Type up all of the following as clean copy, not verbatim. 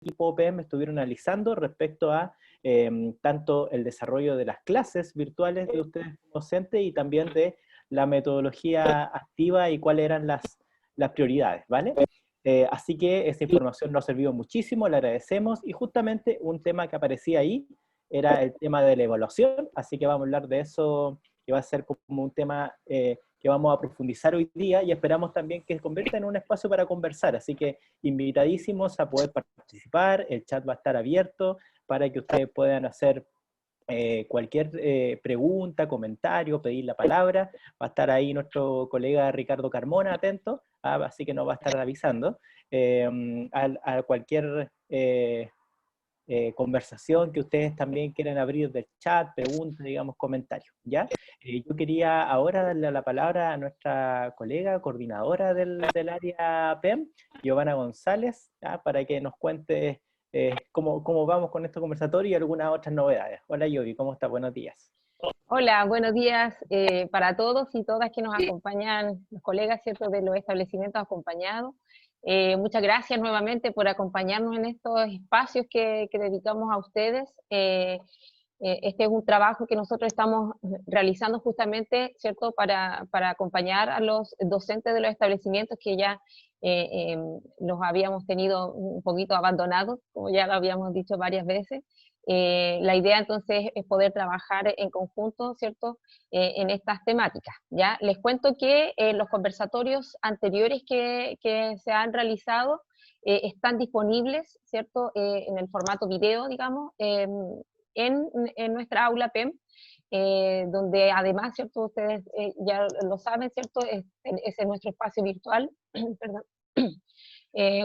equipo PEM estuvieron analizando respecto a tanto el desarrollo de las clases virtuales de ustedes como docentes y también de la metodología activa y cuáles eran las prioridades, ¿vale? Así que esa información nos ha servido muchísimo, le agradecemos, y justamente un tema que aparecía ahí era el tema de la evaluación, así que vamos a hablar de eso, que va a ser como un tema que vamos a profundizar hoy día, y esperamos también que se convierta en un espacio para conversar, así que invitadísimos a poder participar, el chat va a estar abierto para que ustedes puedan hacer cualquier pregunta, comentario, pedir la palabra. Va a estar ahí nuestro colega Ricardo Carmona atento, así que nos va a estar avisando a cualquier conversación que ustedes también quieran abrir del chat, preguntas, digamos, comentarios, ¿ya? Yo quería ahora darle la palabra a nuestra colega, coordinadora del área PEM, Giovanna González, ¿ya? Para que nos cuente cómo vamos con este conversatorio y algunas otras novedades. Hola, Yogi, ¿cómo estás? Buenos días. Hola, buenos días para todos y todas que nos acompañan, los colegas, ¿cierto?, de los establecimientos acompañados. Muchas gracias nuevamente por acompañarnos en estos espacios que dedicamos a ustedes. Este es un trabajo que nosotros estamos realizando justamente, ¿cierto?, para acompañar a los docentes de los establecimientos que ya los habíamos tenido un poquito abandonados, como ya lo habíamos dicho varias veces. La idea entonces es poder trabajar en conjunto, ¿cierto?, en estas temáticas, ¿ya? Les cuento que los conversatorios anteriores que se han realizado están disponibles, ¿cierto?, en el formato video, digamos, en nuestra aula PEM, donde además, ¿cierto?, ustedes ya lo saben, ¿cierto?, ese es nuestro espacio virtual, perdón,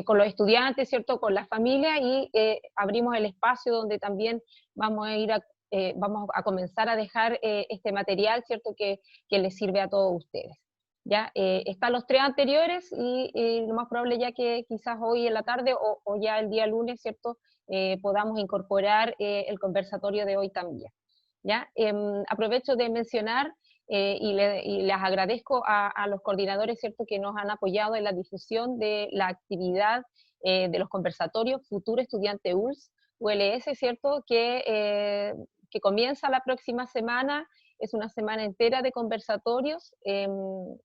con los estudiantes, ¿cierto?, con la familia, y abrimos el espacio donde también vamos vamos a comenzar a dejar este material, ¿cierto?, que les sirve a todos ustedes. ¿Ya? Están los 3 anteriores y lo más probable ya que quizás hoy en la tarde o ya el día lunes, ¿cierto?, podamos incorporar el conversatorio de hoy también. ¿Ya? Aprovecho de mencionar y les agradezco a los coordinadores, ¿cierto?, que nos han apoyado en la difusión de la actividad de los conversatorios Futuro Estudiante ULS, ¿cierto?, que comienza la próxima semana. Es una semana entera de conversatorios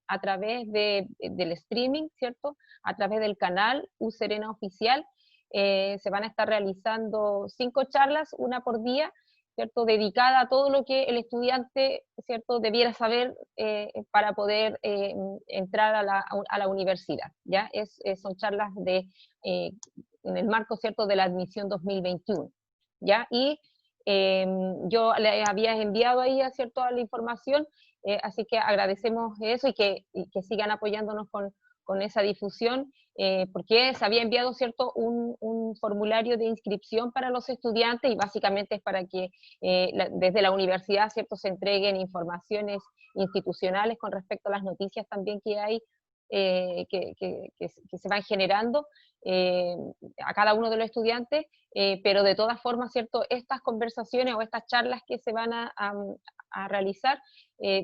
a través del streaming, ¿cierto?, a través del canal U Serena Oficial. Se van a estar realizando 5 charlas, una por día, ¿cierto?, dedicada a todo lo que el estudiante, ¿cierto?, debiera saber para poder entrar a la universidad, ¿ya? Son charlas en el marco, ¿cierto?, de la admisión 2021, ¿ya? Y yo le había enviado ahí, ¿cierto?, a la información, así que agradecemos eso y que sigan apoyándonos con esa difusión, porque se había enviado, ¿cierto?, un formulario de inscripción para los estudiantes, y básicamente es para que desde la universidad, ¿cierto?, se entreguen informaciones institucionales con respecto a las noticias también que hay, que se van generando a cada uno de los estudiantes, pero de todas formas, ¿cierto?, estas conversaciones o estas charlas que se van a realizar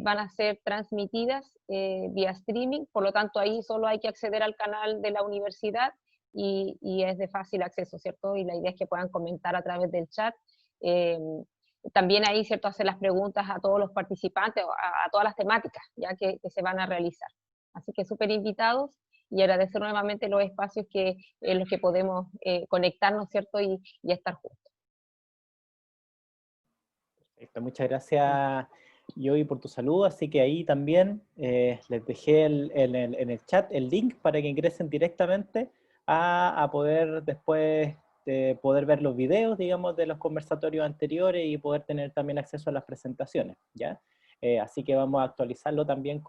van a ser transmitidas vía streaming, por lo tanto ahí solo hay que acceder al canal de la universidad y es de fácil acceso, ¿cierto? Y la idea es que puedan comentar a través del chat. Eh, También ahí, ¿cierto?, hacer las preguntas a todos los participantes, a todas las temáticas ya que se van a realizar. Así que súper invitados, y agradecer nuevamente los espacios en los que podemos conectarnos, ¿cierto?, y estar juntos. Perfecto, muchas gracias, Yogi, por tu saludo. Así que ahí también les dejé en el chat el link para que ingresen directamente a poder después poder ver los videos, digamos, de los conversatorios anteriores y poder tener también acceso a las presentaciones, ¿ya? Así que vamos a actualizarlo también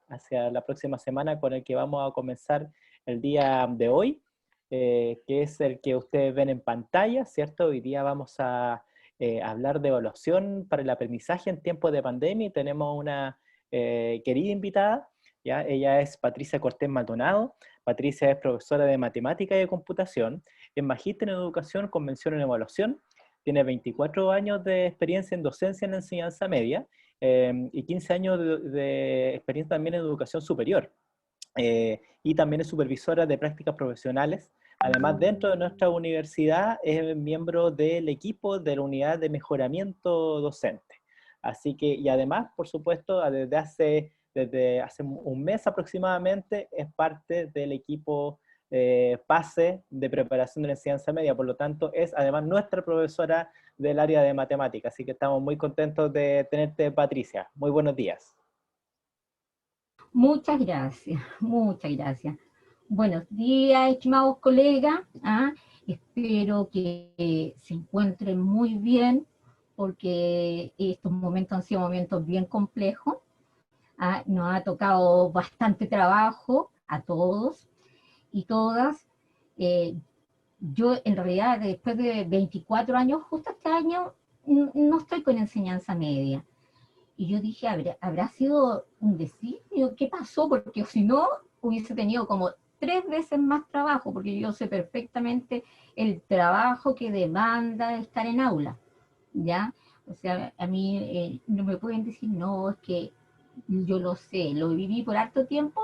hacia la próxima semana, con el que vamos a comenzar el día de hoy, que es el que ustedes ven en pantalla, ¿cierto? Hoy día vamos a hablar de evaluación para el aprendizaje en tiempos de pandemia, y tenemos una querida invitada, ¿ya? Ella es Patricia Cortés Maldonado. Patricia es profesora de matemática y de computación, es magíster en educación con mención en evaluación, tiene 24 años de experiencia en docencia en enseñanza media y 15 años de experiencia también en educación superior. Y también es supervisora de prácticas profesionales Además, dentro de nuestra universidad es miembro del equipo de la unidad de mejoramiento docente. Así que, y además, por supuesto, desde hace un mes aproximadamente es parte del equipo PASE de preparación de la enseñanza media. Por lo tanto, es además nuestra profesora del área de matemáticas. Así que estamos muy contentos de tenerte, Patricia. Muy buenos días. Muchas gracias, muchas gracias. Buenos días, estimados colegas. Espero que se encuentren muy bien, porque estos momentos han sido momentos bien complejos. Nos ha tocado bastante trabajo a todos y todas. Yo, en realidad, después de 24 años, justo este año, no estoy con enseñanza media. Y yo dije, ¿habrá sido un designio? ¿Qué pasó? Porque si no, hubiese tenido como 3 veces más trabajo, porque yo sé perfectamente el trabajo que demanda estar en aula, ¿ya? O sea, a mí no me pueden decir, no, es que yo lo sé, lo viví por harto tiempo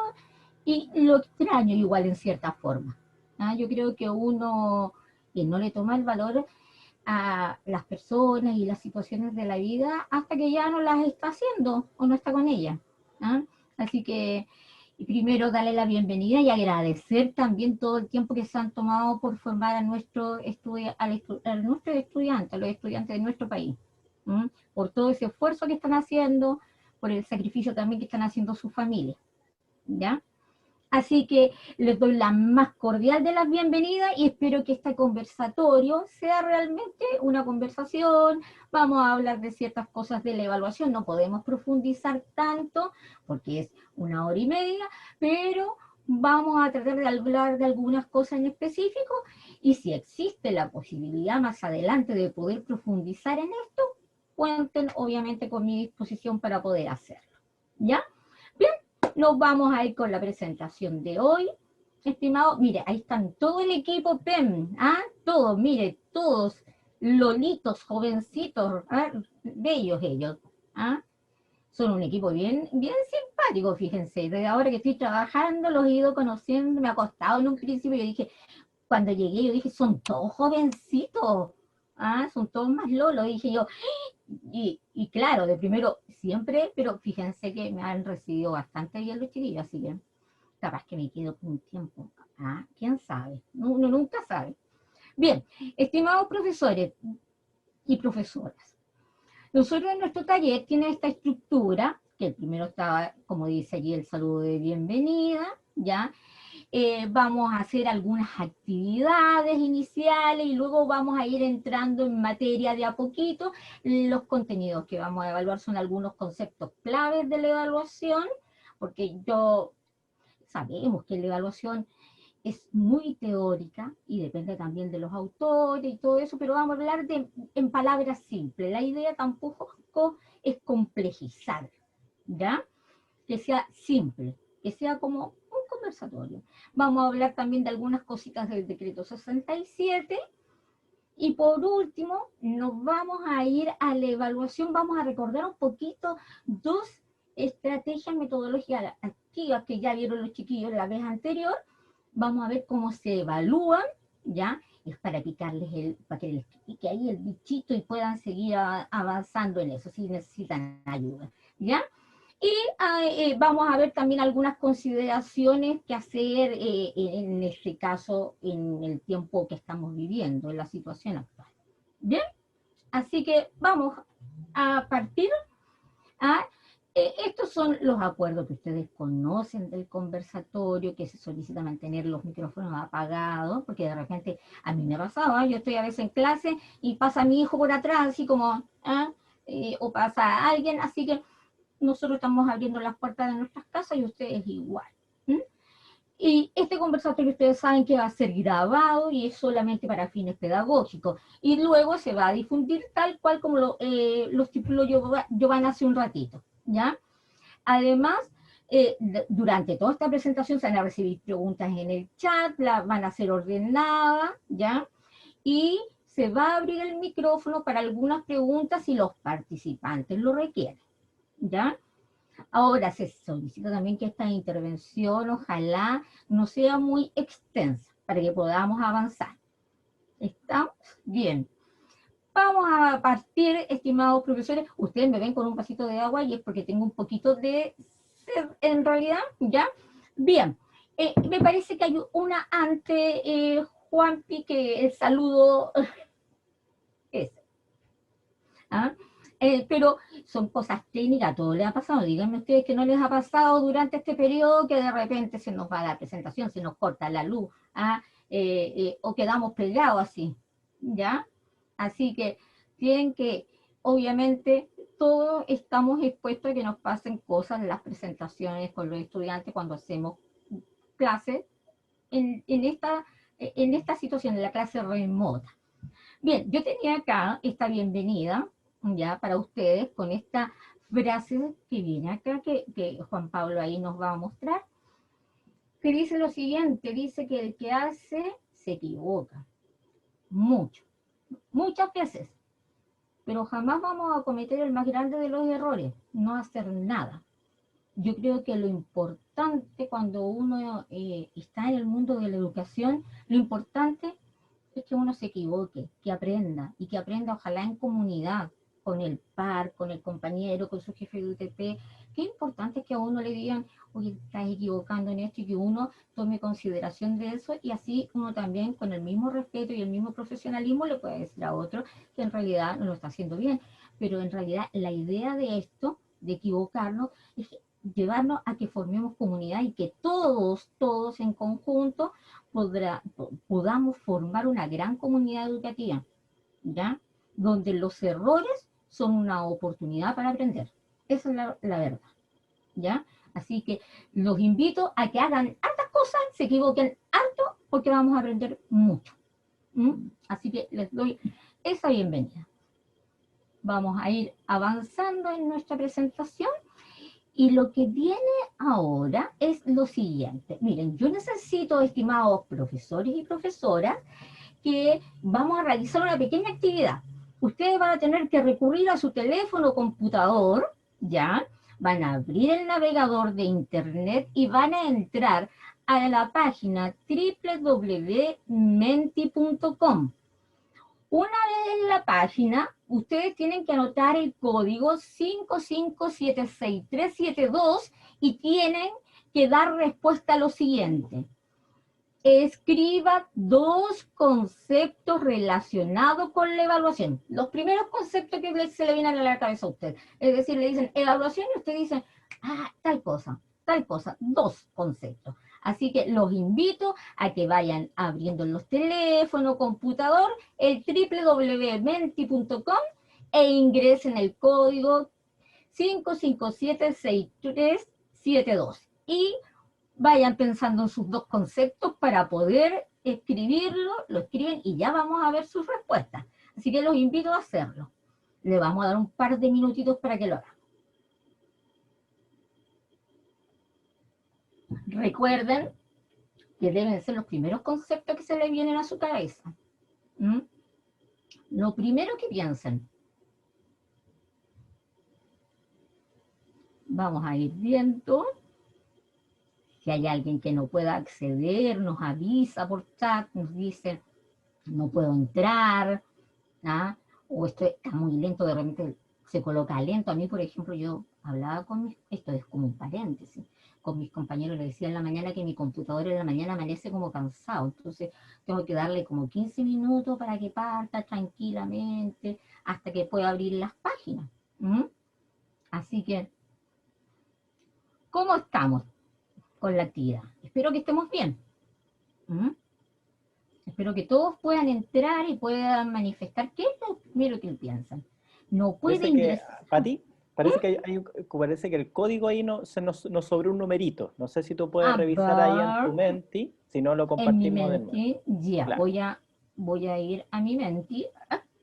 y lo extraño igual en cierta forma. Yo creo que uno no le toma el valor a las personas y las situaciones de la vida hasta que ya no las está haciendo o no está con ellas. Así que primero darle la bienvenida y agradecer también todo el tiempo que se han tomado por formar a nuestros estudiantes, a los estudiantes de nuestro país, por todo ese esfuerzo que están haciendo, por el sacrificio también que están haciendo sus familias, ¿ya? Así que les doy la más cordial de las bienvenidas y espero que este conversatorio sea realmente una conversación. Vamos a hablar de ciertas cosas de la evaluación, no podemos profundizar tanto porque es 1 hora y media, pero vamos a tratar de hablar de algunas cosas en específico y si existe la posibilidad más adelante de poder profundizar en esto, cuenten obviamente con mi disposición para poder hacerlo. ¿Ya? Bien. Nos vamos a ir con la presentación de hoy, estimado. Mire, ahí están todo el equipo PEM, todos, mire, todos lolitos, jovencitos, bellos ellos, son un equipo bien, bien simpático, fíjense. Desde ahora que estoy trabajando, los he ido conociendo, me ha costado en un principio, yo dije, cuando llegué, yo dije, son todos jovencitos, son todos más lolos, dije yo. Y claro, de primero siempre, pero fíjense que me han recibido bastante bien los chiquillos, así que capaz que me quedo por un tiempo. ¿Quién sabe? Uno nunca sabe. Bien, estimados profesores y profesoras, nosotros en nuestro taller tiene esta estructura, que el primero estaba, como dice allí, el saludo de bienvenida, ¿ya? Vamos a hacer algunas actividades iniciales y luego vamos a ir entrando en materia de a poquito. Los contenidos que vamos a evaluar son algunos conceptos claves de la evaluación, porque sabemos que la evaluación es muy teórica y depende también de los autores y todo eso, pero vamos a hablar en palabras simples. La idea tampoco es complejizar, ¿ya? Que sea simple, que sea como un conversatorio. Vamos a hablar también de algunas cositas del decreto 67 y por último nos vamos a ir a la evaluación, vamos a recordar un poquito 2 estrategias metodológicas activas que ya vieron los chiquillos la vez anterior. Vamos a ver cómo se evalúan, ¿ya? Es para para que les pique ahí el bichito y puedan seguir avanzando en eso, si necesitan ayuda, ¿ya? Y vamos a ver también algunas consideraciones que hacer en este caso, en el tiempo que estamos viviendo, en la situación actual. ¿Bien? Así que vamos a partir. Estos son los acuerdos que ustedes conocen del conversatorio, que se solicita mantener los micrófonos apagados, porque de repente a mí me pasaba, yo estoy a veces en clase y pasa mi hijo por atrás, así como, o pasa alguien, así que nosotros estamos abriendo las puertas de nuestras casas y ustedes igual. Y este conversatorio ustedes saben que va a ser grabado y es solamente para fines pedagógicos. Y luego se va a difundir tal cual como lo estipuló Giovanna hace un ratito, ¿ya? Además, durante toda esta presentación se van a recibir preguntas en el chat, van a ser ordenadas, ¿ya? Y se va a abrir el micrófono para algunas preguntas si los participantes lo requieren, ¿ya? Ahora se solicita también que esta intervención ojalá no sea muy extensa, para que podamos avanzar. ¿Estamos? Bien. Vamos a partir, estimados profesores. Ustedes me ven con un vasito de agua y es porque tengo un poquito de sed, en realidad, ¿ya? Bien. Me parece que hay una antes, Juanpi, que el saludo es. ¿Ah? Pero son cosas técnicas, todo les ha pasado. Díganme ustedes que no les ha pasado durante este periodo que de repente se nos va la presentación, se nos corta la luz, ¿ah? O quedamos pegados así, ¿ya? Así que tienen que, obviamente, todos estamos expuestos a que nos pasen cosas en las presentaciones con los estudiantes cuando hacemos clases en esta situación, en la clase remota. Bien, yo tenía acá esta bienvenida, ya, para ustedes, con esta frase que viene acá, que Juan Pablo ahí nos va a mostrar, que dice lo siguiente, dice que el que hace se equivoca, mucho, muchas veces, pero jamás vamos a cometer el más grande de los errores, no hacer nada. Yo creo que lo importante cuando uno está en el mundo de la educación, lo importante es que uno se equivoque, que aprenda, y que aprenda ojalá en comunidad, con el par, con el compañero, con su jefe de UTP. Qué importante es que a uno le digan, oye, estás equivocando en esto, y que uno tome consideración de eso, y así uno también, con el mismo respeto y el mismo profesionalismo, le puede decir a otro que en realidad no lo está haciendo bien. Pero en realidad la idea de esto, de equivocarnos, es llevarnos a que formemos comunidad y que todos en conjunto podamos formar una gran comunidad educativa, ¿ya? Donde los errores son una oportunidad para aprender. Esa es la verdad, ¿ya? Así que los invito a que hagan hartas cosas, se equivoquen harto, porque vamos a aprender mucho. Así que les doy esa bienvenida. Vamos a ir avanzando en nuestra presentación. Y lo que viene ahora es lo siguiente. Miren, yo necesito, estimados profesores y profesoras, que vamos a realizar una pequeña actividad. Ustedes van a tener que recurrir a su teléfono o computador, ¿ya? Van a abrir el navegador de internet y van a entrar a la página www.menti.com. Una vez en la página, ustedes tienen que anotar el código 5576372 y tienen que dar respuesta a lo siguiente. Escriba 2 conceptos relacionados con la evaluación. Los primeros conceptos que se le vienen a la cabeza a usted. Es decir, le dicen evaluación y usted dice, tal cosa, 2 conceptos. Así que los invito a que vayan abriendo los teléfonos, computador, el www.menti.com e ingresen el código 5576372 y vayan pensando en sus 2 conceptos para poder escribirlo, lo escriben y ya vamos a ver sus respuestas. Así que los invito a hacerlo. Le vamos a dar un par de minutitos para que lo hagan. Recuerden que deben ser los primeros conceptos que se les vienen a su cabeza. Lo primero que piensen. Vamos a ir viendo. Si hay alguien que no pueda acceder, nos avisa por chat, nos dice, no puedo entrar, ¿ah? O esto está muy lento, de repente se coloca lento. A mí, por ejemplo, yo hablaba esto es como un paréntesis, con mis compañeros les decía en la mañana que mi computador en la mañana amanece como cansado, entonces tengo que darle como 15 minutos para que parta tranquilamente hasta que pueda abrir las páginas. Así que, ¿cómo estamos con la actividad? Espero que estemos bien. Espero que todos puedan entrar y puedan manifestar qué es lo primero que piensan. No puede ingresar. Pati, parece que parece que el código ahí nos sobre un numerito. No sé si tú puedes revisar ahí en tu Menti, si no lo compartimos de nuevo. En mi Menti, ya, claro. voy a ir a mi Menti.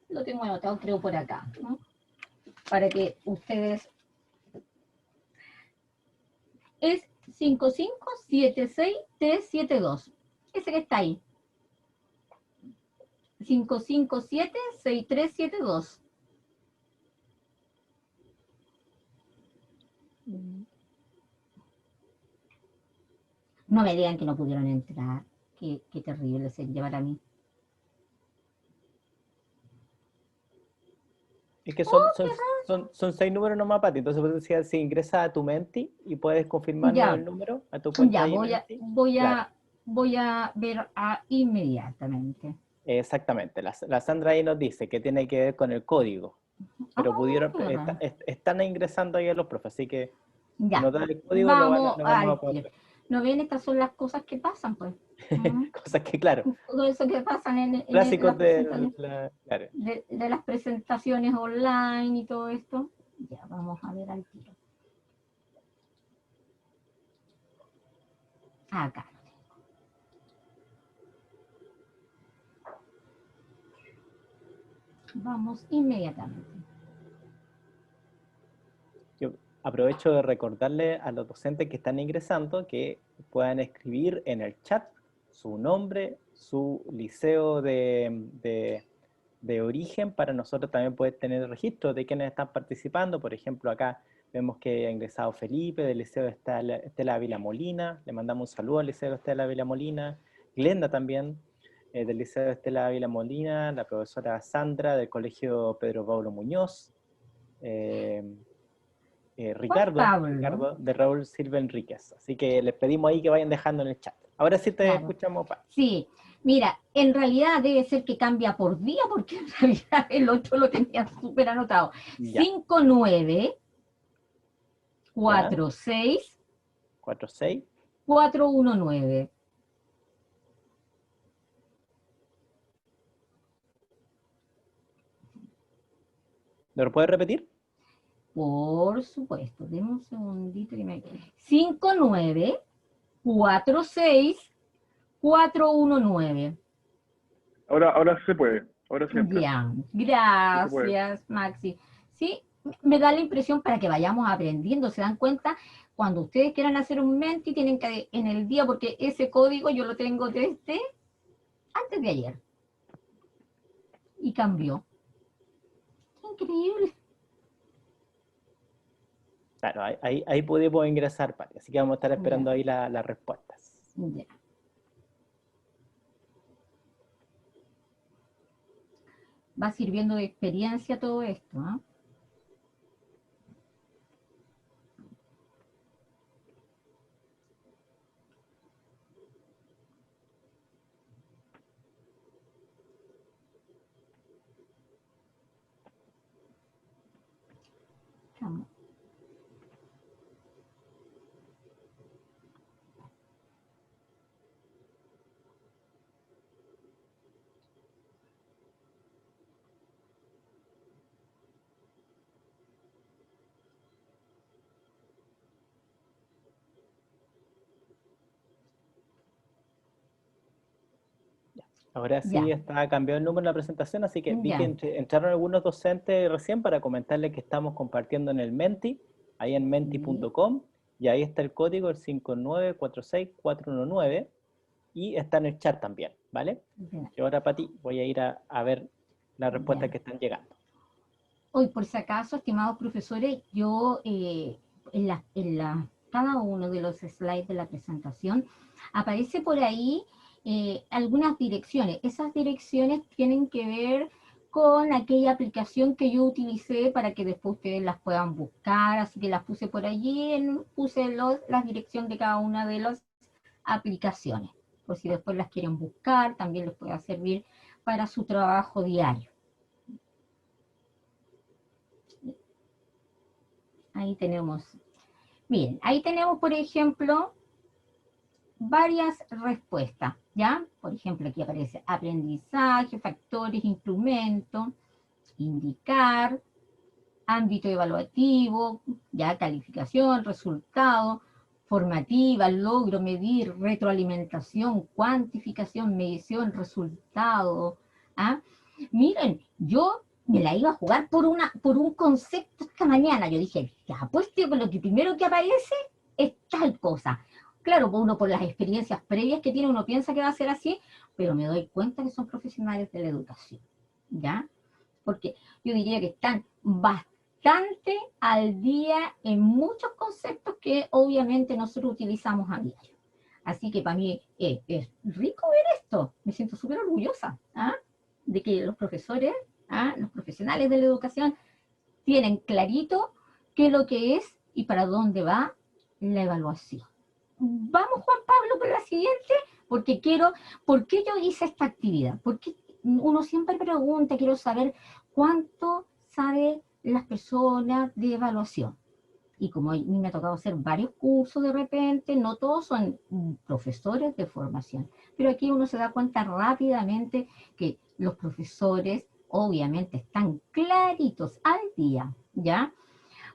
Lo tengo anotado, creo, por acá, ¿no? Para que ustedes... Es 5576372. Ese que está ahí. 5576372. No me digan que no pudieron entrar. qué terrible sería para mí. Es que son 6 números nomás, Pati. Entonces, vos decías, si ingresas a tu Menti y puedes confirmarnos Ya, el número a tu cuenta ya, de Menti. Claro, voy a ver inmediatamente. exactamente. La Sandra ahí nos dice que tiene que ver con el código. Pero pudieron, Qué raro. están ingresando ahí a los profes, así que si Ya, nos dan el código vamos lo vamos a al poder tiro. ver. ¿No ven? Estas son las cosas que pasan, pues. ¿Mm? Cosas que, claro, Todo eso que pasan clásicos las presentaciones, claro. de las presentaciones online y todo esto. Ya, vamos a ver al tiro. Acá. Vamos inmediatamente. Yo aprovecho de recordarle a los docentes que están ingresando que puedan escribir en el chat su nombre, su liceo de origen, para nosotros también poder tener registro de quienes están participando. Por ejemplo, acá vemos que ha ingresado Felipe del Liceo Estela Ávila Molina, le mandamos un saludo al Liceo Estela Ávila Molina, Glenda también, del Liceo Estela Ávila Molina, la profesora Sandra del Colegio Pedro Pablo Muñoz, Pablo, Ricardo de Raúl Silva Enríquez. Así que les pedimos ahí que vayan dejando en el chat. Ahora sí te claro. escuchamos, Pat. Sí, mira, en realidad debe ser que cambia por día, porque en realidad el otro lo tenía súper anotado. Ya. 59 46 46 419. ¿Me lo puedes repetir? Por supuesto, denme un segundito que me... 59 46 419. Ahora sí se puede, ahora siempre. Ya, Sí se puede. gracias, Maxi. Sí, me da la impresión para que vayamos aprendiendo. ¿Se dan cuenta? Cuando ustedes quieran hacer un Menti, tienen que en el día, porque ese código yo lo tengo desde antes de ayer. Y cambió. Qué increíble. Claro, ahí podemos ingresar, Pati. Así que vamos a estar esperando Ya. ahí las respuestas. Ya. Va sirviendo de experiencia todo esto, ¿eh? Vamos. Ahora sí Ya. está cambiado el número en la presentación, así que vi que Ya. entraron algunos docentes recién para comentarles que estamos compartiendo en el Menti, ahí en menti.com, y ahí está el código, el 5946419, y está en el chat también, ¿vale? Ya. Y ahora, Pati, voy a ir a ver las respuestas Ya. que están llegando. Hoy, por si acaso, estimados profesores, yo cada uno de los slides de la presentación aparece por ahí algunas direcciones. Esas direcciones tienen que ver con aquella aplicación que yo utilicé para que después ustedes las puedan buscar, así que las puse por allí, puse las direcciones de cada una de las aplicaciones, por si después las quieren buscar, también les pueda servir para su trabajo diario. Ahí tenemos, bien, ahí tenemos, por ejemplo, varias respuestas, ¿ya? Por ejemplo, aquí aparece aprendizaje, factores, instrumentos, indicar, ámbito evaluativo, ya, calificación, resultado, formativa, logro, medir, retroalimentación, cuantificación, medición, resultado, ¿ah? Miren, yo me la iba a jugar por un concepto esta mañana. Yo dije, ya, pues tío, lo que primero que aparece es tal cosa. Claro, uno por las experiencias previas que tiene, uno piensa que va a ser así, pero me doy cuenta que son profesionales de la educación, ¿ya? Porque yo diría que están bastante al día en muchos conceptos que obviamente nosotros utilizamos a diario. Así que para mí es rico ver esto, me siento súper orgullosa, ¿ah? De que los profesores, ¿ah? Los profesionales de la educación tienen clarito qué es lo que es y para dónde va la evaluación. Vamos, Juan Pablo, por la siguiente, porque ¿por qué yo hice esta actividad? Porque uno siempre pregunta, quiero saber cuánto saben las personas de evaluación. Y como a mí me ha tocado hacer varios cursos de repente, no todos son profesores de formación, pero aquí uno se da cuenta rápidamente que los profesores obviamente están claritos al día, ¿ya?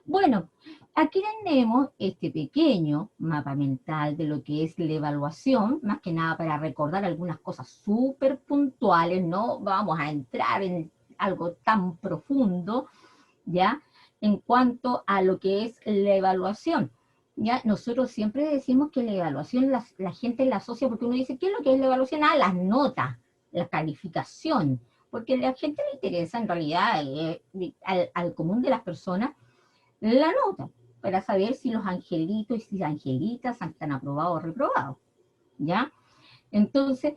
Bueno, aquí tenemos este pequeño mapa mental de lo que es la evaluación, más que nada para recordar algunas cosas súper puntuales, no vamos a entrar en algo tan profundo, ¿ya? En cuanto a lo que es la evaluación, ¿ya? Nosotros siempre decimos que la evaluación la gente la asocia porque uno dice, ¿qué es lo que es la evaluación? Ah, las notas, la calificación, porque a la gente le interesa en realidad, al común de las personas, la nota, para saber si los angelitos y si las angelitas están aprobados o reprobados, ¿ya? Entonces,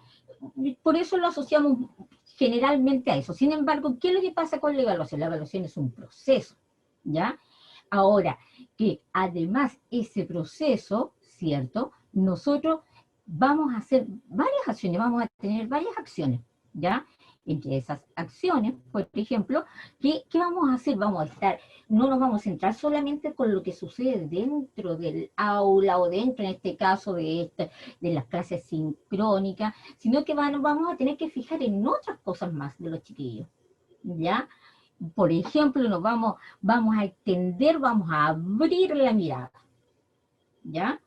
por eso lo asociamos generalmente a eso. Sin embargo, ¿qué es lo que pasa con la evaluación? La evaluación es un proceso, ¿ya? Ahora, que además ese proceso, ¿cierto? Nosotros vamos a hacer varias acciones, vamos a tener varias acciones, ¿ya? Entre esas acciones, por ejemplo, ¿qué vamos a hacer? No nos vamos a centrar solamente con lo que sucede dentro del aula o dentro, en este caso, de las clases sincrónicas, sino que vamos a tener que fijar en otras cosas más de los chiquillos, ¿ya? Por ejemplo, vamos a extender, vamos a abrir la mirada, ¿ya?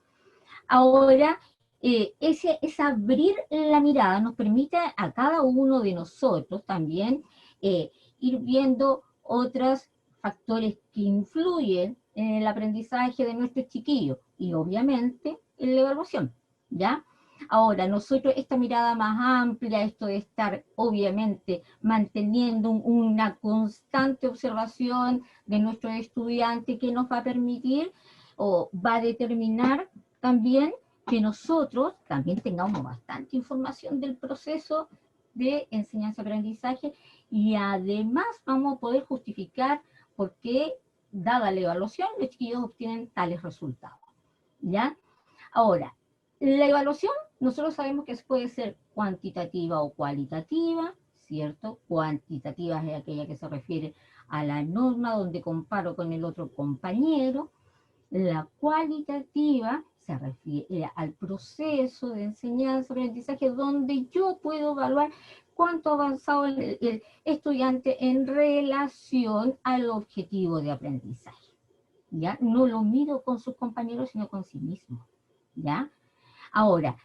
Ahora, ese abrir la mirada nos permite a cada uno de nosotros también ir viendo otros factores que influyen en el aprendizaje de nuestros chiquillos y obviamente en la evaluación, ¿ya? Ahora, nosotros esta mirada más amplia, esto de estar obviamente manteniendo una constante observación de nuestros estudiantes que nos va a permitir o va a determinar también que nosotros también tengamos bastante información del proceso de enseñanza-aprendizaje y además vamos a poder justificar por qué, dada la evaluación, los chiquillos obtienen tales resultados, ¿ya? Ahora, la evaluación, nosotros sabemos que puede ser cuantitativa o cualitativa, ¿cierto? Cuantitativa es aquella que se refiere a la norma donde comparo con el otro compañero. La cualitativa se refiere al proceso de enseñanza-aprendizaje donde yo puedo evaluar cuánto ha avanzado el estudiante en relación al objetivo de aprendizaje, ¿ya? No lo mido con sus compañeros, sino con sí mismo, ¿ya? Ahora,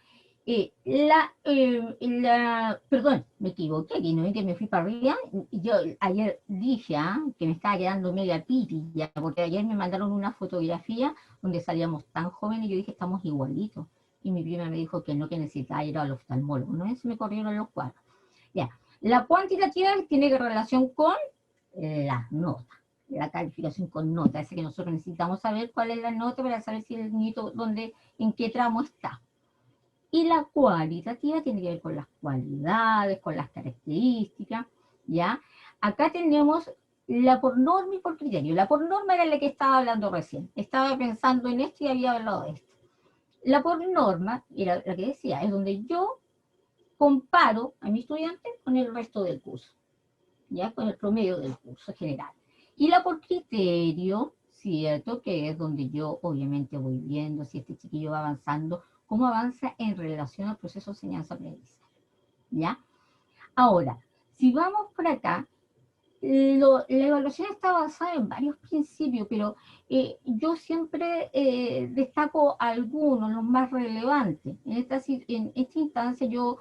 perdón, me equivoqué, que no es que me fui para arriba. Yo ayer dije que me estaba quedando media pipilla, porque ayer me mandaron una fotografía donde salíamos tan jóvenes y yo dije, estamos igualitos. Y mi prima me dijo que no, que necesitaba ir al oftalmólogo. No, se me corrieron los cuadros. Ya, la cuantitativa tiene relación con las notas, la calificación con nota. Es que nosotros necesitamos saber cuál es la nota para saber si el niñito, en qué tramo está. Y la cualitativa tiene que ver con las cualidades, con las características, ¿ya? Acá tenemos la por norma y por criterio. La por norma era la que estaba hablando recién. Estaba pensando en esto y había hablado de esto. La por norma era la que decía, es donde yo comparo a mi estudiante con el resto del curso, ¿ya? Con el promedio del curso general. Y la por criterio, ¿cierto? Que es donde yo obviamente voy viendo si este chiquillo va avanzando, cómo avanza en relación al proceso de enseñanza-aprendizaje, ¿ya? Ahora, si vamos por acá, la evaluación está basada en varios principios, pero yo siempre destaco algunos, los más relevantes. En esta instancia yo,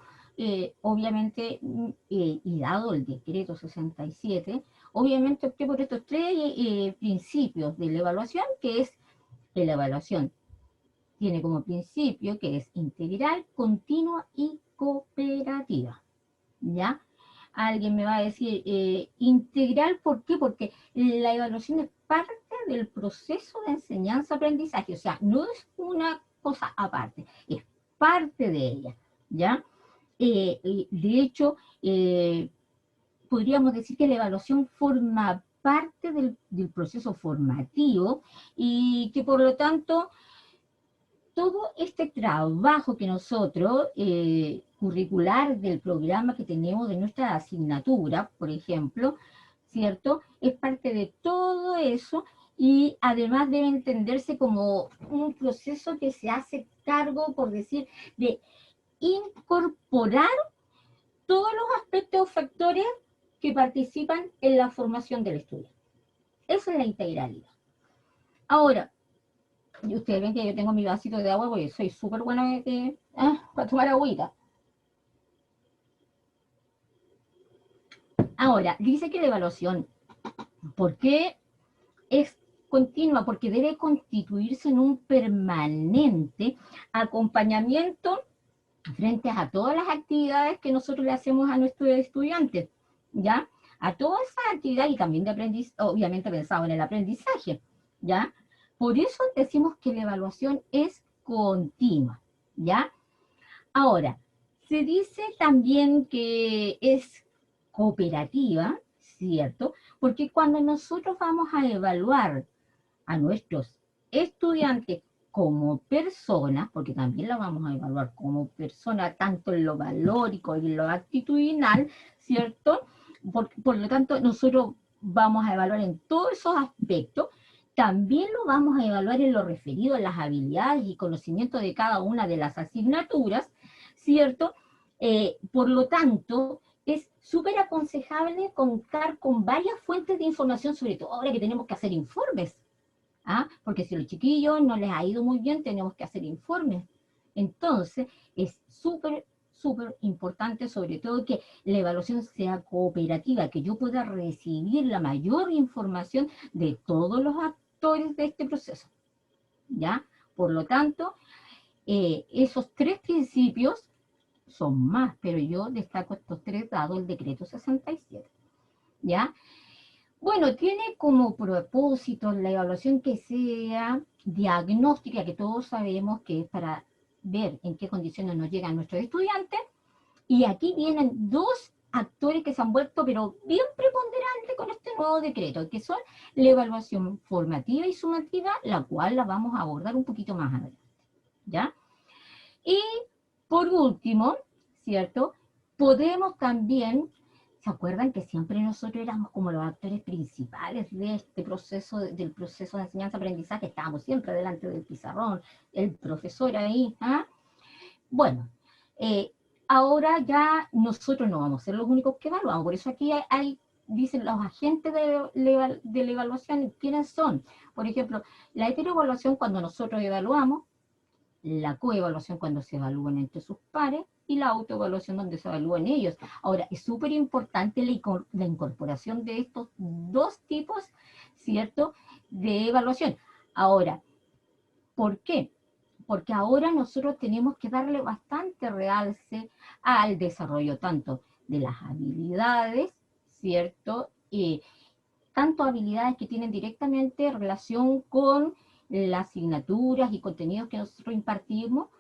obviamente, y dado el decreto 67, obviamente opté por estos tres principios de la evaluación, que es que la evaluación tiene como principio que es integral, continua y cooperativa, ¿ya? Alguien me va a decir, integral, ¿por qué? Porque la evaluación es parte del proceso de enseñanza-aprendizaje, o sea, no es una cosa aparte, es parte de ella, ¿ya? De hecho, podríamos decir que la evaluación forma parte del proceso formativo y que por lo tanto todo este trabajo que nosotros, curricular del programa que tenemos de nuestra asignatura, por ejemplo, ¿cierto? Es parte de todo eso y además debe entenderse como un proceso que se hace cargo, por decir, de incorporar todos los aspectos o factores que participan en la formación del estudiante. Esa es la integralidad. Ahora, y ustedes ven que yo tengo mi vasito de agua porque soy súper buena para tomar agüita. Ahora, dice que la evaluación, ¿por qué es continua? Porque debe constituirse en un permanente acompañamiento frente a todas las actividades que nosotros le hacemos a nuestros estudiantes, ¿ya? A todas esas actividades y también de aprendizaje, obviamente pensado en el aprendizaje, ¿ya? Por eso decimos que la evaluación es continua, ¿ya? Ahora, se dice también que es cooperativa, ¿cierto? Porque cuando nosotros vamos a evaluar a nuestros estudiantes como personas, porque también la vamos a evaluar como persona, tanto en lo valórico y en lo actitudinal, ¿cierto? Por lo tanto, nosotros vamos a evaluar en todos esos aspectos. También lo vamos a evaluar en lo referido a las habilidades y conocimientos de cada una de las asignaturas, ¿cierto? Por lo tanto, es súper aconsejable contar con varias fuentes de información, sobre todo ahora que tenemos que hacer informes. ¿Ah? Porque si a los chiquillos no les ha ido muy bien, tenemos que hacer informes. Entonces, es súper importante, sobre todo, que la evaluación sea cooperativa, que yo pueda recibir la mayor información de todos los actores de este proceso, ¿ya? Por lo tanto, esos tres principios son más, pero yo destaco estos tres dado el decreto 67, ¿ya? Bueno, tiene como propósito la evaluación que sea diagnóstica, que todos sabemos que es para ver en qué condiciones nos llegan nuestros estudiantes, y aquí vienen dos actores que se han vuelto pero bien preponderantes con este nuevo decreto, que son la evaluación formativa y sumativa, la cual la vamos a abordar un poquito más adelante, ¿ya? Y por último, ¿cierto? Podemos también... ¿Se acuerdan que siempre nosotros éramos como los actores principales de este proceso, del proceso de enseñanza-aprendizaje? Estábamos siempre delante del pizarrón, el profesor ahí, ¿ah? Bueno, ahora ya nosotros no vamos a ser los únicos que evaluamos, por eso aquí dicen los agentes de la evaluación, ¿quiénes son? Por ejemplo, la heteroevaluación cuando nosotros evaluamos, la coevaluación cuando se evalúan entre sus pares, y la autoevaluación donde se evalúan ellos. Ahora, es súper importante la incorporación de estos dos tipos, ¿cierto?, de evaluación. Ahora, ¿por qué? Porque ahora nosotros tenemos que darle bastante realce al desarrollo tanto de las habilidades, ¿cierto?, tanto habilidades que tienen directamente relación con las asignaturas y contenidos que nosotros impartimos,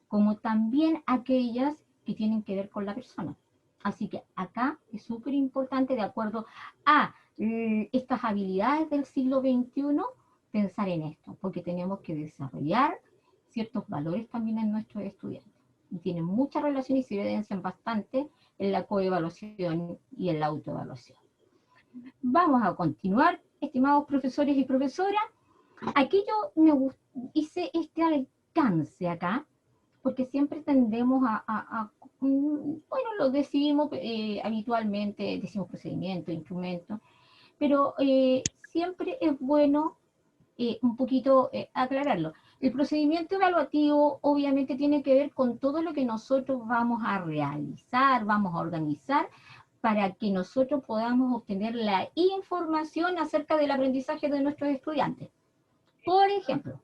como también aquellas que tienen que ver con la persona. Así que acá es súper importante, de acuerdo a estas habilidades del siglo XXI, pensar en esto, porque tenemos que desarrollar ciertos valores también en nuestros estudiantes. Y tienen mucha relación y se evidencian bastante en la coevaluación y en la autoevaluación. Vamos a continuar, estimados profesores y profesoras. Aquí yo hice este alcance acá, porque siempre tendemos bueno, lo decimos habitualmente, decimos procedimiento, instrumento, pero siempre es bueno un poquito aclararlo. El procedimiento evaluativo obviamente tiene que ver con todo lo que nosotros vamos a realizar, vamos a organizar, para que nosotros podamos obtener la información acerca del aprendizaje de nuestros estudiantes. Por ejemplo,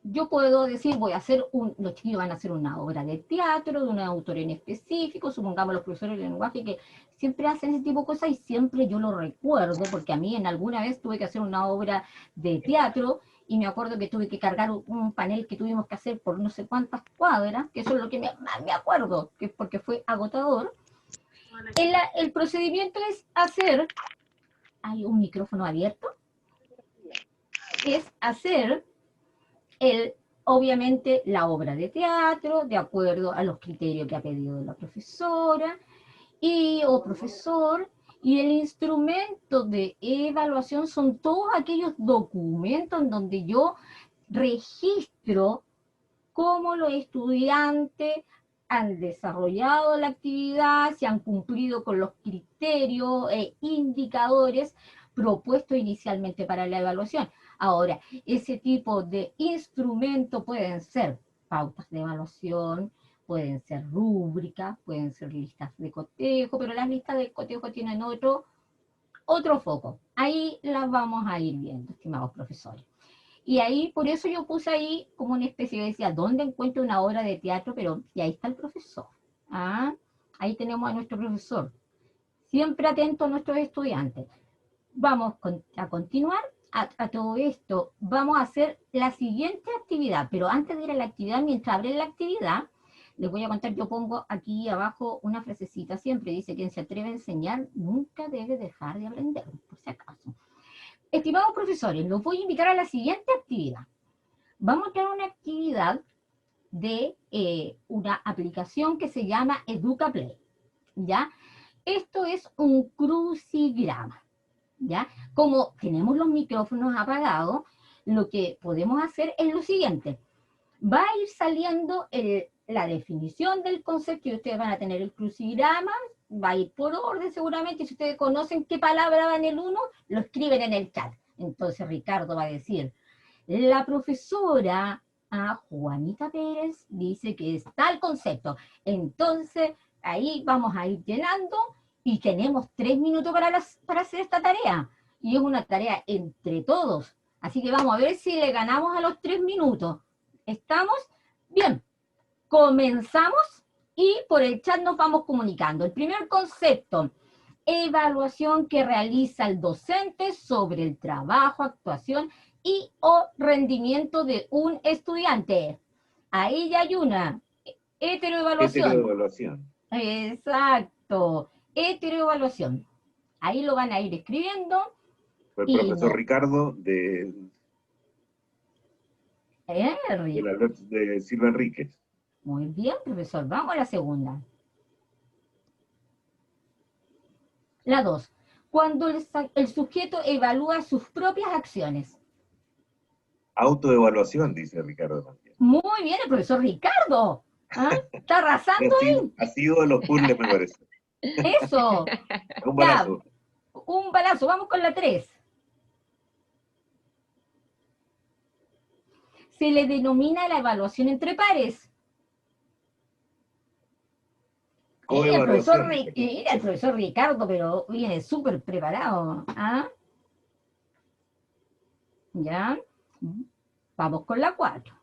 yo puedo decir, los chiquillos van a hacer una obra de teatro, de un autor en específico, supongamos los profesores de lenguaje que siempre hacen ese tipo de cosas y siempre yo lo recuerdo, porque a mí en alguna vez tuve que hacer una obra de teatro y me acuerdo que tuve que cargar un panel que tuvimos que hacer por no sé cuántas cuadras, que eso es lo que más me acuerdo, que porque fue agotador. El procedimiento es hacer, hay un micrófono abierto, es hacer obviamente la obra de teatro, de acuerdo a los criterios que ha pedido la profesora o profesor, y el instrumento de evaluación son todos aquellos documentos en donde yo registro cómo los estudiantes han desarrollado la actividad, si han cumplido con los criterios e indicadores propuestos inicialmente para la evaluación. Ahora, ese tipo de instrumentos pueden ser pautas de evaluación, pueden ser rúbricas, pueden ser listas de cotejo, pero las listas de cotejo tienen otro foco. Ahí las vamos a ir viendo, estimados profesores. Y ahí, por eso yo puse ahí como una especie de decía, ¿dónde encuentro una obra de teatro? Pero, y ahí está el profesor. ¿Ah? Ahí tenemos a nuestro profesor, siempre atento a nuestros estudiantes. Vamos a continuar a todo esto. Vamos a hacer la siguiente actividad, pero antes de ir a la actividad, mientras abre la actividad, les voy a contar, yo pongo aquí abajo una frasecita siempre, dice, quien se atreve a enseñar nunca debe dejar de aprender, por si acaso. Estimados profesores, los voy a invitar a la siguiente actividad. Vamos a tener una actividad de una aplicación que se llama EducaPlay, ¿ya? Esto es un crucigrama, ¿ya? Como tenemos los micrófonos apagados, lo que podemos hacer es lo siguiente. Va a ir saliendo la definición del concepto y ustedes van a tener el crucigrama, va a ir por orden seguramente, y si ustedes conocen qué palabra va en el 1, lo escriben en el chat. Entonces Ricardo va a decir, la profesora Juanita Pérez dice que es tal concepto. Entonces ahí vamos a ir llenando y tenemos 3 minutos para hacer esta tarea. Y es una tarea entre todos. Así que vamos a ver si le ganamos a los 3 minutos. ¿Estamos? Bien. Comenzamos y por el chat nos vamos comunicando. El primer concepto, evaluación que realiza el docente sobre el trabajo, actuación y o rendimiento de un estudiante. Ahí ya hay una. Heteroevaluación. Heteroevaluación. Exacto. Heteroevaluación. Ahí lo van a ir escribiendo. El profesor Ricardo de Silva Enríquez. Muy bien, profesor. Vamos a la segunda. La 2. Cuando el sujeto evalúa sus propias acciones. Autoevaluación, dice Ricardo también. Muy bien, el profesor Ricardo. ¿Ah? Está arrasando ahí. Ha sido de los puzzles, me parece. Eso. Un balazo. Ya, un balazo. Vamos con la 3. Se le denomina la evaluación entre pares. El profesor Ricardo, pero viene súper preparado. ¿Ah? ¿Ya? Vamos con la 4.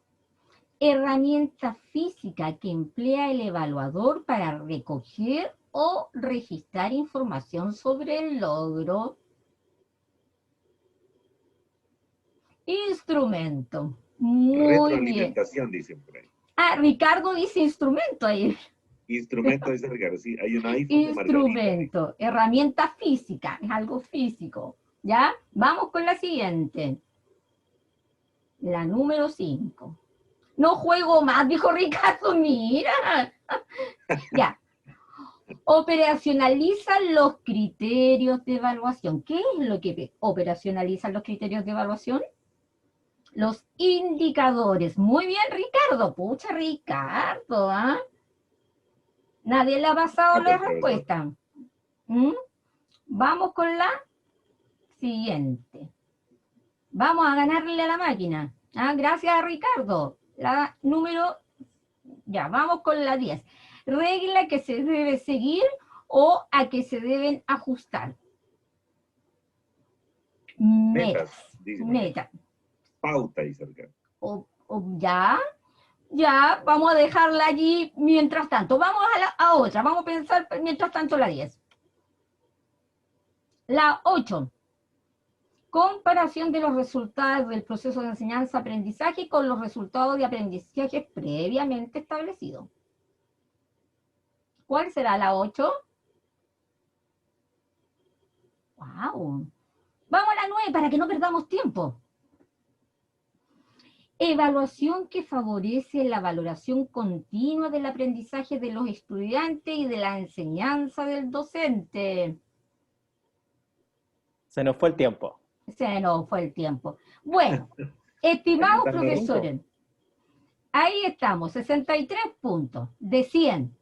Herramienta física que emplea el evaluador para recoger o registrar información sobre el logro. Instrumento. Muy retroalimentación, bien. dicen por ahí. Ricardo dice instrumento ahí. Instrumento, dice Ricardo, sí, hay un iPhone. Instrumento, herramienta física, es algo físico. ¿Ya? Vamos con la siguiente. La número 5. No juego más, dijo Ricardo, mira. Ya. Operacionaliza los criterios de evaluación. ¿Qué es lo que operacionalizan los criterios de evaluación? Los indicadores. Muy bien, Ricardo. Pucha, Ricardo, ¿ah? Nadie le ha pasado la respuesta. Vamos con la siguiente. Vamos a ganarle a la máquina. Gracias a Ricardo. La número... Ya, vamos con la 10. Regla que se debe seguir o a que se deben ajustar. Metas. Metas. Pauta, dice Ricardo. Ya, vamos a dejarla allí mientras tanto. Vamos a otra, vamos a pensar mientras tanto la 10. La 8. comparación de los resultados del proceso de enseñanza-aprendizaje con los resultados de aprendizaje previamente establecidos. ¿Cuál será la 8? ¡Wow! Vamos a la 9 para que no perdamos tiempo. Evaluación que favorece la valoración continua del aprendizaje de los estudiantes y de la enseñanza del docente. Se nos fue el tiempo. Se nos fue el tiempo. Bueno, estimados profesores, ahí estamos, 63 puntos de 100,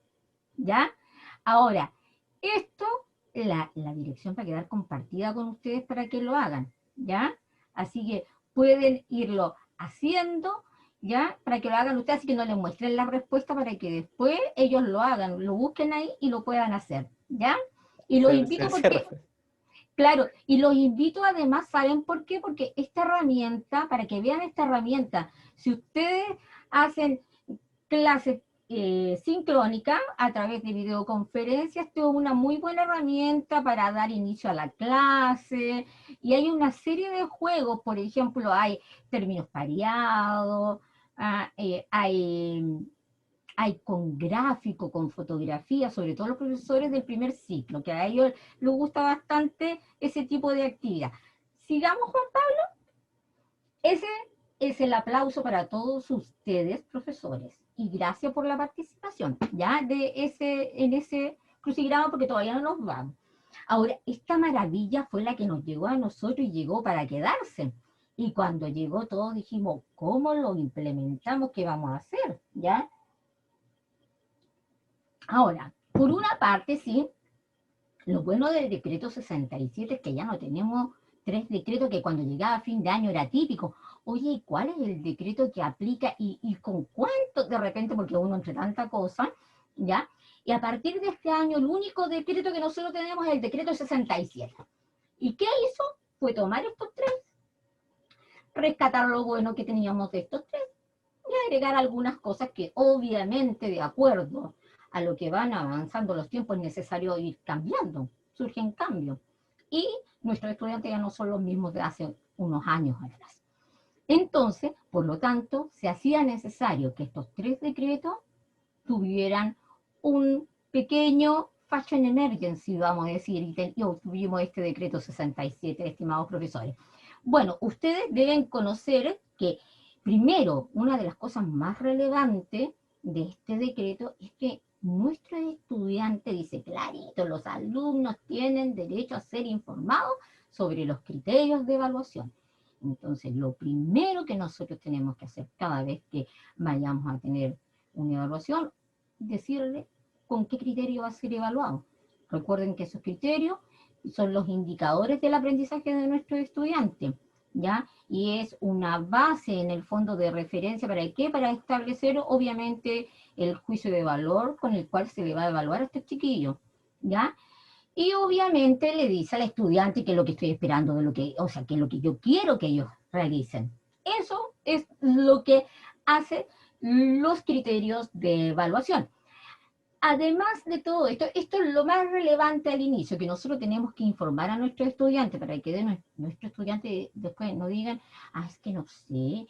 ¿ya? Ahora, esto, la dirección va a quedar compartida con ustedes para que lo hagan, ¿ya? Así que pueden irlo haciendo, ¿ya? Para que lo hagan ustedes, así que no les muestren la respuesta para que después ellos lo hagan, lo busquen ahí y lo puedan hacer, ¿ya? Y los invito porque... Claro, y los invito además, ¿saben por qué? Porque esta herramienta, para que vean esta herramienta, si ustedes hacen clases sincrónicas a través de videoconferencias, esto es una muy buena herramienta para dar inicio a la clase, y hay una serie de juegos, por ejemplo, hay términos pareados, hay con gráfico, con fotografía, sobre todo los profesores del primer ciclo, que a ellos les gusta bastante ese tipo de actividad. Sigamos, Juan Pablo. Ese es el aplauso para todos ustedes, profesores, y gracias por la participación, ya, en ese crucigrama, porque todavía no nos vamos. Ahora, esta maravilla fue la que nos llegó a nosotros y llegó para quedarse. Y cuando llegó todos dijimos, ¿cómo lo implementamos? ¿Qué vamos a hacer? ¿Ya? Ahora, por una parte, sí, lo bueno del decreto 67 es que ya no tenemos 3 decretos que cuando llegaba a fin de año era típico. Oye, ¿y cuál es el decreto que aplica y con cuánto de repente? Porque uno entre tanta cosa, ¿ya? Y a partir de este año, el único decreto que nosotros tenemos es el decreto 67. ¿Y qué hizo? Fue tomar estos 3, rescatar lo bueno que teníamos de estos 3 y agregar algunas cosas que obviamente de acuerdo a lo que van avanzando los tiempos es necesario ir cambiando, surgen cambios. Y nuestros estudiantes ya no son los mismos de hace unos años atrás. Entonces, por lo tanto, se hacía necesario que estos 3 decretos tuvieran un pequeño fashion emergency, vamos a decir, y obtuvimos este decreto 67, estimados profesores. Bueno, ustedes deben conocer que, primero, una de las cosas más relevantes de este decreto es que nuestro estudiante dice clarito, los alumnos tienen derecho a ser informados sobre los criterios de evaluación. Entonces, lo primero que nosotros tenemos que hacer cada vez que vayamos a tener una evaluación, decirle con qué criterio va a ser evaluado. Recuerden que esos criterios son los indicadores del aprendizaje de nuestros estudiantes, ¿ya? Y es una base en el fondo de referencia, ¿para qué? Para establecer, obviamente, el juicio de valor con el cual se le va a evaluar a este chiquillo, ¿ya? Y obviamente le dice al estudiante que es lo que estoy esperando, que es lo que yo quiero que ellos realicen. Eso es lo que hace los criterios de evaluación. Además de todo esto, esto es lo más relevante al inicio, que nosotros tenemos que informar a nuestros estudiantes para que nuestros estudiantes después no digan, es que no sé,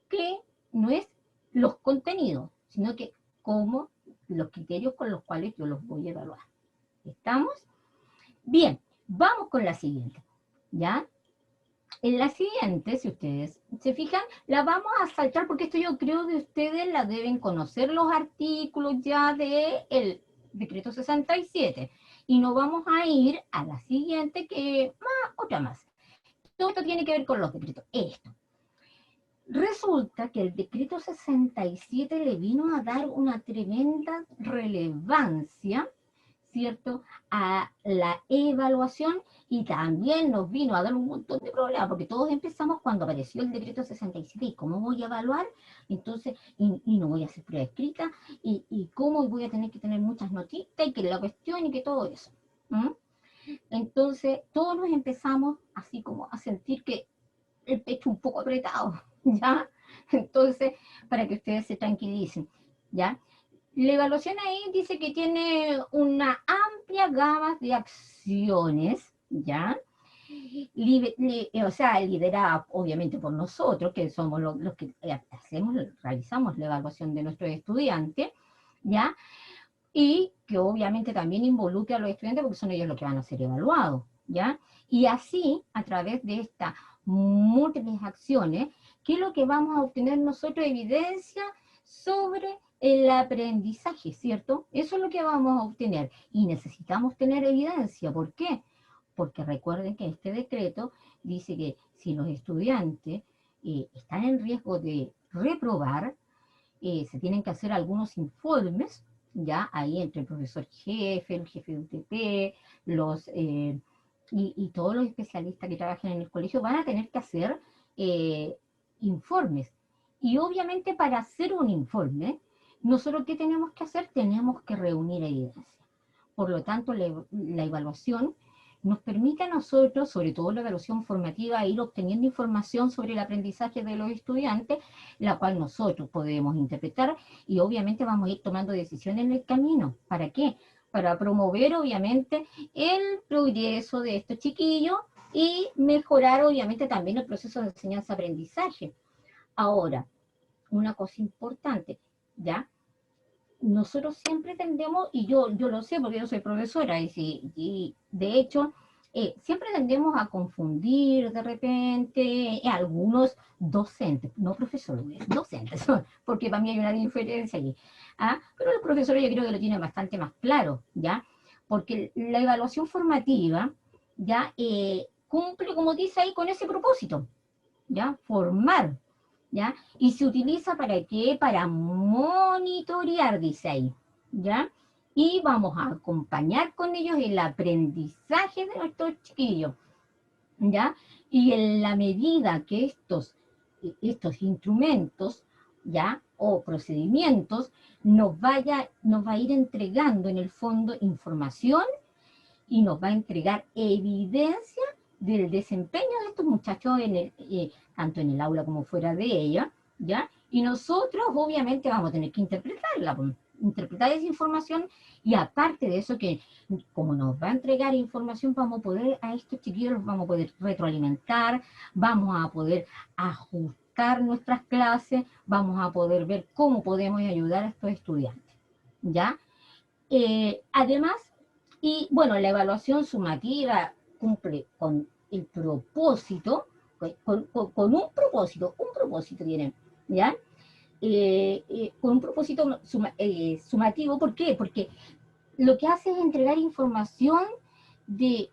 que no es los contenidos, sino que como los criterios con los cuales yo los voy a evaluar. ¿Estamos? Bien, vamos con la siguiente, ¿ya? En la siguiente, si ustedes se fijan, la vamos a saltar porque esto yo creo que ustedes la deben conocer los artículos ya del decreto 67. Y nos vamos a ir a la siguiente otra más. Todo esto tiene que ver con los decretos. Esto. Resulta que el decreto 67 le vino a dar una tremenda relevancia, ¿cierto?, a la evaluación, y también nos vino a dar un montón de problemas, porque todos empezamos cuando apareció el decreto 67, ¿y cómo voy a evaluar? Entonces, y no voy a hacer prueba escrita, y cómo voy a tener que tener muchas notitas, y que la cuestión, y que todo eso. Entonces, todos nos empezamos así como a sentir que el pecho un poco apretado, ¿ya? Entonces, para que ustedes se tranquilicen, ¿ya? La evaluación ahí dice que tiene una amplia gama de acciones, ¿ya? o sea, liderada obviamente por nosotros, que somos los que realizamos la evaluación de nuestros estudiantes, ¿ya? Y que obviamente también involucra a los estudiantes porque son ellos los que van a ser evaluados, ¿ya? Y así, a través de estas múltiples acciones, ¿qué es lo que vamos a obtener nosotros? Evidencia sobre el aprendizaje, ¿cierto? Eso es lo que vamos a obtener. Y necesitamos tener evidencia. ¿Por qué? Porque recuerden que este decreto dice que si los estudiantes están en riesgo de reprobar, se tienen que hacer algunos informes, ya ahí entre el profesor jefe, el jefe de UTP, y todos los especialistas que trabajan en el colegio van a tener que hacer informes. Y obviamente para hacer un informe, nosotros ¿qué tenemos que hacer? Tenemos que reunir evidencia. Por lo tanto, la evaluación nos permite a nosotros, sobre todo la evaluación formativa, ir obteniendo información sobre el aprendizaje de los estudiantes, la cual nosotros podemos interpretar y obviamente vamos a ir tomando decisiones en el camino. ¿Para qué? Para promover obviamente el progreso de estos chiquillos y mejorar obviamente también el proceso de enseñanza-aprendizaje. Ahora, una cosa importante, ¿ya? Nosotros siempre tendemos, y yo lo sé porque yo soy profesora, y de hecho, siempre tendemos a confundir de repente algunos docentes, no profesores, docentes, porque para mí hay una diferencia allí. ¿Ah? Pero los profesores yo creo que lo tienen bastante más claro, ¿ya? Porque la evaluación formativa, ¿ya? Cumple, como dice ahí, con ese propósito, ¿ya? Formar. ¿Ya? Y se utiliza ¿para qué? Para monitorear, dice ahí, ¿ya? Y vamos a acompañar con ellos el aprendizaje de nuestros chiquillos, ¿ya? Y en la medida que estos instrumentos, ¿ya? O procedimientos nos va a ir entregando en el fondo información y nos va a entregar evidencia del desempeño de estos muchachos tanto en el aula como fuera de ella, ¿ya? Y nosotros obviamente vamos a tener que interpretar esa información y aparte de eso que como nos va a entregar información vamos a poder, a estos chiquillos los vamos a poder retroalimentar, vamos a poder ajustar nuestras clases, vamos a poder ver cómo podemos ayudar a estos estudiantes, ¿ya? Además, y bueno, la evaluación sumativa cumple con el propósito, con un propósito tienen, ¿ya? Con un propósito sumativo, ¿por qué? Porque lo que hace es entregar información del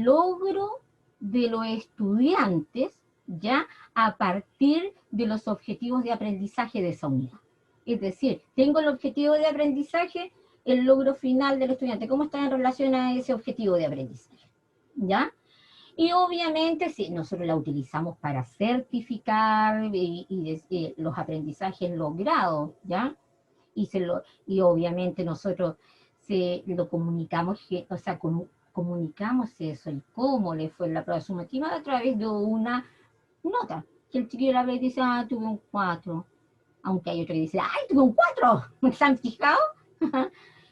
logro de los estudiantes, ¿ya? A partir de los objetivos de aprendizaje de esa unidad. Es decir, tengo el objetivo de aprendizaje, el logro final del estudiante, ¿cómo está en relación a ese objetivo de aprendizaje? ¿Ya? Y obviamente sí, nosotros la utilizamos para certificar los aprendizajes logrados, ¿ya? Y obviamente nosotros lo comunicamos, o sea, comunicamos eso, el cómo le fue la prueba sumativa a través de una nota, que el chiquillo la ve y dice, ah, tuve un 4, aunque hay otro que dice, ay, tuve un 4, ¿se han fijado?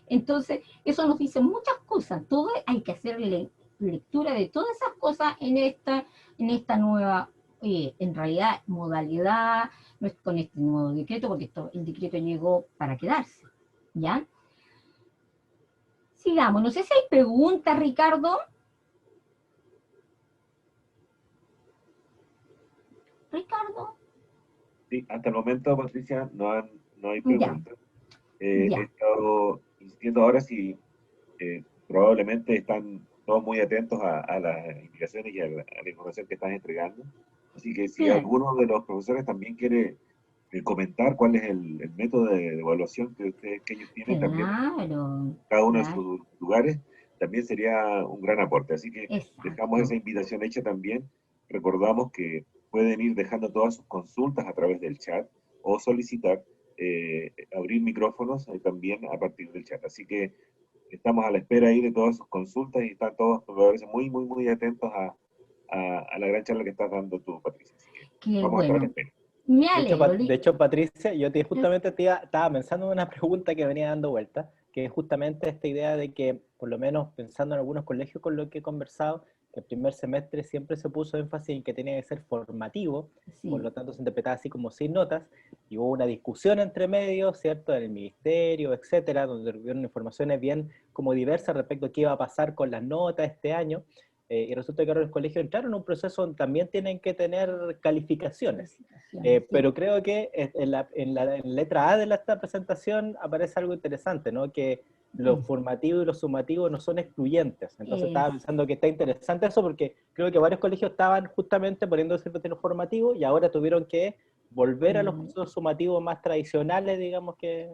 Entonces, eso nos dice muchas cosas, todo hay que hacerle lectura de todas esas cosas en esta nueva, en realidad, modalidad, con este nuevo decreto, porque el decreto llegó para quedarse, ¿ya? Sigamos, no sé si hay preguntas, Ricardo. ¿Ricardo? Sí, hasta el momento, Patricia, no hay preguntas. He estado insistiendo ahora si probablemente están todos muy atentos a las indicaciones y a la información que están entregando. Así que si alguno de los profesores también quiere comentar cuál es el método de evaluación que ellos tienen también, cada uno en sus lugares, también sería un gran aporte. Así que dejamos esa invitación hecha también. Recordamos que pueden ir dejando todas sus consultas a través del chat o solicitar abrir micrófonos también a partir del chat. Así que estamos a la espera ahí de todas sus consultas y están todos muy, muy, muy atentos a la gran charla que estás dando tú, Patricia. Así que vamos a estar a la espera. De hecho, Patricia, yo justamente estaba pensando en una pregunta que venía dando vuelta. que es justamente esta idea de que, por lo menos pensando en algunos colegios con los que he conversado, que el primer semestre siempre se puso énfasis en que tenía que ser formativo, Sí. por lo tanto se interpretaba así como sin notas, y hubo una discusión entre medios, ¿cierto?, en el ministerio, etcétera, donde hubieron informaciones bien como diversas respecto a qué iba a pasar con las notas este año, y resulta que ahora los colegios entraron en un proceso donde también tienen que tener calificaciones. Sí. Pero creo que en la letra A de esta presentación aparece algo interesante, ¿no? Que lo formativo y lo sumativo no son excluyentes. Entonces estaba pensando que está interesante eso porque creo que varios colegios estaban justamente poniendo ese criterio formativo y ahora tuvieron que volver a los procesos sumativos más tradicionales, digamos que...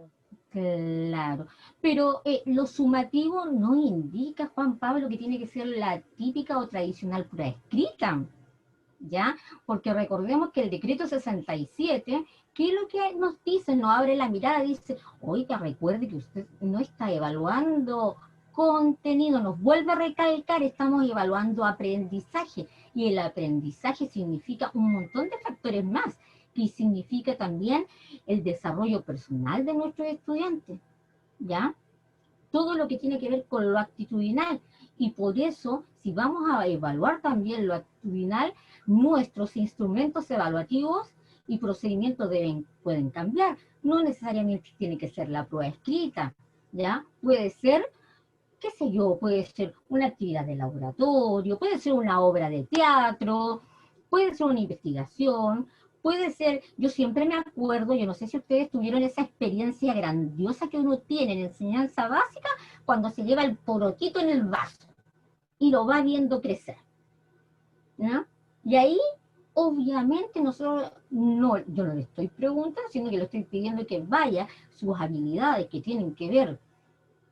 Claro, pero lo sumativo no indica, Juan Pablo, que tiene que ser la típica o tradicional prueba escrita, ¿ya? Porque recordemos que el decreto 67, ¿qué es lo que nos dice? Nos abre la mirada, dice, oiga, recuerde que usted no está evaluando contenido, nos vuelve a recalcar, estamos evaluando aprendizaje, y el aprendizaje significa un montón de factores más, que significa también el desarrollo personal de nuestros estudiantes, ¿ya? Todo lo que tiene que ver con lo actitudinal, y por eso, si vamos a evaluar también lo actitudinal, nuestros instrumentos evaluativos y procedimientos pueden cambiar. No necesariamente tiene que ser la prueba escrita, ¿ya? Puede ser, qué sé yo, puede ser una actividad de laboratorio, puede ser una obra de teatro, puede ser una investigación, puede ser, yo siempre me acuerdo, yo no sé si ustedes tuvieron esa experiencia grandiosa que uno tiene en enseñanza básica cuando se lleva el porotito en el vaso y lo va viendo crecer, ¿no? Y ahí, obviamente, nosotros, no, yo no le estoy preguntando, sino que le estoy pidiendo que vaya sus habilidades que tienen que ver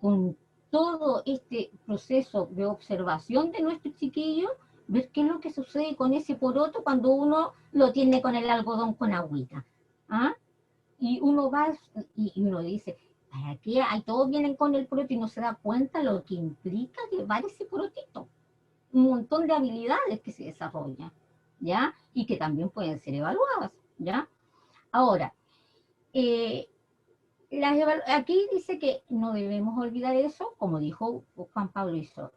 con todo este proceso de observación de nuestros chiquillos, ver qué es lo que sucede con ese poroto cuando uno lo tiene con el algodón con agüita. ¿Ah? Y uno va y uno dice, ¿para qué? Ahí todos vienen con el poroto y no se da cuenta lo que implica llevar ese porotito. Un montón de habilidades que se desarrollan, ¿ya? Y que también pueden ser evaluadas, ¿ya? Ahora, aquí dice que no debemos olvidar eso, como dijo Juan Pablo, hizo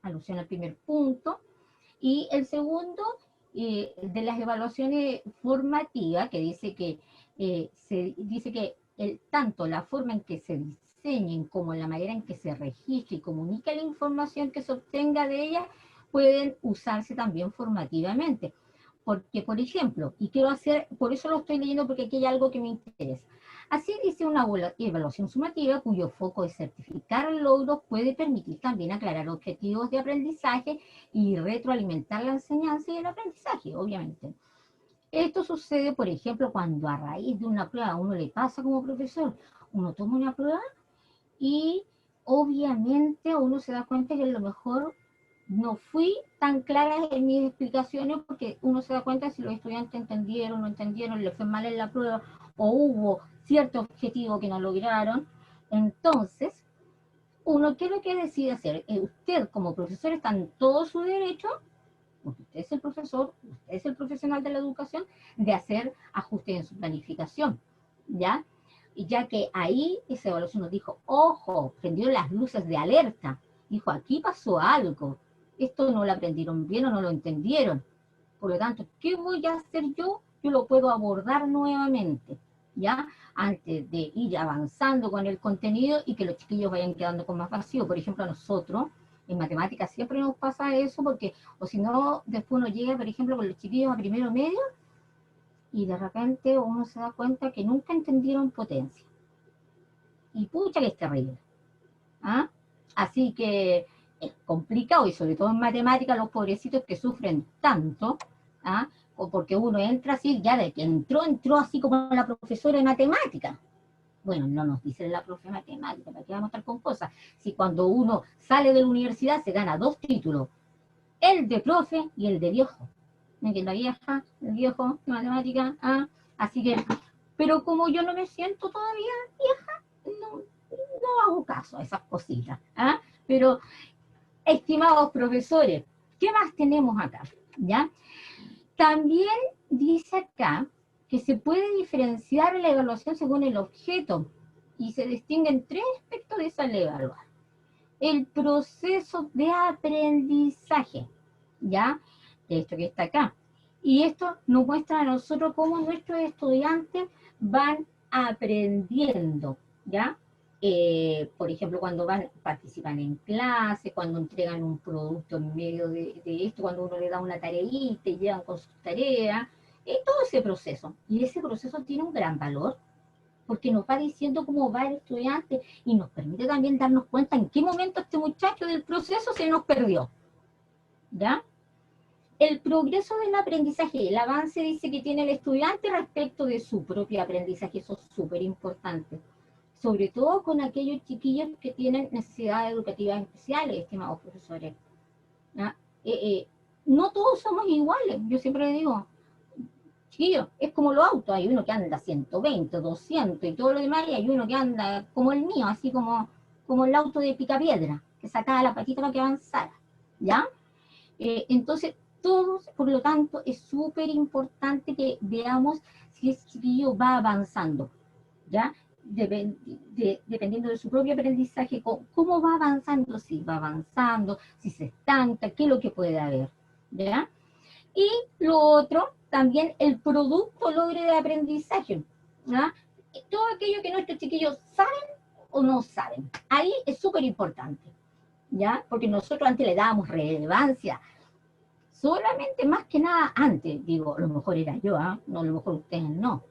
alusión al primer punto, y el segundo, de las evaluaciones formativas, que dice que tanto la forma en que se diseñen como la manera en que se registre y comunique la información que se obtenga de ellas pueden usarse también formativamente. Porque, por ejemplo, y quiero hacer, por eso lo estoy leyendo porque aquí hay algo que me interesa. Así dice una evaluación sumativa cuyo foco es certificar logros, puede permitir también aclarar objetivos de aprendizaje y retroalimentar la enseñanza y el aprendizaje, obviamente. Esto sucede, por ejemplo, cuando a raíz de una prueba a uno le pasa como profesor, uno toma una prueba y obviamente uno se da cuenta que a lo mejor no fui tan clara en mis explicaciones porque uno se da cuenta si los estudiantes entendieron, no entendieron, les fue mal en la prueba o hubo cierto objetivo que no lograron. Entonces, uno, ¿qué es lo que decide hacer? Usted como profesor está en todo su derecho, porque usted es el profesor, usted es el profesional de la educación, de hacer ajustes en su planificación, ¿ya? Y ya que ahí esa evaluación nos dijo, ojo, prendió las luces de alerta, dijo, aquí pasó algo, esto no lo aprendieron bien o no lo entendieron, por lo tanto, ¿qué voy a hacer yo? Yo lo puedo abordar nuevamente, ¿ya? Antes de ir avanzando con el contenido y que los chiquillos vayan quedando con más vacío. Por ejemplo, a nosotros, en matemáticas siempre nos pasa eso, porque, o si no, después uno llega, por ejemplo, con los chiquillos a primero medio, y de repente uno se da cuenta que nunca entendieron potencia. Y pucha que es terrible. ¿Ah? Así que es complicado, y sobre todo en matemáticas, los pobrecitos que sufren tanto, ¿ah? O porque uno entra así, ya de que entró así como la profesora de matemáticas. Bueno, no nos dice la profe de matemáticas, ¿para qué vamos a estar con cosas? Si cuando uno sale de la universidad se gana 2 títulos, el de profe y el de viejo. La vieja, el viejo de matemáticas, ¿ah? Así que, pero como yo no me siento todavía vieja, no hago caso a esas cositas, ¿ah? Pero, estimados profesores, ¿qué más tenemos acá? ¿Ya? También dice acá que se puede diferenciar la evaluación según el objeto y se distinguen tres aspectos de esa ley de evaluar. El proceso de aprendizaje, ¿ya? Esto que está acá. Y esto nos muestra a nosotros cómo nuestros estudiantes van aprendiendo, ¿ya? Por ejemplo, cuando participan en clase, cuando entregan un producto en medio de esto, cuando uno le da una tareita y llegan con sus tareas, todo ese proceso. Y ese proceso tiene un gran valor, porque nos va diciendo cómo va el estudiante y nos permite también darnos cuenta en qué momento este muchacho del proceso se nos perdió, ¿ya? El progreso del aprendizaje, el avance dice que tiene el estudiante respecto de su propio aprendizaje, eso es súper importante. Sobre todo con aquellos chiquillos que tienen necesidades educativas especiales, estimados profesores. No todos somos iguales, yo siempre digo, chiquillos, es como los autos, hay uno que anda 120, 200 y todo lo demás, y hay uno que anda como el mío, así como el auto de Picapiedra, que sacaba la patita para que avanzara, ¿ya? Entonces, todos, por lo tanto, es súper importante que veamos si ese chiquillo va avanzando, ¿ya? Dependiendo de su propio aprendizaje, cómo va avanzando, si va avanzando, si se estanca, qué es lo que puede haber, ¿ya? Y lo otro, también el producto logre de aprendizaje, ¿ya? Todo aquello que nuestros chiquillos saben o no saben, ahí es súper importante, ¿ya? Porque nosotros antes le dábamos relevancia, solamente más que nada antes, digo, a lo mejor era yo, no, a lo mejor ustedes no,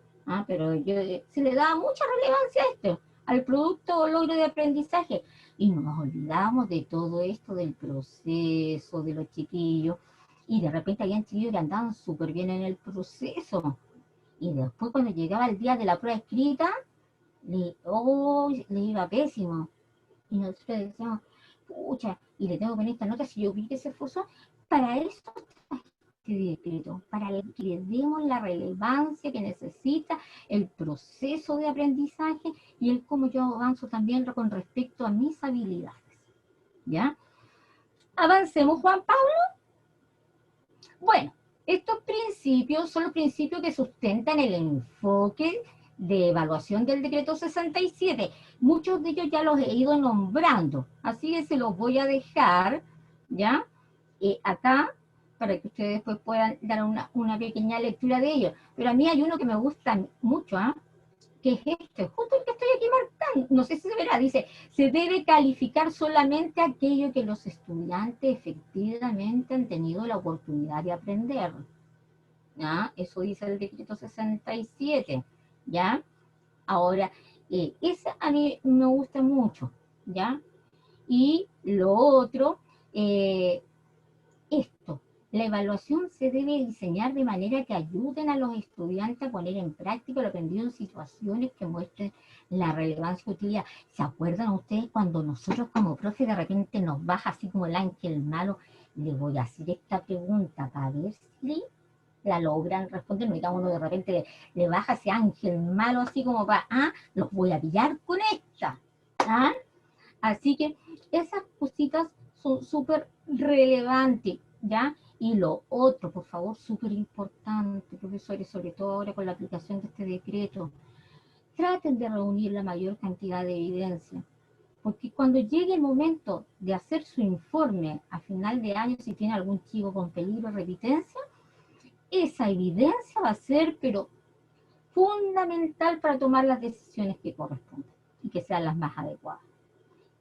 pero yo se le daba mucha relevancia a esto, al producto o logro de aprendizaje, y nos olvidamos de todo esto del proceso, de los chiquillos, y de repente habían chiquillos que andaban súper bien en el proceso, y después cuando llegaba el día de la prueba escrita, le iba pésimo, y nosotros decíamos, pucha, y le tengo que poner esta nota si yo vi que se esforzó. Para eso está este decreto, para que le demos la relevancia que necesita el proceso de aprendizaje y el cómo yo avanzo también con respecto a mis habilidades, ¿ya? Avancemos, Juan Pablo. Bueno, estos principios son los principios que sustentan el enfoque de evaluación del decreto 67. Muchos de ellos ya los he ido nombrando, así que se los voy a dejar, ¿ya? Acá, para que ustedes después puedan dar una pequeña lectura de ellos. Pero a mí hay uno que me gusta mucho, que es este, justo el que estoy aquí marcando, no sé si se verá, dice, se debe calificar solamente aquello que los estudiantes efectivamente han tenido la oportunidad de aprender, ¿ya? Eso dice el decreto 67, ¿ya? Ahora, ese a mí me gusta mucho, ¿ya? Y lo otro, esto, la evaluación se debe diseñar de manera que ayuden a los estudiantes a poner en práctica lo aprendido en situaciones que muestren la relevancia y utilidad. ¿Se acuerdan ustedes cuando nosotros como profe de repente nos baja así como el ángel malo? Les voy a hacer esta pregunta para ver si la logran responder. No, digamos, uno de repente le baja ese ángel malo así como para, los voy a pillar con esta. Así que esas cositas son súper relevantes, ¿ya? Y lo otro, por favor, súper importante, profesores, sobre todo ahora con la aplicación de este decreto, traten de reunir la mayor cantidad de evidencia, porque cuando llegue el momento de hacer su informe a final de año, si tiene algún chico con peligro de repitencia, esa evidencia va a ser, pero fundamental para tomar las decisiones que correspondan y que sean las más adecuadas.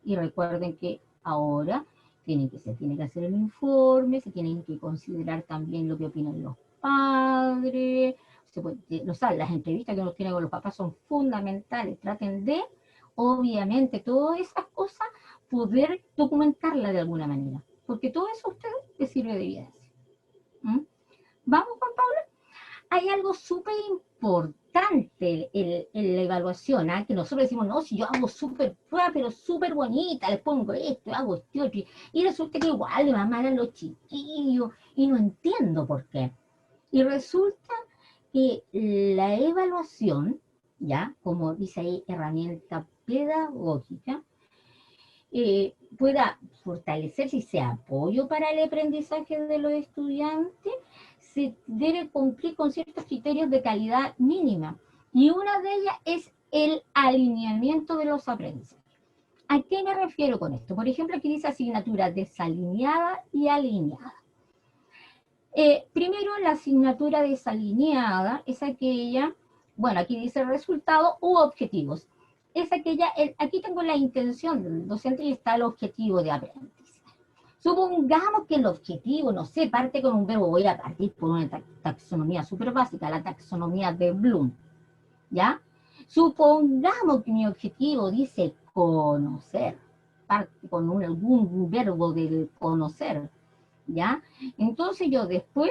Y recuerden que ahora se tiene que hacer el informe, se tienen que considerar también lo que opinan los padres, las entrevistas que uno tiene con los papás son fundamentales, traten de, obviamente, todas esas cosas, poder documentarlas de alguna manera, porque todo eso a ustedes les sirve de evidencia. ¿Vamos, Juan Pablo? Hay algo súper importante en la evaluación, que nosotros decimos, no, si yo hago súper prueba, pero súper bonita, les pongo esto, hago esto, otro, y resulta que igual le van mal a los chiquillos, y no entiendo por qué. Y resulta que la evaluación, ya, como dice ahí, herramienta pedagógica, pueda fortalecerse y sea apoyo para el aprendizaje de los estudiantes, se debe cumplir con ciertos criterios de calidad mínima. Y una de ellas es el alineamiento de los aprendizajes. ¿A qué me refiero con esto? Por ejemplo, aquí dice asignatura desalineada y alineada. Primero, la asignatura desalineada es aquella, bueno, aquí dice resultado u objetivos. Es aquella, aquí tengo la intención del docente y está el objetivo de aprendizaje. Supongamos que el objetivo, no sé, parte con un verbo, voy a partir por una taxonomía súper básica, la taxonomía de Bloom, ¿ya? Supongamos que mi objetivo dice conocer, parte con algún verbo del conocer, ¿ya? Entonces yo después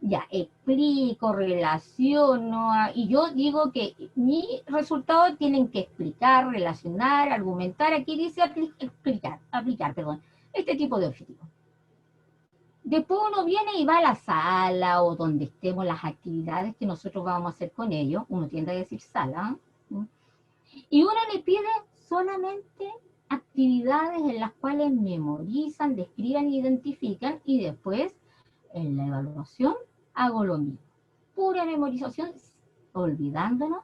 ya explico, relaciono, y yo digo que mi resultado tienen que explicar, relacionar, argumentar, aquí dice aplicar, perdón, este tipo de objetivos. Después uno viene y va a la sala o donde estemos las actividades que nosotros vamos a hacer con ellos, uno tiende a decir sala, ¿no? Y uno le pide solamente actividades en las cuales memorizan, describan, identifican y después en la evaluación hago lo mismo. Pura memorización, olvidándonos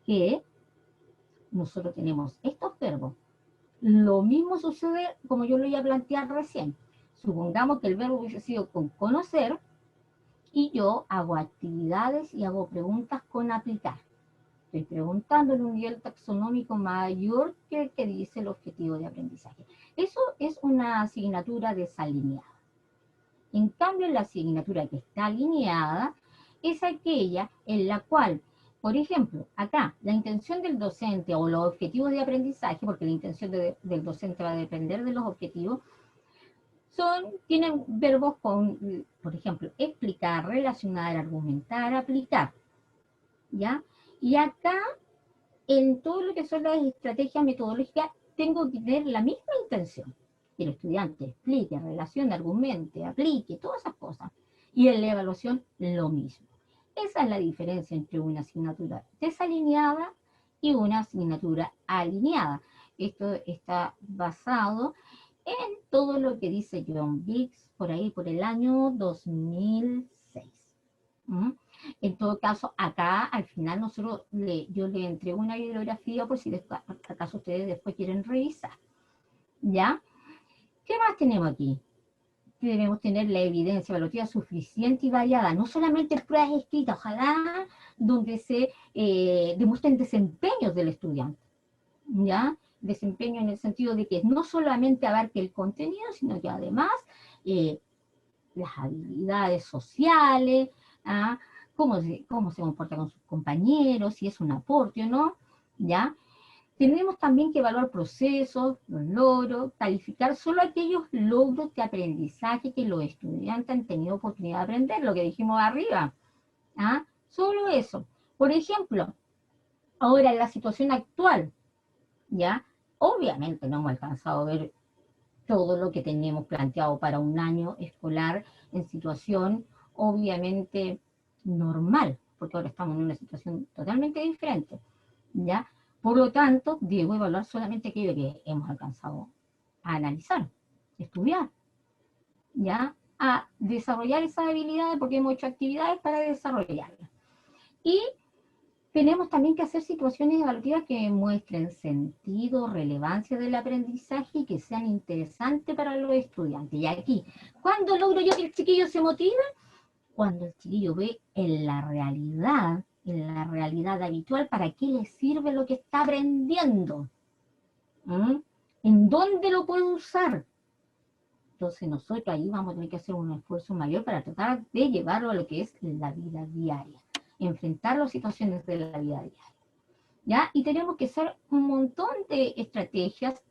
que nosotros tenemos estos verbos. Lo mismo sucede como yo lo iba a plantear recién. Supongamos que el verbo hubiese sido con conocer y yo hago actividades y hago preguntas con aplicar. Estoy preguntando en un nivel taxonómico mayor que el que dice el objetivo de aprendizaje. Eso es una asignatura desalineada. En cambio, la asignatura que está alineada es aquella en la cual, por ejemplo, acá, la intención del docente o los objetivos de aprendizaje, porque la intención del docente va a depender de los objetivos, tienen verbos con, por ejemplo, explicar, relacionar, argumentar, aplicar, ¿ya? Y acá, en todo lo que son las estrategias metodológicas, tengo que tener la misma intención. Que el estudiante explique, relacione, argumente, aplique, todas esas cosas. Y en la evaluación, lo mismo. Esa es la diferencia entre una asignatura desalineada y una asignatura alineada. Esto está basado en todo lo que dice John Biggs por ahí, por el año 2006. En todo caso, acá al final yo le entrego una bibliografía por si acaso ustedes después quieren revisar. ¿Ya? ¿Qué más tenemos aquí? Debemos tener la evidencia evaluativa suficiente y variada, no solamente pruebas escritas, ojalá donde se demuestren desempeños del estudiante, ¿ya? Desempeño en el sentido de que no solamente abarque el contenido, sino que además las habilidades sociales, ¿ah? Cómo se comporta con sus compañeros, si es un aporte o no, ¿ya? Tenemos también que evaluar procesos, los logros, calificar solo aquellos logros de aprendizaje que los estudiantes han tenido oportunidad de aprender, lo que dijimos arriba. ¿Ah? Solo eso. Por ejemplo, ahora en la situación actual, ¿ya? Obviamente no hemos alcanzado a ver todo lo que teníamos planteado para un año escolar en situación obviamente normal, porque ahora estamos en una situación totalmente diferente, ¿ya? Por lo tanto, debo evaluar solamente aquello que hemos alcanzado a analizar, estudiar, ¿ya? A desarrollar esas habilidades porque hemos hecho actividades para desarrollarlas. Y tenemos también que hacer situaciones evaluativas que muestren sentido, relevancia del aprendizaje y que sean interesantes para los estudiantes. Y aquí, ¿cuándo logro yo que el chiquillo se motive? Cuando el chiquillo ve en la realidad habitual, para qué le sirve lo que está aprendiendo. ¿En dónde lo puedo usar? Entonces nosotros ahí vamos a tener que hacer un esfuerzo mayor para tratar de llevarlo a lo que es la vida diaria. Enfrentar las situaciones de la vida diaria. ¿Ya? Y tenemos que hacer un montón de estrategias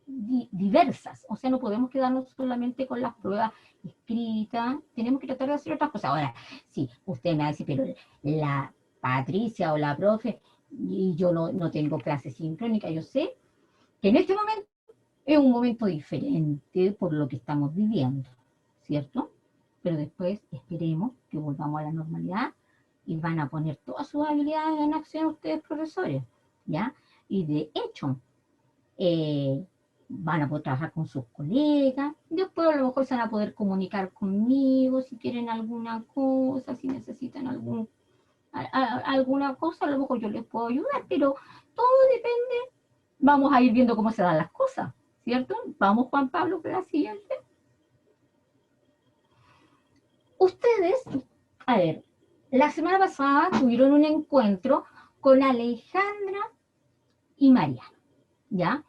diversas. O sea, no podemos quedarnos solamente con las pruebas escritas. Tenemos que tratar de hacer otras cosas. Ahora, sí, usted me va a decir, pero la Patricia o la profe, y yo no tengo clase sincrónica, yo sé que en este momento es un momento diferente por lo que estamos viviendo, ¿cierto? Pero después esperemos que volvamos a la normalidad y van a poner todas sus habilidades en acción ustedes, profesores, ¿ya? Y de hecho, van a poder trabajar con sus colegas, después a lo mejor se van a poder comunicar conmigo si quieren alguna cosa, si necesitan alguna cosa, a lo mejor yo les puedo ayudar, pero todo depende, vamos a ir viendo cómo se dan las cosas, ¿cierto? Vamos, Juan Pablo, con la siguiente. Ustedes, a ver, la semana pasada tuvieron un encuentro con Alejandra y Mariano, ¿ya?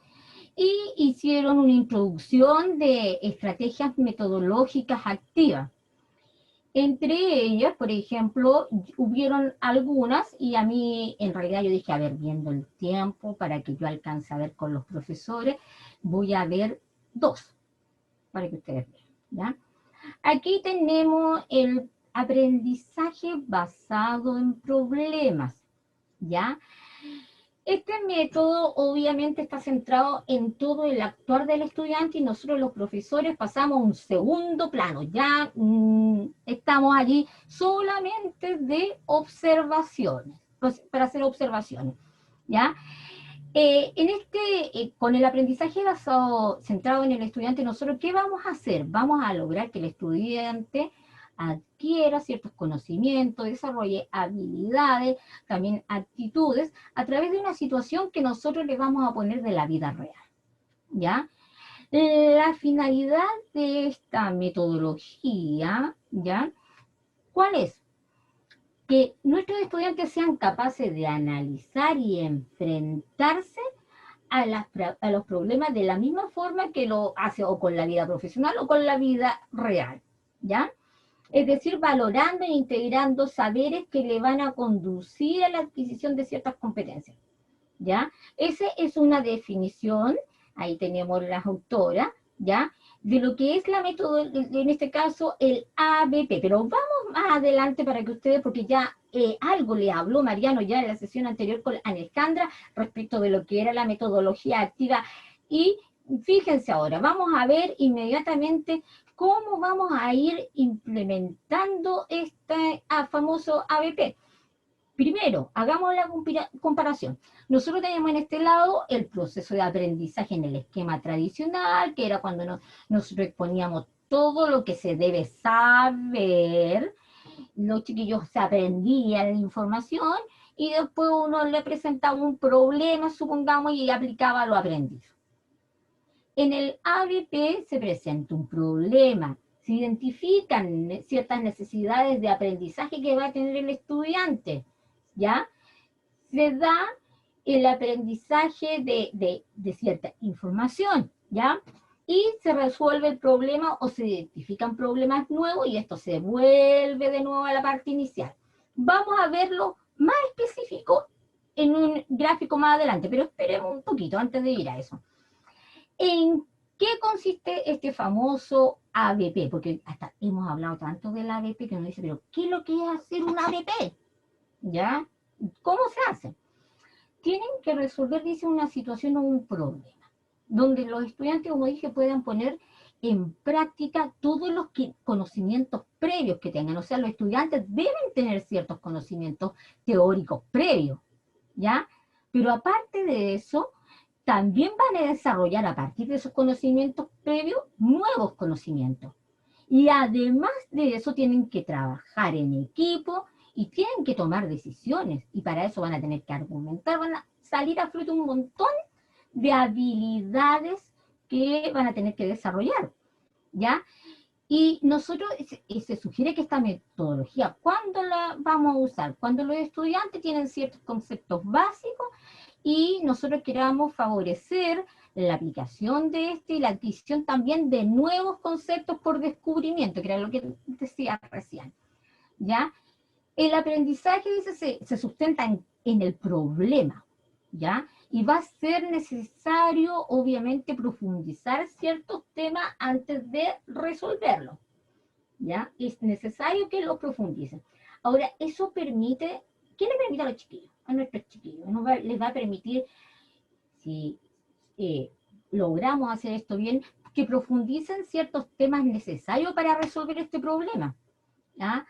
Y hicieron una introducción de estrategias metodológicas activas. Entre ellas, por ejemplo, hubieron algunas, y a mí en realidad yo dije, a ver, viendo el tiempo para que yo alcance a ver con los profesores, voy a ver 2, para que ustedes vean, ¿ya? Aquí tenemos el aprendizaje basado en problemas, ¿ya? Este método obviamente está centrado en todo el actuar del estudiante y nosotros los profesores pasamos a un segundo plano, ya estamos allí solamente de observaciones, para hacer observaciones, ¿ya? Con el aprendizaje basado, centrado en el estudiante, nosotros, ¿qué vamos a hacer? Vamos a lograr que el estudiante adquiera ciertos conocimientos, desarrolle habilidades, también actitudes, a través de una situación que nosotros le vamos a poner de la vida real, ¿ya? La finalidad de esta metodología, ¿ya? ¿Cuál es? Que nuestros estudiantes sean capaces de analizar y enfrentarse a los problemas de la misma forma que lo hace o con la vida profesional o con la vida real, ¿ya? Es decir, valorando e integrando saberes que le van a conducir a la adquisición de ciertas competencias, ¿ya? Esa es una definición, ahí tenemos las autoras, ¿ya? De lo que es la metodología, en este caso, el ABP. Pero vamos más adelante para que ustedes, porque ya algo le habló Mariano ya en la sesión anterior con Alejandra respecto de lo que era la metodología activa. Y fíjense ahora, vamos a ver inmediatamente cómo vamos a ir implementando este famoso ABP. Primero, hagamos la comparación. Nosotros tenemos en este lado el proceso de aprendizaje en el esquema tradicional, que era cuando nosotros exponíamos todo lo que se debe saber, los chiquillos se aprendían la información y después uno le presentaba un problema, supongamos, y aplicaba lo aprendido. En el ABP se presenta un problema, se identifican ciertas necesidades de aprendizaje que va a tener el estudiante, ¿ya? Se da el aprendizaje de cierta información, ¿ya? Y se resuelve el problema o se identifican problemas nuevos y esto se vuelve de nuevo a la parte inicial. Vamos a verlo más específico en un gráfico más adelante, pero esperemos un poquito antes de ir a eso. ¿En qué consiste este famoso ABP? Porque hasta hemos hablado tanto del ABP que uno dice, pero ¿qué es lo que es hacer un ABP? ¿Ya? ¿Cómo se hace? Tienen que resolver, dice, una situación o un problema, donde los estudiantes, como dije, puedan poner en práctica todos los conocimientos previos que tengan. O sea, los estudiantes deben tener ciertos conocimientos teóricos previos, ¿ya? Pero aparte de eso, también van a desarrollar a partir de esos conocimientos previos nuevos conocimientos. Y además de eso tienen que trabajar en equipo y tienen que tomar decisiones. Y para eso van a tener que argumentar, van a salir a flote un montón de habilidades que van a tener que desarrollar, ¿ya? Y nosotros, se sugiere que esta metodología, ¿cuándo la vamos a usar? Cuando los estudiantes tienen ciertos conceptos básicos y nosotros queramos favorecer la aplicación de y la adquisición también de nuevos conceptos por descubrimiento, que era lo que decía recién, ¿ya? El aprendizaje, dice, se sustenta en el problema, ¿ya? Y va a ser necesario, obviamente, profundizar ciertos temas antes de resolverlo, ¿ya? Es necesario que lo profundicen. Ahora, eso permite, ¿qué le permite a los chiquillos? A nuestros chiquillos. Les va a permitir, si logramos hacer esto bien, que profundicen ciertos temas necesarios para resolver este problema, ¿ya?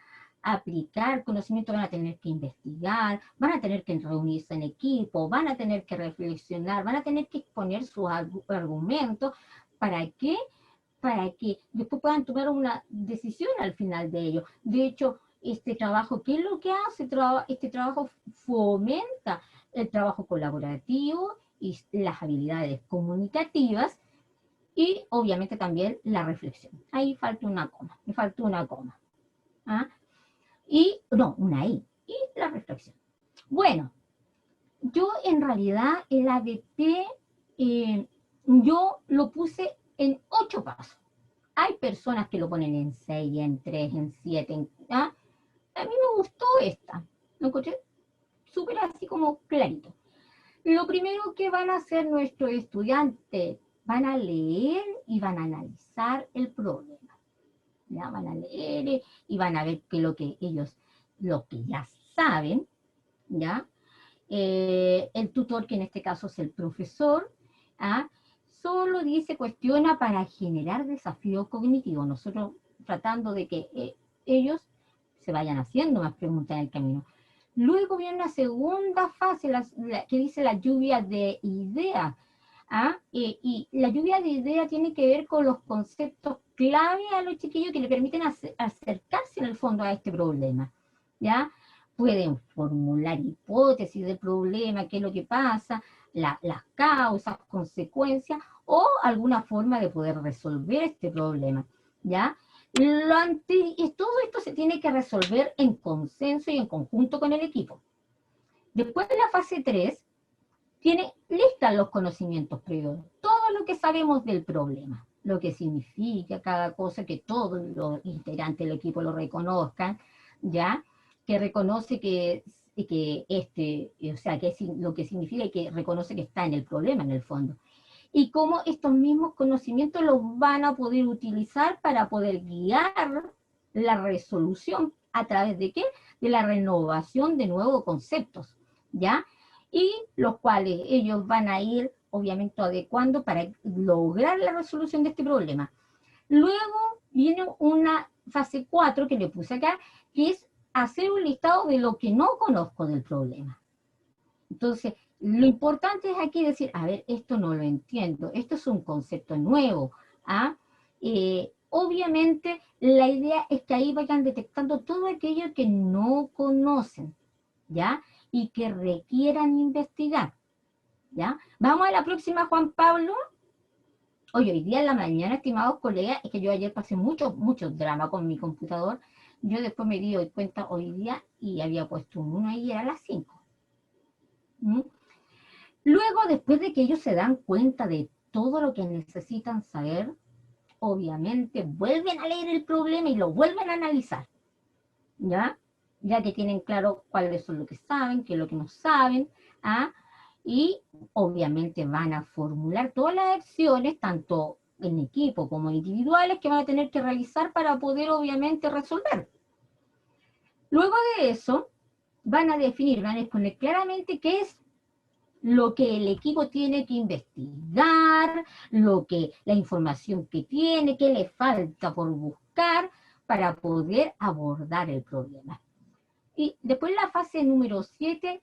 Aplicar conocimiento, van a tener que investigar, van a tener que reunirse en equipo, van a tener que reflexionar, van a tener que exponer sus argumentos. ¿Para qué? Para que después puedan tomar una decisión al final de ello. De hecho, este trabajo, ¿qué es lo que hace? Este trabajo fomenta el trabajo colaborativo y las habilidades comunicativas y obviamente también la reflexión. Ahí falta una coma, me faltó una coma. ¿Ah? Y, no, una I, y la reflexión. Bueno, yo en realidad el ADP, yo lo puse en 8 pasos. Hay personas que lo ponen en 6, en 3, en 7, ¿ah? A mí me gustó esta, lo encontré súper así como clarito. Lo primero que van a hacer nuestros estudiantes, van a leer y van a analizar el problema. ¿Ya? Van a leer y van a ver que lo que ellos, lo que ya saben, ¿ya? El tutor, que en este caso es el profesor, ¿ah? Solo dice, cuestiona para generar desafío cognitivo. Nosotros tratando de que ellos se vayan haciendo más preguntas en el camino. Luego viene una segunda fase, que dice la lluvia de ideas. ¿Ah? Y la lluvia de ideas tiene que ver con los conceptos clave a los chiquillos que le permiten acercarse en el fondo a este problema. ¿Ya? Pueden formular hipótesis del problema, qué es lo que pasa, las causas, consecuencias, o alguna forma de poder resolver este problema. ¿Ya? Todo esto se tiene que resolver en consenso y en conjunto con el equipo. Después de la fase 3, tiene listas los conocimientos previos, todo lo que sabemos del problema, lo que significa cada cosa, que todos los integrantes del equipo lo reconozcan, ¿ya? Que reconoce que o sea, que es lo que significa y que reconoce que está en el problema en el fondo. Y cómo estos mismos conocimientos los van a poder utilizar para poder guiar la resolución a través de ¿qué? De la renovación de nuevos conceptos, ¿ya? Y los cuales ellos van a ir, obviamente, adecuando para lograr la resolución de este problema. Luego viene una fase 4 que le puse acá, que es hacer un listado de lo que no conozco del problema. Entonces, lo importante es aquí decir, a ver, esto no lo entiendo, esto es un concepto nuevo. ¿Ah? Obviamente, la idea es que ahí vayan detectando todo aquello que no conocen, ¿ya? Y que requieran investigar, ¿ya? Vamos a la próxima, Juan Pablo. Oye, hoy día en la mañana, estimados colegas, es que yo ayer pasé mucho drama con mi computador. Yo después me di cuenta hoy día y había puesto un 1 y era a las 5. Luego, después de que ellos se dan cuenta de todo lo que necesitan saber, obviamente vuelven a leer el problema y lo vuelven a analizar, ¿ya? Ya que tienen claro cuáles son lo que saben, qué es lo que no saben, ¿ah? Y obviamente van a formular todas las acciones, tanto en equipo como individuales, que van a tener que realizar para poder obviamente resolver. Luego de eso, van a definir, van a exponer claramente qué es lo que el equipo tiene que investigar, la información que tiene, qué le falta por buscar para poder abordar el problema. Y después la fase número 7,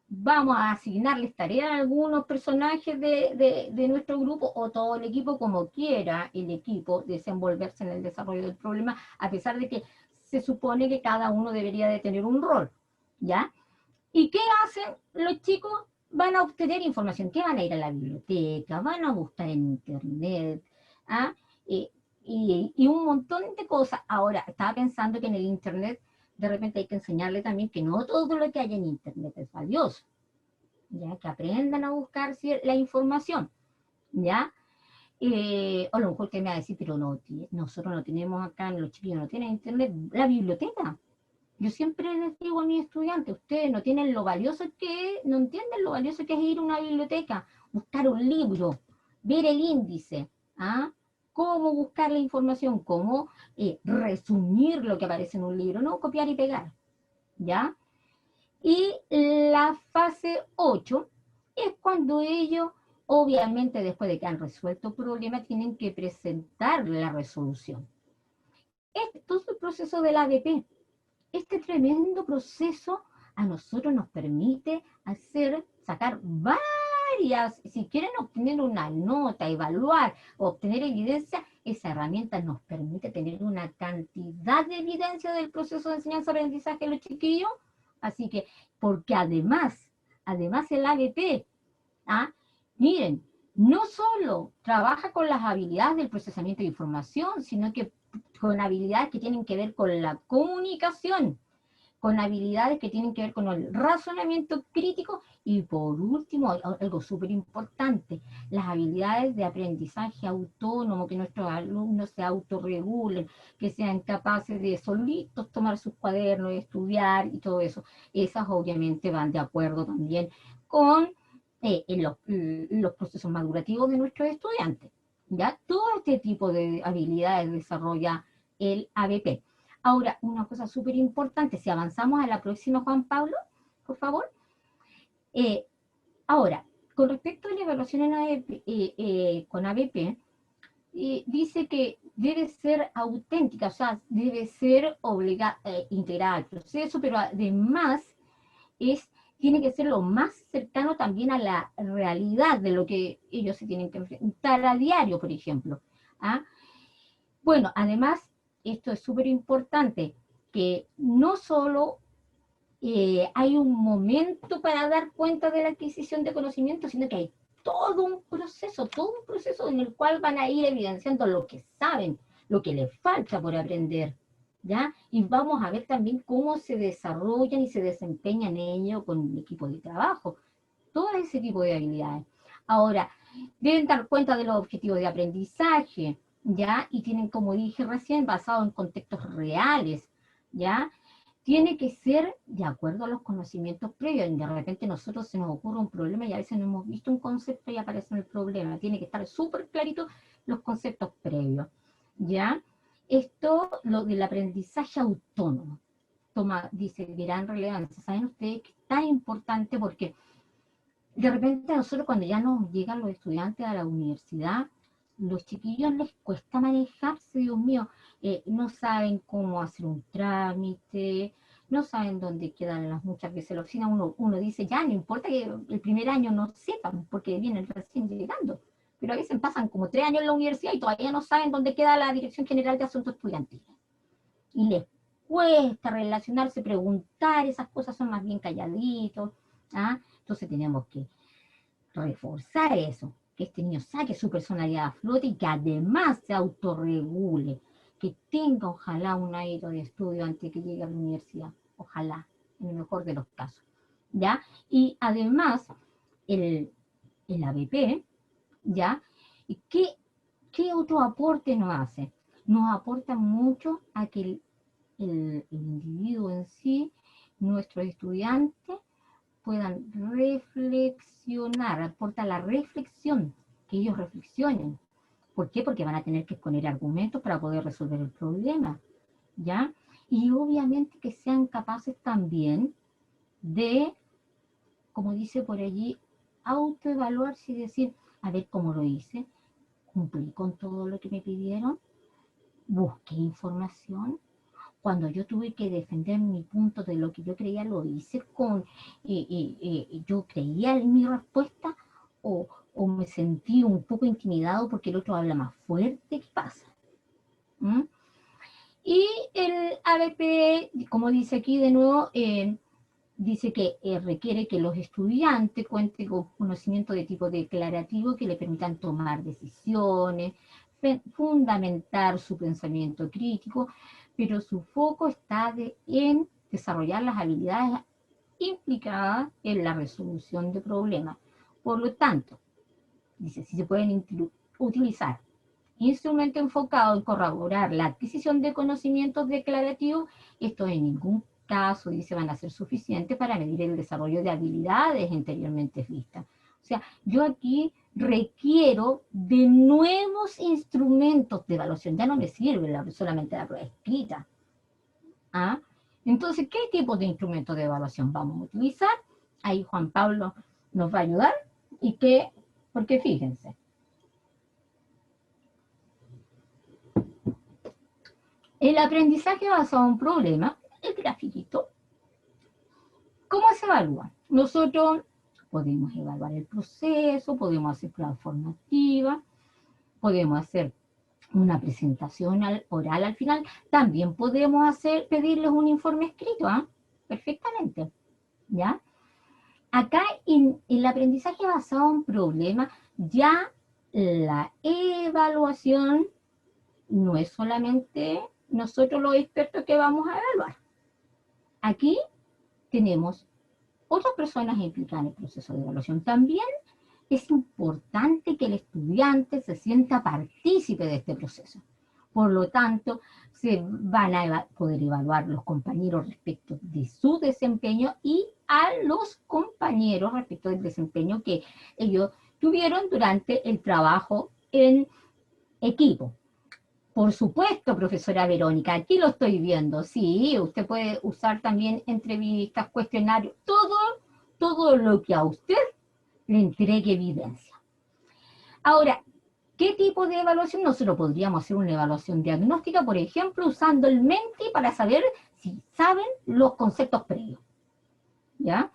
vamos a asignarles tareas a algunos personajes de nuestro grupo o todo el equipo, como quiera el equipo desenvolverse en el desarrollo del problema, a pesar de que se supone que cada uno debería de tener un rol, ¿ya? ¿Y qué hacen los chicos? Van a obtener información, que van a ir a la biblioteca, van a buscar en internet, ¿ah? Y un montón de cosas. Ahora, estaba pensando que en el internet de repente hay que enseñarle también que no todo lo que hay en internet es valioso, ya que aprendan a buscar la información, ¿ya? O a lo mejor usted me va a decir, pero no, nosotros no tenemos acá, los chiquillos no tienen internet, la biblioteca. Yo siempre les digo a mis estudiantes, ustedes no tienen lo valioso que es, no entienden lo valioso que es ir a una biblioteca, buscar un libro, ver el índice, ¿ah? Cómo buscar la información, cómo resumir lo que aparece en un libro, no copiar y pegar, ¿ya? Y la fase 8 es cuando ellos, obviamente después de que han resuelto el problema, tienen que presentar la resolución. Esto es el proceso del ADP. Este tremendo proceso a nosotros nos permite sacar varias áreas, si quieren obtener una nota, evaluar, obtener evidencia, esa herramienta nos permite tener una cantidad de evidencia del proceso de enseñanza-aprendizaje de los chiquillos. Así que, porque además el ABP, miren, no solo trabaja con las habilidades del procesamiento de información, sino que con habilidades que tienen que ver con la comunicación, con habilidades que tienen que ver con el razonamiento crítico y por último, algo súper importante, las habilidades de aprendizaje autónomo, que nuestros alumnos se autorregulen, que sean capaces de solitos tomar sus cuadernos, estudiar y todo eso. Esas obviamente van de acuerdo también con los procesos madurativos de nuestros estudiantes. ¿Ya? Todo este tipo de habilidades desarrolla el ABP. Ahora, una cosa súper importante, si avanzamos a la próxima, Juan Pablo, por favor. Ahora, con respecto a la evaluación en ABP, con ABP, dice que debe ser auténtica, o sea, debe ser integrada al proceso, pero además tiene que ser lo más cercano también a la realidad de lo que ellos se tienen que enfrentar a diario, por ejemplo. Bueno, además, esto es súper importante, que no solo hay un momento para dar cuenta de la adquisición de conocimiento, sino que hay todo un proceso en el cual van a ir evidenciando lo que saben, lo que les falta por aprender, ¿ya? Y vamos a ver también cómo se desarrollan y se desempeñan ellos con el equipo de trabajo, todo ese tipo de habilidades. Ahora, deben dar cuenta de los objetivos de aprendizaje, ¿ya? Y tienen, como dije recién, basado en contextos reales, ¿ya? Tiene que ser de acuerdo a los conocimientos previos. De repente nosotros se nos ocurre un problema y a veces no hemos visto un concepto y aparece el problema. Tiene que estar súper clarito los conceptos previos, ¿ya? Esto, lo del aprendizaje autónomo, dice, gran relevancia. ¿Saben ustedes que es tan importante? Porque de repente nosotros cuando ya nos llegan los estudiantes a la universidad, los chiquillos les cuesta manejarse, Dios mío, no saben cómo hacer un trámite, no saben dónde quedan muchas veces la oficina, uno dice, ya, no importa que el primer año no sepan, porque vienen recién llegando, pero a veces pasan como 3 años en la universidad y todavía no saben dónde queda la Dirección General de Asuntos Estudiantiles. Y les cuesta relacionarse, preguntar, esas cosas son más bien calladitos, entonces tenemos que reforzar eso, que este niño saque su personalidad a flote y que además se autorregule, que tenga ojalá un hábito de estudio antes que llegue a la universidad, ojalá, en el mejor de los casos, ¿ya? Y además, el ABP, ¿ya? ¿Y qué otro aporte nos hace? Nos aporta mucho a que el individuo en sí, nuestros estudiantes, puedan reflexionar, aporta la reflexión, que ellos reflexionen. ¿Por qué? Porque van a tener que exponer argumentos para poder resolver el problema, ¿ya? Y obviamente que sean capaces también de, como dice por allí, autoevaluarse y decir, a ver cómo lo hice, cumplí con todo lo que me pidieron, busqué información. Cuando yo tuve que defender mi punto de lo que yo creía, lo hice yo creía en mi respuesta o me sentí un poco intimidado porque el otro habla más fuerte. ¿Qué pasa? Y el ABP, como dice aquí de nuevo, dice que requiere que los estudiantes cuenten con conocimiento de tipo declarativo que le permitan tomar decisiones, fundamentar su pensamiento crítico, pero su foco está en desarrollar las habilidades implicadas en la resolución de problemas. Por lo tanto, dice, si se pueden utilizar instrumentos enfocados en corroborar la adquisición de conocimientos declarativos, estos en ningún caso, dice, van a ser suficientes para medir el desarrollo de habilidades anteriormente vistas. O sea, yo aquí requiero de nuevos instrumentos de evaluación. Ya no me sirve solamente la prueba escrita. Entonces, ¿qué tipo de instrumentos de evaluación vamos a utilizar? Ahí Juan Pablo nos va a ayudar. Porque fíjense. El aprendizaje basado en un problema, el grafiquito, ¿cómo se evalúa? Nosotros podemos evaluar el proceso, podemos hacer pruebas formativas, podemos hacer una presentación oral al final, también podemos pedirles un informe escrito, perfectamente, ¿ya? Acá en el aprendizaje basado en problemas, ya la evaluación no es solamente nosotros los expertos que vamos a evaluar. Aquí tenemos otras personas implicadas en el proceso de evaluación. También es importante que el estudiante se sienta partícipe de este proceso. Por lo tanto, se van a poder evaluar los compañeros respecto de su desempeño y a los compañeros respecto del desempeño que ellos tuvieron durante el trabajo en equipo. Por supuesto, profesora Verónica, aquí lo estoy viendo. Sí, usted puede usar también entrevistas, cuestionarios, todo lo que a usted le entregue evidencia. Ahora, ¿qué tipo de evaluación? Nosotros podríamos hacer una evaluación diagnóstica, por ejemplo, usando el Menti para saber si saben los conceptos previos, ¿ya?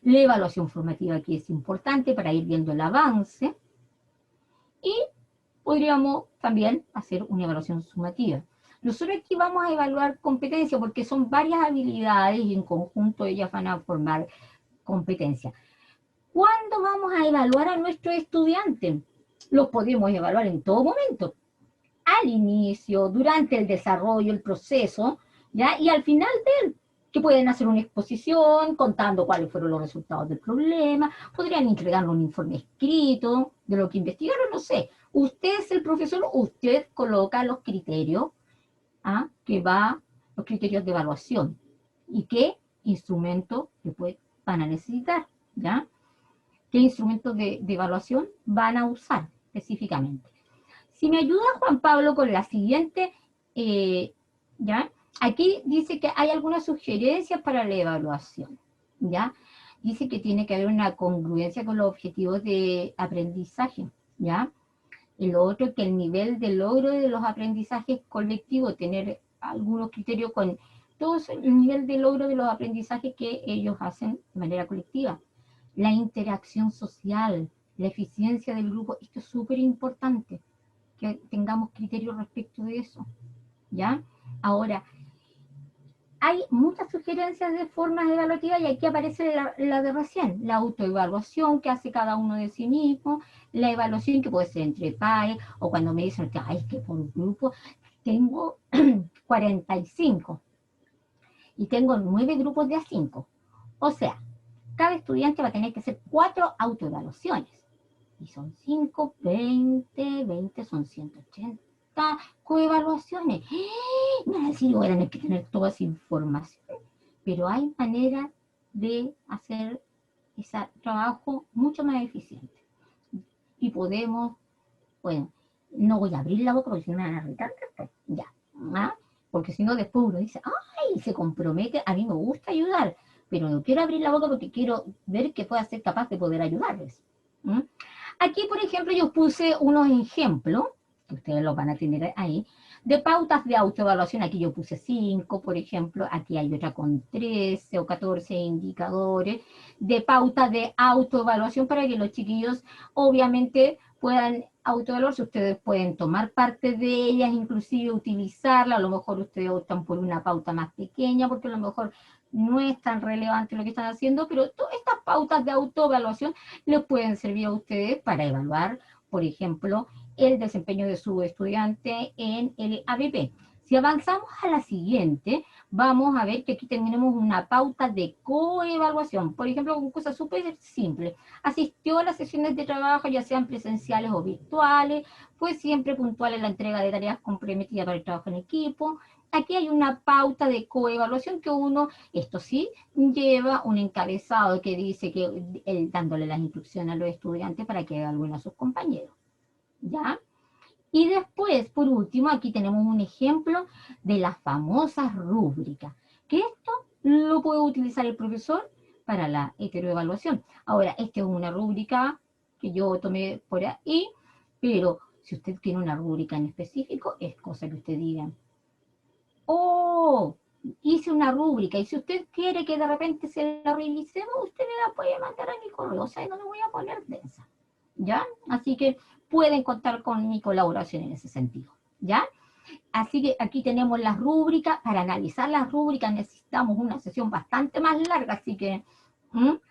La evaluación formativa aquí es importante para ir viendo el avance. Y podríamos también hacer una evaluación sumativa. Nosotros aquí vamos a evaluar competencia porque son varias habilidades y en conjunto ellas van a formar competencia. ¿Cuándo vamos a evaluar a nuestros estudiantes? Los podemos evaluar en todo momento. Al inicio, durante el desarrollo, el proceso, ¿ya? Y al final de él, que pueden hacer una exposición contando cuáles fueron los resultados del problema, podrían entregar un informe escrito de lo que investigaron, no sé. Usted es el profesor, usted coloca los criterios, los criterios de evaluación y qué instrumentos después van a necesitar, ¿ya? ¿Qué instrumentos de evaluación van a usar específicamente? Si me ayuda Juan Pablo con la siguiente, ¿ya? Aquí dice que hay algunas sugerencias para la evaluación, ¿ya? Dice que tiene que haber una congruencia con los objetivos de aprendizaje, ¿ya? Y lo otro es que el nivel de logro de los aprendizajes colectivos, tener algunos criterios con todo el nivel de logro de los aprendizajes que ellos hacen de manera colectiva. La interacción social, la eficiencia del grupo, esto es súper importante, que tengamos criterios respecto de eso, ¿ya? Ahora, hay muchas sugerencias de formas evaluativas y aquí aparece la de recién, la autoevaluación que hace cada uno de sí mismo, la evaluación que puede ser entre pares, o cuando me dicen que, ay, es que por grupo tengo 45 y tengo 9 grupos de A5. O sea, cada estudiante va a tener que hacer 4 autoevaluaciones. Y son 5, 20 son 180 coevaluaciones. No es decir, van a tener que tener toda esa información. Pero hay manera de hacer ese trabajo mucho más eficiente. Y podemos, bueno, no voy a abrir la boca porque si no me van a retar, ya, porque si no después uno dice, ay, se compromete, a mí me gusta ayudar, pero no quiero abrir la boca porque quiero ver que pueda ser capaz de poder ayudarles. Aquí, por ejemplo, yo puse unos ejemplos, que ustedes los van a tener ahí, de pautas de autoevaluación. Aquí yo puse 5, por ejemplo, aquí hay otra con 13 o 14 indicadores de pautas de autoevaluación para que los chiquillos obviamente puedan autoevaluarse. Ustedes pueden tomar parte de ellas, inclusive utilizarla. A lo mejor ustedes optan por una pauta más pequeña porque a lo mejor no es tan relevante lo que están haciendo, pero todas estas pautas de autoevaluación les pueden servir a ustedes para evaluar, por ejemplo, el desempeño de su estudiante en el ABP. Si avanzamos a la siguiente, vamos a ver que aquí tenemos una pauta de coevaluación. Por ejemplo, con cosas súper simples. Asistió a las sesiones de trabajo, ya sean presenciales o virtuales, fue siempre puntual en la entrega de tareas comprometidas para el trabajo en equipo. Aquí hay una pauta de coevaluación que uno, esto sí, lleva un encabezado que dice que dándole las instrucciones a los estudiantes para que evalúen a sus compañeros. ¿Ya? Y después, por último, aquí tenemos un ejemplo de las famosas rúbricas, que esto lo puede utilizar el profesor para la heteroevaluación. Ahora, esta es una rúbrica que yo tomé por ahí, pero si usted tiene una rúbrica en específico, es cosa que usted diga, oh, hice hice una rúbrica, y si usted quiere que de repente se la revisemos, usted me la puede mandar a mi correo, o sea, no me voy a poner densa, ¿ya? Así que pueden contar con mi colaboración en ese sentido, ¿ya? Así que aquí tenemos las rúbricas. Para analizar las rúbricas necesitamos una sesión bastante más larga, así que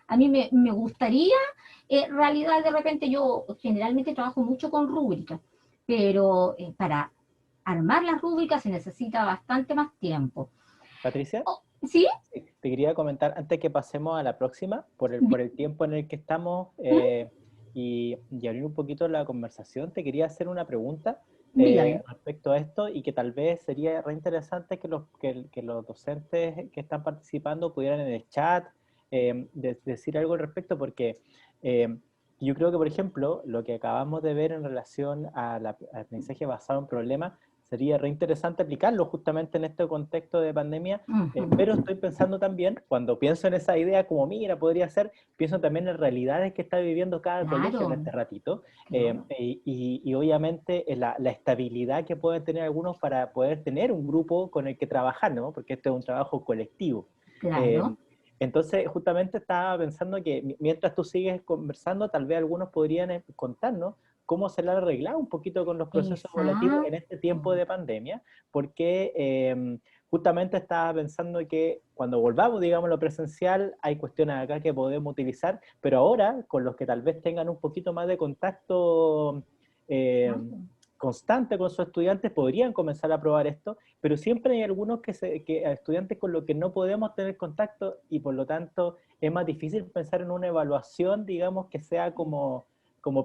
a mí me gustaría, en realidad de repente yo generalmente trabajo mucho con rúbricas, pero para armar las rúbricas se necesita bastante más tiempo. Patricia. ¿Sí? Te quería comentar, antes que pasemos a la próxima, por el tiempo en el que estamos, y abrir un poquito la conversación, te quería hacer una pregunta respecto a esto, y que tal vez sería re interesante que los docentes que están participando pudieran en el chat decir algo al respecto, porque yo creo que, por ejemplo, lo que acabamos de ver en relación al aprendizaje basado en problemas, sería re interesante aplicarlo justamente en este contexto de pandemia, pero estoy pensando también, cuando pienso en esa idea como, mira, podría ser, pienso también en realidades que está viviendo cada colegio en este ratito, y obviamente la estabilidad que pueden tener algunos para poder tener un grupo con el que trabajar, ¿no? Porque esto es un trabajo colectivo. Claro. Entonces, justamente estaba pensando que mientras tú sigues conversando, tal vez algunos podrían contarnos cómo se le ha arreglado un poquito con los procesos evaluativos en este tiempo de pandemia, porque justamente estaba pensando que cuando volvamos, digamos, a lo presencial, hay cuestiones acá que podemos utilizar, pero ahora, con los que tal vez tengan un poquito más de contacto constante con sus estudiantes, podrían comenzar a probar esto, pero siempre hay algunos estudiantes con los que no podemos tener contacto, y por lo tanto es más difícil pensar en una evaluación, digamos, que sea como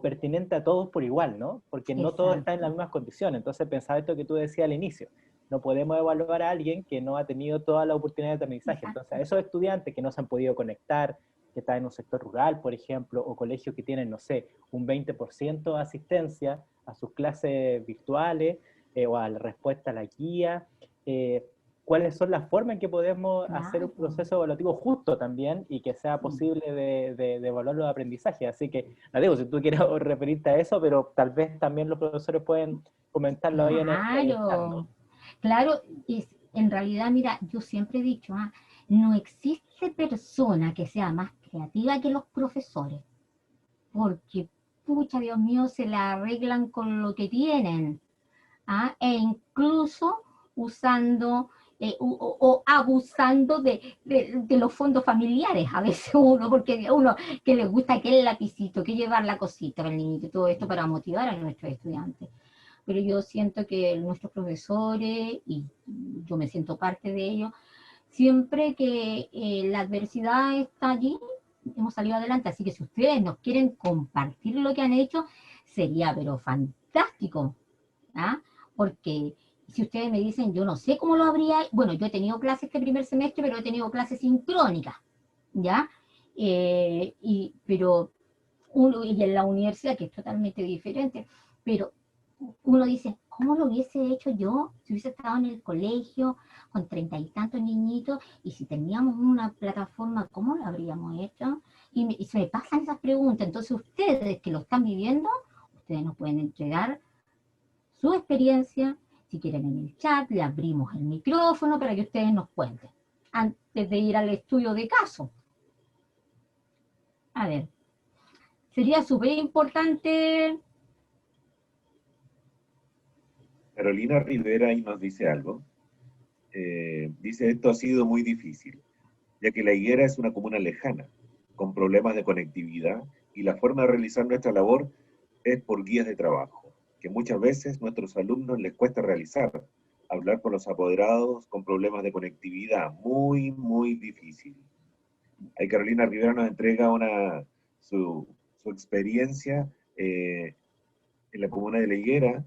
pertinente a todos por igual, ¿no? Porque no todos están en las mismas condiciones. Entonces pensaba esto que tú decías al inicio, no podemos evaluar a alguien que no ha tenido toda la oportunidad de aprendizaje. Entonces a esos estudiantes que no se han podido conectar, que están en un sector rural, por ejemplo, o colegios que tienen, no sé, un 20% de asistencia a sus clases virtuales, o a la respuesta a la guía, cuáles son las formas en que podemos hacer un proceso evaluativo justo también, y que sea posible de evaluar los aprendizajes. Así que, Diego, si tú quieres referirte a eso, pero tal vez también los profesores pueden comentarlo ahí en el chat, ¿no? Claro, en realidad, mira, yo siempre he dicho, no existe persona que sea más creativa que los profesores, porque, pucha, Dios mío, se la arreglan con lo que tienen, e incluso usando o abusando de los fondos familiares, a veces porque uno que le gusta aquel lapicito, que llevar la cosita para el niñito, y todo esto para motivar a nuestros estudiantes. Pero yo siento que nuestros profesores, y yo me siento parte de ellos, siempre que la adversidad está allí, hemos salido adelante. Así que si ustedes nos quieren compartir lo que han hecho, sería pero fantástico, porque si ustedes me dicen, yo no sé cómo lo habría, bueno, yo he tenido clases este primer semestre, pero he tenido clases sincrónicas, ¿ya? Pero y en la universidad, que es totalmente diferente, pero uno dice, ¿cómo lo hubiese hecho yo si hubiese estado en el colegio con 30 y tantos niñitos, y si teníamos una plataforma, ¿cómo lo habríamos hecho? Y se me pasan esas preguntas. Entonces ustedes que lo están viviendo, ustedes nos pueden entregar su experiencia. Si quieren, en el chat le abrimos el micrófono para que ustedes nos cuenten, antes de ir al estudio de caso. A ver, sería súper importante. Carolina Rivera ahí nos dice algo. Dice, esto ha sido muy difícil, ya que La Higuera es una comuna lejana, con problemas de conectividad, y la forma de realizar nuestra labor es por guías de trabajo, que muchas veces nuestros alumnos les cuesta realizar, hablar con los apoderados con problemas de conectividad, muy, muy difícil. Ahí Carolina Rivera nos entrega su experiencia en la comuna de La Higuera,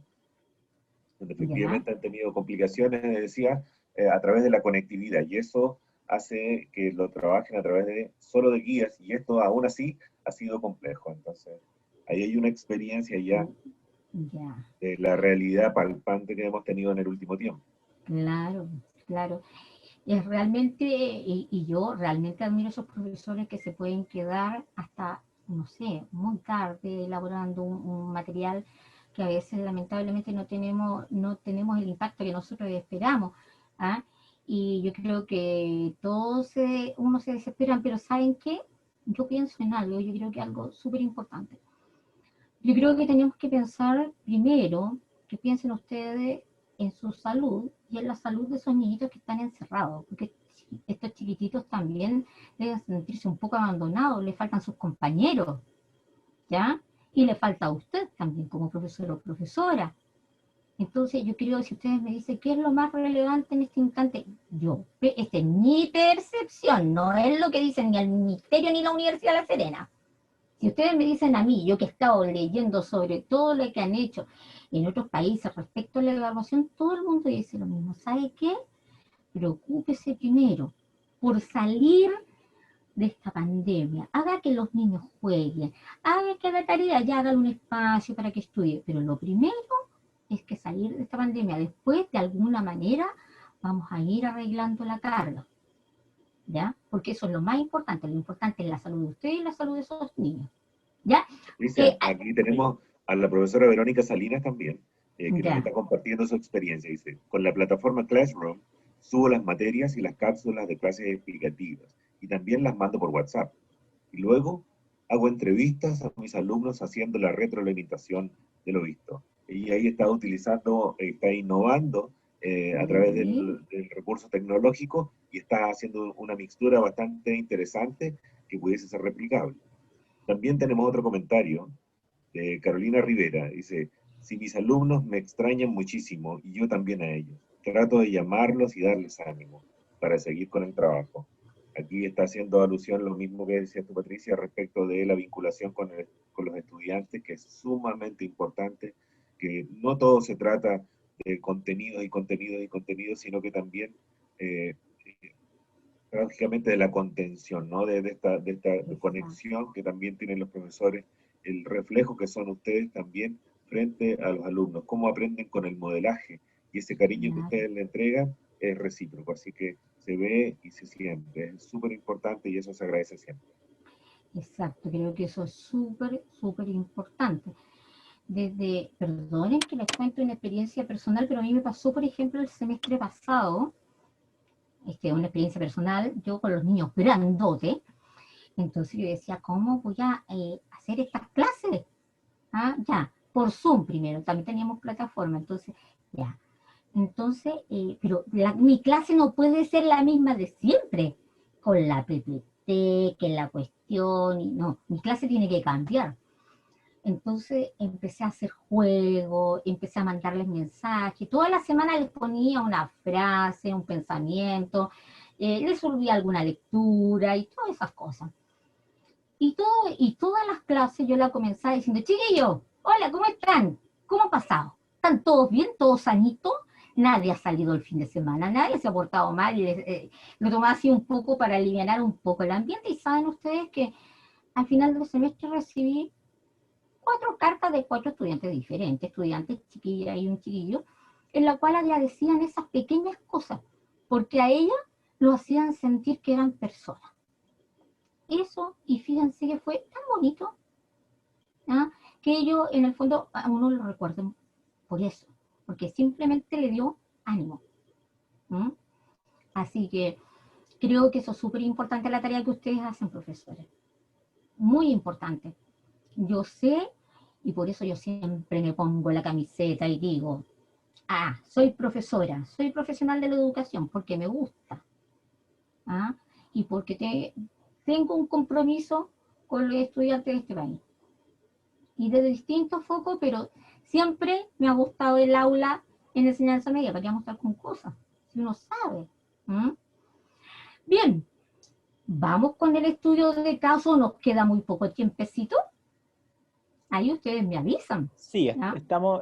donde efectivamente han tenido complicaciones, decía, a través de la conectividad, y eso hace que lo trabajen a través solo de guías, y esto aún así ha sido complejo. Entonces, ahí hay una experiencia ya de la realidad palpante que hemos tenido en el último tiempo. Claro, claro. Es realmente, y yo realmente admiro a esos profesores que se pueden quedar hasta, no sé, muy tarde elaborando un material que a veces lamentablemente no tenemos el impacto que nosotros esperamos. y yo creo que uno se desesperan, pero ¿saben qué? Yo pienso en algo, yo creo que algo súper importante. Yo creo que tenemos que pensar primero, que piensen ustedes en su salud y en la salud de esos niñitos que están encerrados, porque estos chiquititos también deben sentirse un poco abandonados, les faltan sus compañeros, ¿ya? Y le falta a usted también como profesor o profesora. Entonces yo creo que si ustedes me dicen qué es lo más relevante en este instante, esta es mi percepción, no es lo que dicen ni el Ministerio ni la Universidad de La Serena. Si ustedes me dicen a mí, yo que he estado leyendo sobre todo lo que han hecho en otros países respecto a la evaluación, todo el mundo dice lo mismo. ¿Sabe qué? Preocúpese primero por salir de esta pandemia. Haga que los niños jueguen, haga que haga tarea, ya hagan un espacio para que estudie. Pero lo primero es que salir de esta pandemia. Después, de alguna manera, vamos a ir arreglando la carga. ¿Ya? Porque eso es lo más importante. Lo importante es la salud de usted y la salud de esos niños. ¿Ya? Aquí tenemos a la profesora Verónica Salinas también, que nos está compartiendo su experiencia. Dice, con la plataforma Classroom, subo las materias y las cápsulas de clases explicativas, y también las mando por WhatsApp. Y luego hago entrevistas a mis alumnos haciendo la retroalimentación de lo visto. Y ahí está utilizando, está innovando a través del recurso tecnológico y está haciendo una mixtura bastante interesante que pudiese ser replicable. También tenemos otro comentario de Carolina Rivera. Dice, si mis alumnos me extrañan muchísimo y yo también a ellos, trato de llamarlos y darles ánimo para seguir con el trabajo. Aquí está haciendo alusión a lo mismo que decía tu Patricia respecto de la vinculación con los estudiantes, que es sumamente importante, que no todo se trata de contenidos y contenidos y contenidos, sino que también prácticamente de la contención, ¿no? De esta conexión que también tienen los profesores, el reflejo que son ustedes también frente a los alumnos, cómo aprenden con el modelaje, y ese cariño que ustedes le entregan es recíproco, así que se ve y se siente, es súper importante y eso se agradece siempre. Exacto, creo que eso es súper, súper importante. Perdonen que les cuente una experiencia personal, pero a mí me pasó, por ejemplo, el semestre pasado, una experiencia personal, yo con los niños grandotes, entonces yo decía, ¿cómo voy a hacer estas clases? Por Zoom primero, también teníamos plataforma, entonces, pero mi clase no puede ser la misma de siempre, con la PPT, que la cuestión, y no, mi clase tiene que cambiar. Entonces empecé a hacer juegos, empecé a mandarles mensajes, toda la semana les ponía una frase, un pensamiento, les subía alguna lectura y todas esas cosas. Y todas las clases yo la comenzaba diciendo, chiquillos, hola, ¿cómo están? ¿Cómo han pasado? ¿Están todos bien? ¿Todos sanitos? Nadie ha salido el fin de semana, nadie se ha portado mal, y lo tomaba así un poco para aliviar un poco el ambiente. Y saben ustedes que al final del semestre recibí 4 cartas de 4 estudiantes diferentes, estudiantes chiquillas y un chiquillo, en la cual agradecían esas pequeñas cosas, porque a ellas lo hacían sentir que eran personas. Eso, y fíjense que fue tan bonito, que ellos en el fondo a uno lo recuerden por eso, porque simplemente le dio ánimo. Así que creo que eso es súper importante, la tarea que ustedes hacen, profesores. Muy importante. Yo sé, y por eso yo siempre me pongo la camiseta y digo, soy profesora, soy profesional de la educación, porque me gusta, y porque tengo un compromiso con los estudiantes de este país. Y de distintos focos, pero siempre me ha gustado el aula en enseñanza media, para que vamos a estar con cosas, si uno sabe. Bien, vamos con el estudio de caso, nos queda muy poco tiempecito. Ahí ustedes me avisan. Sí, estamos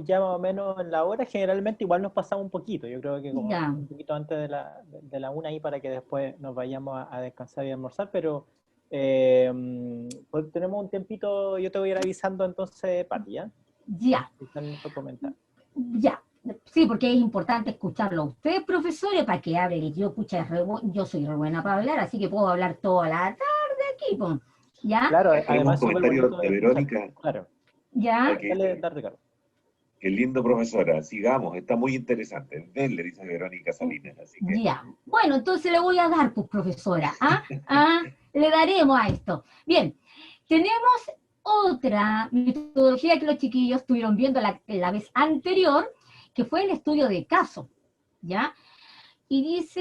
ya más o menos en la hora. Generalmente igual nos pasamos un poquito. Yo creo que como un poquito antes de la 1 ahí para que después nos vayamos a descansar y a almorzar. Pero pues tenemos un tiempito. Yo te voy a ir avisando entonces, Pati, ¿ya? Ya. Ya. Sí, porque es importante escucharlo a ustedes, profesores, para que hablen. Yo soy re buena para hablar, así que puedo hablar toda la tarde aquí, pues. ¿Ya? Claro, además un comentario de Verónica. Claro. ¿Ya? Dale, Ricardo. Qué lindo, profesora. Sigamos, está muy interesante. Denle, dice Verónica Salinas. Así que... Ya, bueno, entonces le voy a dar, pues, profesora. Le daremos a esto. Bien, tenemos otra metodología que los chiquillos estuvieron viendo la vez anterior, que fue el estudio de caso, ¿ya? Y dice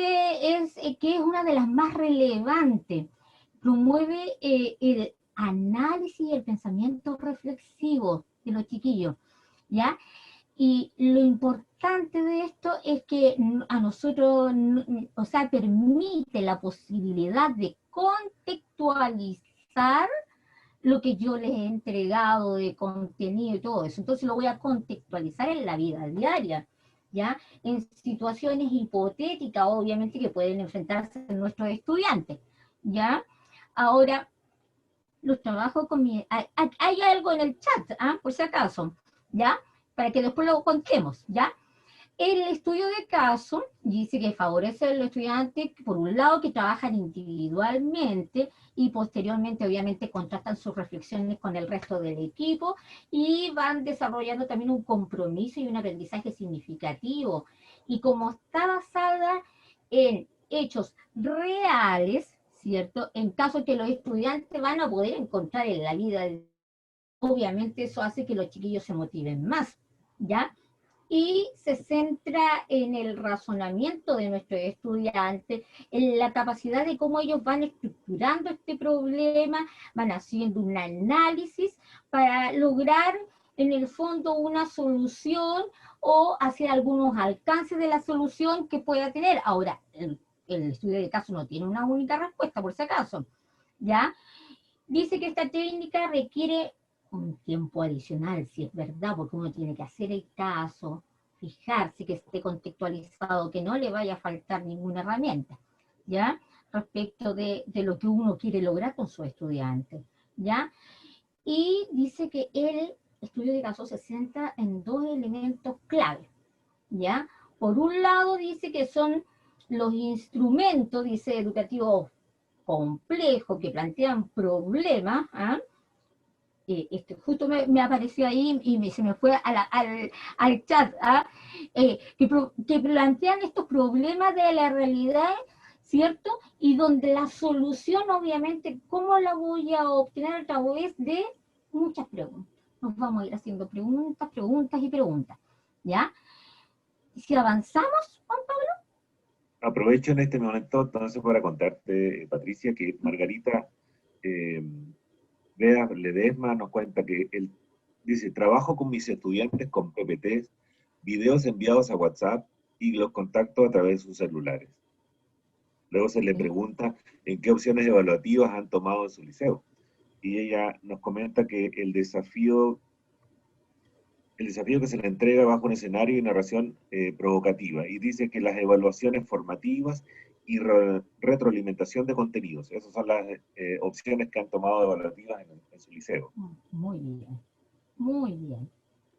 que es una de las más relevantes. Promueve el análisis y el pensamiento reflexivo de los chiquillos, ¿ya? Y lo importante de esto es que a nosotros, o sea, permite la posibilidad de contextualizar lo que yo les he entregado de contenido y todo eso. Entonces lo voy a contextualizar en la vida diaria, ¿ya? En situaciones hipotéticas, obviamente, que pueden enfrentarse nuestros estudiantes, ¿ya? Ahora, los trabajos con mi... Hay algo en el chat, por si acaso, ¿ya? Para que después lo contemos, ¿ya? El estudio de caso dice que favorece a los estudiantes, por un lado, que trabajan individualmente y posteriormente, obviamente, contrastan sus reflexiones con el resto del equipo y van desarrollando también un compromiso y un aprendizaje significativo. Y como está basada en hechos reales, ¿cierto? En caso que los estudiantes van a poder encontrar en la vida, obviamente eso hace que los chiquillos se motiven más, ¿ya? Y se centra en el razonamiento de nuestros estudiantes, en la capacidad de cómo ellos van estructurando este problema, van haciendo un análisis para lograr en el fondo una solución o hacer algunos alcances de la solución que pueda tener. Ahora, el estudio de caso no tiene una única respuesta, por si acaso, ¿ya? Dice que esta técnica requiere un tiempo adicional, si es verdad, porque uno tiene que hacer el caso, fijarse que esté contextualizado, que no le vaya a faltar ninguna herramienta, ¿ya? Respecto de lo que uno quiere lograr con su estudiante, ¿ya? Y dice que el estudio de caso se centra en dos elementos clave, ¿ya? Por un lado dice que son los instrumentos, dice, educativos complejos que plantean problemas, justo me apareció ahí y se me fue al chat, que plantean estos problemas de la realidad, ¿cierto? Y donde la solución, obviamente, ¿cómo la voy a obtener? A través de muchas preguntas. Nos vamos a ir haciendo preguntas, preguntas y preguntas, ¿ya? Si avanzamos, Juan Pablo. Aprovecho en este momento entonces para contarte, Patricia, que Margarita Ledesma nos cuenta que él dice: trabajo con mis estudiantes con PPTs, videos enviados a WhatsApp y los contacto a través de sus celulares. Luego se le pregunta en qué opciones evaluativas han tomado en su liceo. Y ella nos comenta que el desafío que se le entrega bajo un escenario y narración provocativa. Y dice que las evaluaciones formativas y retroalimentación de contenidos. Esas son las opciones que han tomado evaluativas en su liceo. Muy bien,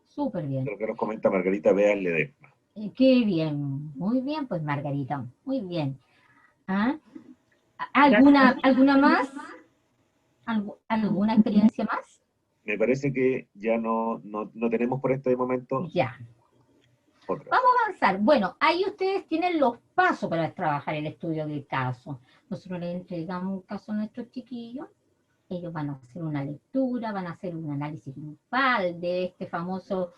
súper bien. Lo que nos comenta Margarita Bea Ledesma. Qué bien, muy bien, pues Margarita, muy bien. ¿Alguna más? ¿Alguna experiencia más? Me parece que ya no tenemos por este momento. Ya. Otra. Vamos a avanzar. Bueno, ahí ustedes tienen los pasos para trabajar el estudio del caso. Nosotros les entregamos un caso a nuestros chiquillos. Ellos van a hacer una lectura, van a hacer un análisis grupal de este famoso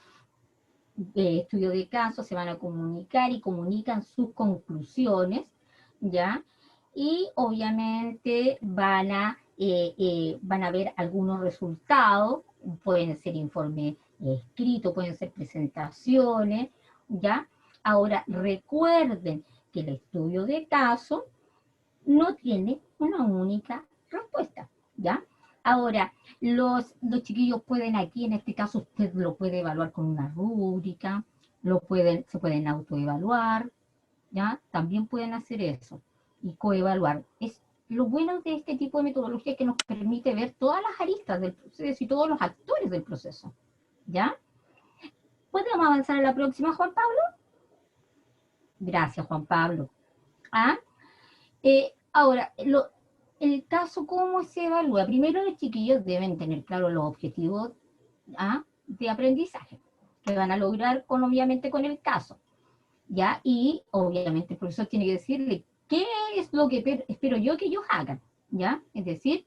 estudio de caso, se van a comunicar y comunican sus conclusiones, ¿ya? Y obviamente van a ver algunos resultados, pueden ser informes escritos, pueden ser presentaciones, ¿ya? Ahora, recuerden que el estudio de caso no tiene una única respuesta, ¿ya? Ahora, los chiquillos pueden aquí, en este caso, usted lo puede evaluar con una rúbrica, se pueden autoevaluar, ¿ya? También pueden hacer eso y coevaluar. Es lo bueno de este tipo de metodología, que nos permite ver todas las aristas del proceso y todos los actores del proceso, ¿ya? ¿Podemos avanzar a la próxima, Juan Pablo? Gracias, Juan Pablo. Ahora, el caso, ¿cómo se evalúa? Primero, los chiquillos deben tener claro los objetivos de aprendizaje, se van a lograr con, obviamente, con el caso, ¿ya? Y obviamente el profesor tiene que decirle qué es lo que espero yo que ellos hagan, ¿ya? Es decir,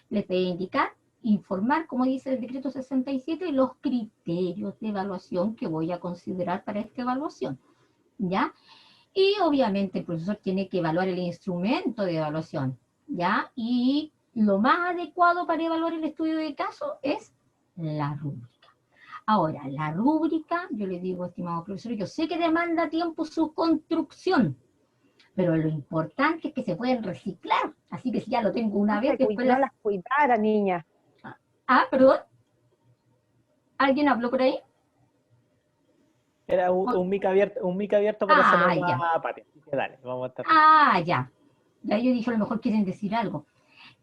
les debe indicar, informar, como dice el decreto 67, los criterios de evaluación que voy a considerar para esta evaluación, ¿ya? Y obviamente el profesor tiene que evaluar el instrumento de evaluación, ¿ya? Y lo más adecuado para evaluar el estudio de caso es la rúbrica. Ahora, la rúbrica, yo le digo, estimado profesor, yo sé que demanda tiempo su construcción, pero lo importante es que se pueden reciclar. Así que si ya lo tengo una vez, después no las cuidara, niña. Ah, perdón. ¿Alguien habló por ahí? Era un mic abierto para saludar ya. a Pati. Dale, vamos a estar. Ya. Ya yo dije, a lo mejor quieren decir algo.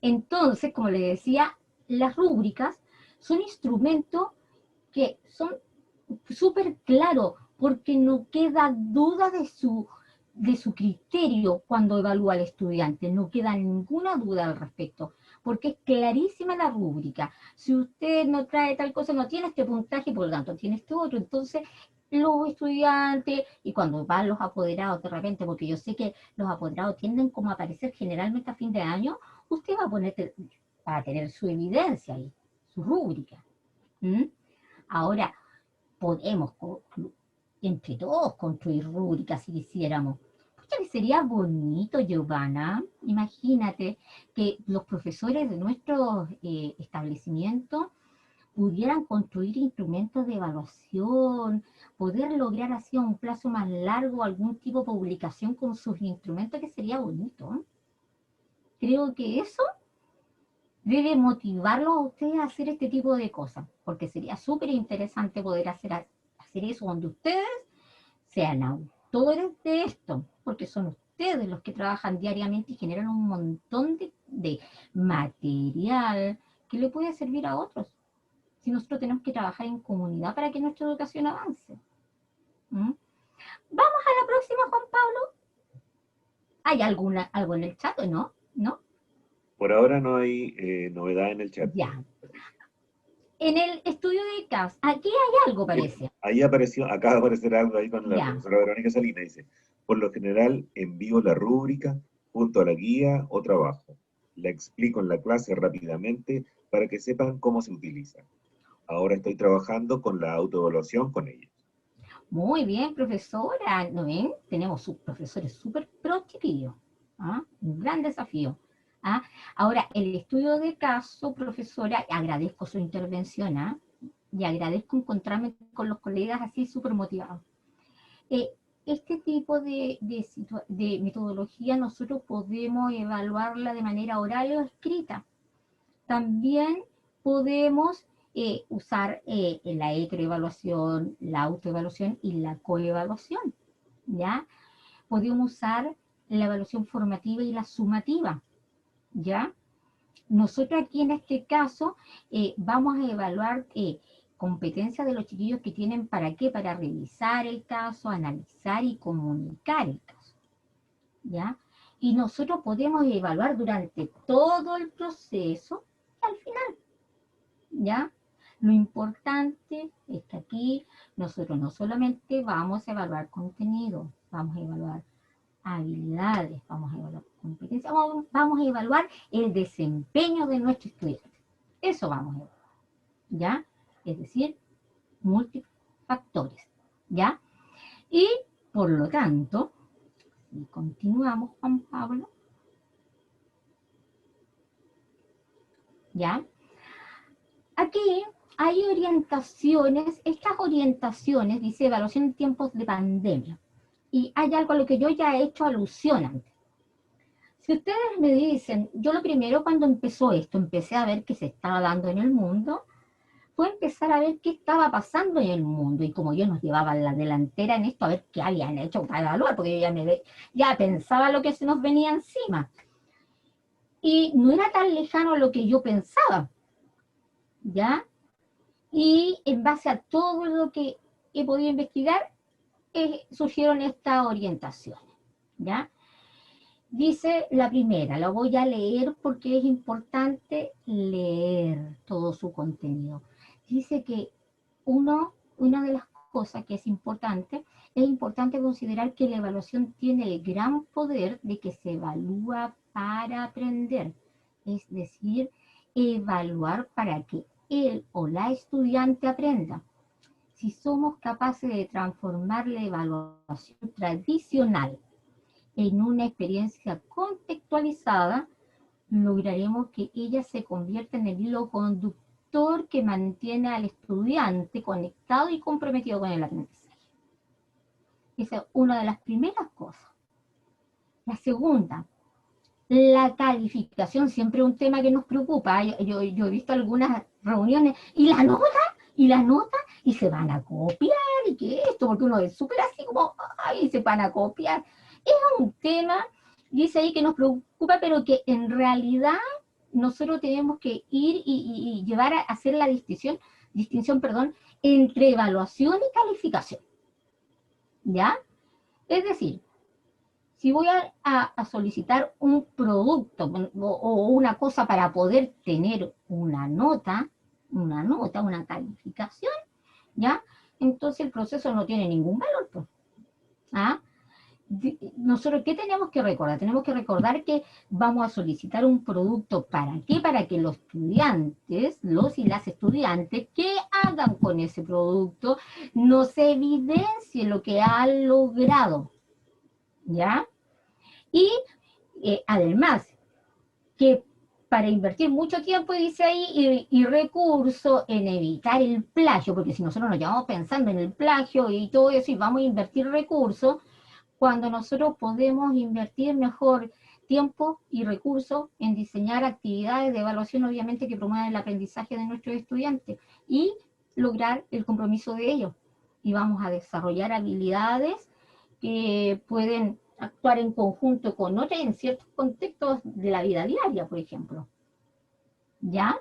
Entonces, como le decía, las rúbricas son instrumentos que son súper claros, porque no queda duda de su criterio cuando evalúa al estudiante, no queda ninguna duda al respecto, porque es clarísima la rúbrica. Si usted no trae tal cosa, no tiene este puntaje, por lo tanto tiene este otro. Entonces, los estudiantes, y cuando van los apoderados de repente, porque yo sé que los apoderados tienden como a aparecer generalmente a fin de año, usted va a tener su evidencia ahí, su rúbrica. Ahora, podemos entre todos construir rúbricas si quisiéramos. ¿Qué sería bonito, Giovanna? Imagínate que los profesores de nuestros establecimientos pudieran construir instrumentos de evaluación, poder lograr así a un plazo más largo algún tipo de publicación con sus instrumentos, que sería bonito. Creo que eso debe motivarlos a ustedes a hacer este tipo de cosas, porque sería súper interesante poder hacer eso donde ustedes sean autores de esto, porque son ustedes los que trabajan diariamente y generan un montón de material que le puede servir a otros. Si nosotros tenemos que trabajar en comunidad para que nuestra educación avance. Vamos a la próxima, Juan Pablo. ¿Hay algo en el chat o no? ¿No? Por ahora no hay novedad en el chat. Ya. En el estudio de caso, aquí hay algo, parece. Ahí acaba de aparecer algo ahí con la profesora Verónica Salinas. Dice, por lo general envío la rúbrica junto a la guía o trabajo. La explico en la clase rápidamente para que sepan cómo se utiliza. Ahora estoy trabajando con la autoevaluación con ellos. Muy bien, profesora. ¿No ven? Tenemos profesores súper pro, chiquillos. Un gran desafío. Ahora, el estudio de caso, profesora, agradezco su intervención, y agradezco encontrarme con los colegas así súper motivados. Este tipo de metodología nosotros podemos evaluarla de manera oral o escrita. También podemos usar la heteroevaluación, la autoevaluación y la coevaluación, ¿ya? Podemos usar la evaluación formativa y la sumativa, ¿ya? Nosotros aquí en este caso vamos a evaluar competencias de los chiquillos que tienen ¿para qué? Para revisar el caso, analizar y comunicar el caso, ¿ya? Y nosotros podemos evaluar durante todo el proceso y al final, ¿ya? Lo importante es que aquí nosotros no solamente vamos a evaluar contenido, vamos a evaluar habilidades, vamos a evaluar competencias, vamos a evaluar el desempeño de nuestro estudiante. Eso vamos a evaluar, ¿ya? Es decir, múltiples factores, ¿ya? Y, por lo tanto, si continuamos, Juan Pablo, ¿ya? Aquí hay orientaciones, estas orientaciones, dice evaluación en tiempos de pandemia, y hay algo a lo que yo ya he hecho alusión antes. Si ustedes me dicen, yo lo primero cuando empezó esto, empecé a ver qué se estaba dando en el mundo, fue empezar a ver qué estaba pasando en el mundo, y como yo nos llevaba la delantera en esto, a ver qué habían hecho para evaluar, porque yo ya pensaba lo que se nos venía encima. Y no era tan lejano lo que yo pensaba, ¿ya? Y en base a todo lo que he podido investigar, surgieron estas orientaciones, ¿ya? Dice la primera, la voy a leer porque es importante leer todo su contenido. Dice que una de las cosa que es importante considerar que la evaluación tiene el gran poder de que se evalúa para aprender. Es decir, evaluar para que él o la estudiante aprenda. Si somos capaces de transformar la evaluación tradicional en una experiencia contextualizada, lograremos que ella se convierta en el hilo conductor que mantiene al estudiante conectado y comprometido con el aprendizaje. Esa es una de las primeras cosas. La segunda, la calificación, siempre un tema que nos preocupa. Yo he visto algunas reuniones, y la nota, y se van a copiar, y que esto, porque uno es súper así como, ay, se van a copiar. Es un tema, dice ahí, que nos preocupa, pero que en realidad nosotros tenemos que ir y llevar a hacer la distinción, entre evaluación y calificación. ¿Ya? Es decir, si voy a solicitar un producto o una cosa para poder tener una nota, una calificación, ¿ya? Entonces el proceso no tiene ningún valor, pues. ¿Ah? Nosotros, ¿qué tenemos que recordar? Tenemos que recordar que vamos a solicitar un producto, ¿para qué? Para que los estudiantes, los y las estudiantes, que hagan con ese producto, nos evidencie lo que han logrado, ¿ya? Y además, que para invertir mucho tiempo, dice ahí, y recursos en evitar el plagio, porque si nosotros nos llevamos pensando en el plagio y todo eso, y vamos a invertir recursos, cuando nosotros podemos invertir mejor tiempo y recursos en diseñar actividades de evaluación, obviamente, que promuevan el aprendizaje de nuestros estudiantes y lograr el compromiso de ellos. Y vamos a desarrollar habilidades que pueden actuar en conjunto con otras en ciertos contextos de la vida diaria, por ejemplo. ¿Ya?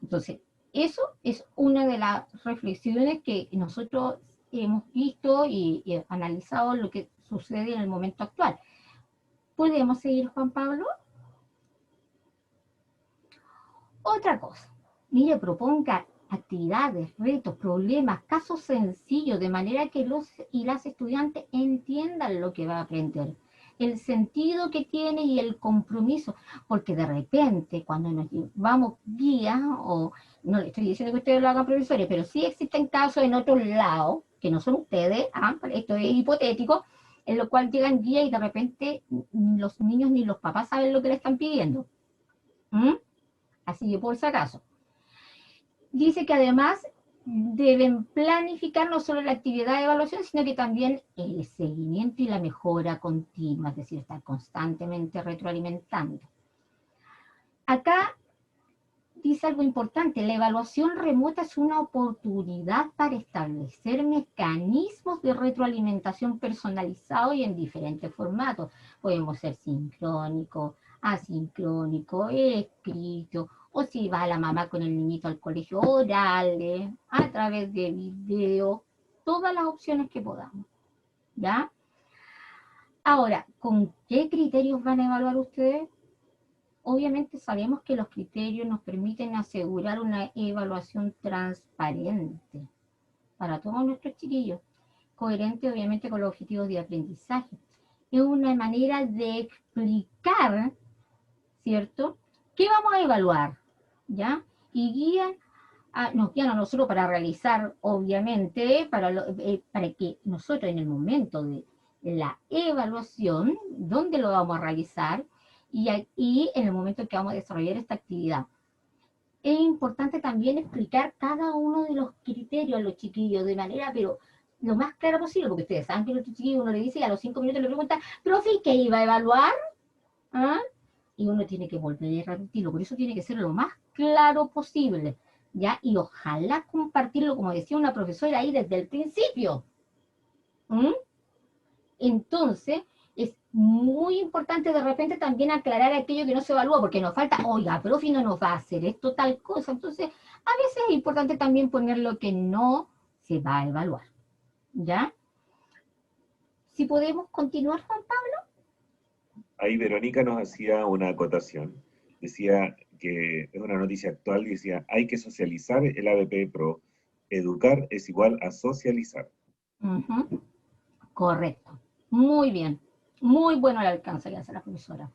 Entonces, eso es una de las reflexiones que nosotros hemos visto y analizado lo que sucede en el momento actual. ¿Podemos seguir, Juan Pablo? Otra cosa, mire, proponga actividades, retos, problemas, casos sencillos, de manera que los y las estudiantes entiendan lo que va a aprender, el sentido que tiene y el compromiso, porque de repente cuando nos llevamos guías, o no le estoy diciendo que ustedes lo hagan, profesores, pero sí existen casos en otros lados, que no son ustedes, esto es hipotético, en lo cual llegan guías y de repente los niños ni los papás saben lo que le están pidiendo. Así que por si acaso. Dice que además deben planificar no solo la actividad de evaluación, sino que también el seguimiento y la mejora continua, es decir, estar constantemente retroalimentando. Acá dice algo importante, la evaluación remota es una oportunidad para establecer mecanismos de retroalimentación personalizados y en diferentes formatos. Podemos ser sincrónico, asincrónico, escrito, o si va la mamá con el niñito al colegio, orales, a través de video, todas las opciones que podamos, ¿ya? Ahora, ¿con qué criterios van a evaluar ustedes? Obviamente sabemos que los criterios nos permiten asegurar una evaluación transparente para todos nuestros chiquillos, coherente obviamente con los objetivos de aprendizaje. Es una manera de explicar, ¿cierto?, qué vamos a evaluar, ¿ya? Y nos guían a nosotros para realizar, obviamente, para que nosotros en el momento de la evaluación, ¿dónde lo vamos a realizar? Y en el momento en que vamos a desarrollar esta actividad. Es importante también explicar cada uno de los criterios a los chiquillos de manera, pero lo más clara posible, porque ustedes saben que a los chiquillos uno le dice y a los 5 minutos le pregunta, profe, ¿qué iba a evaluar? ¿Ah? Y uno tiene que volver a repetirlo, por eso tiene que ser lo más claro posible, ¿ya? Y ojalá compartirlo, como decía una profesora ahí desde el principio. Entonces, es muy importante de repente también aclarar aquello que no se evalúa, porque nos falta, oiga, profe, no nos va a hacer esto, tal cosa. Entonces, a veces es importante también poner lo que no se va a evaluar, ¿ya? Si podemos continuar, Juan Pablo. Ahí Verónica nos hacía una acotación. Decía que es una noticia actual, decía, hay que socializar el ABP Pro. Educar es igual a socializar. Correcto. Muy bien. Muy bueno el alcance que hace la profesora.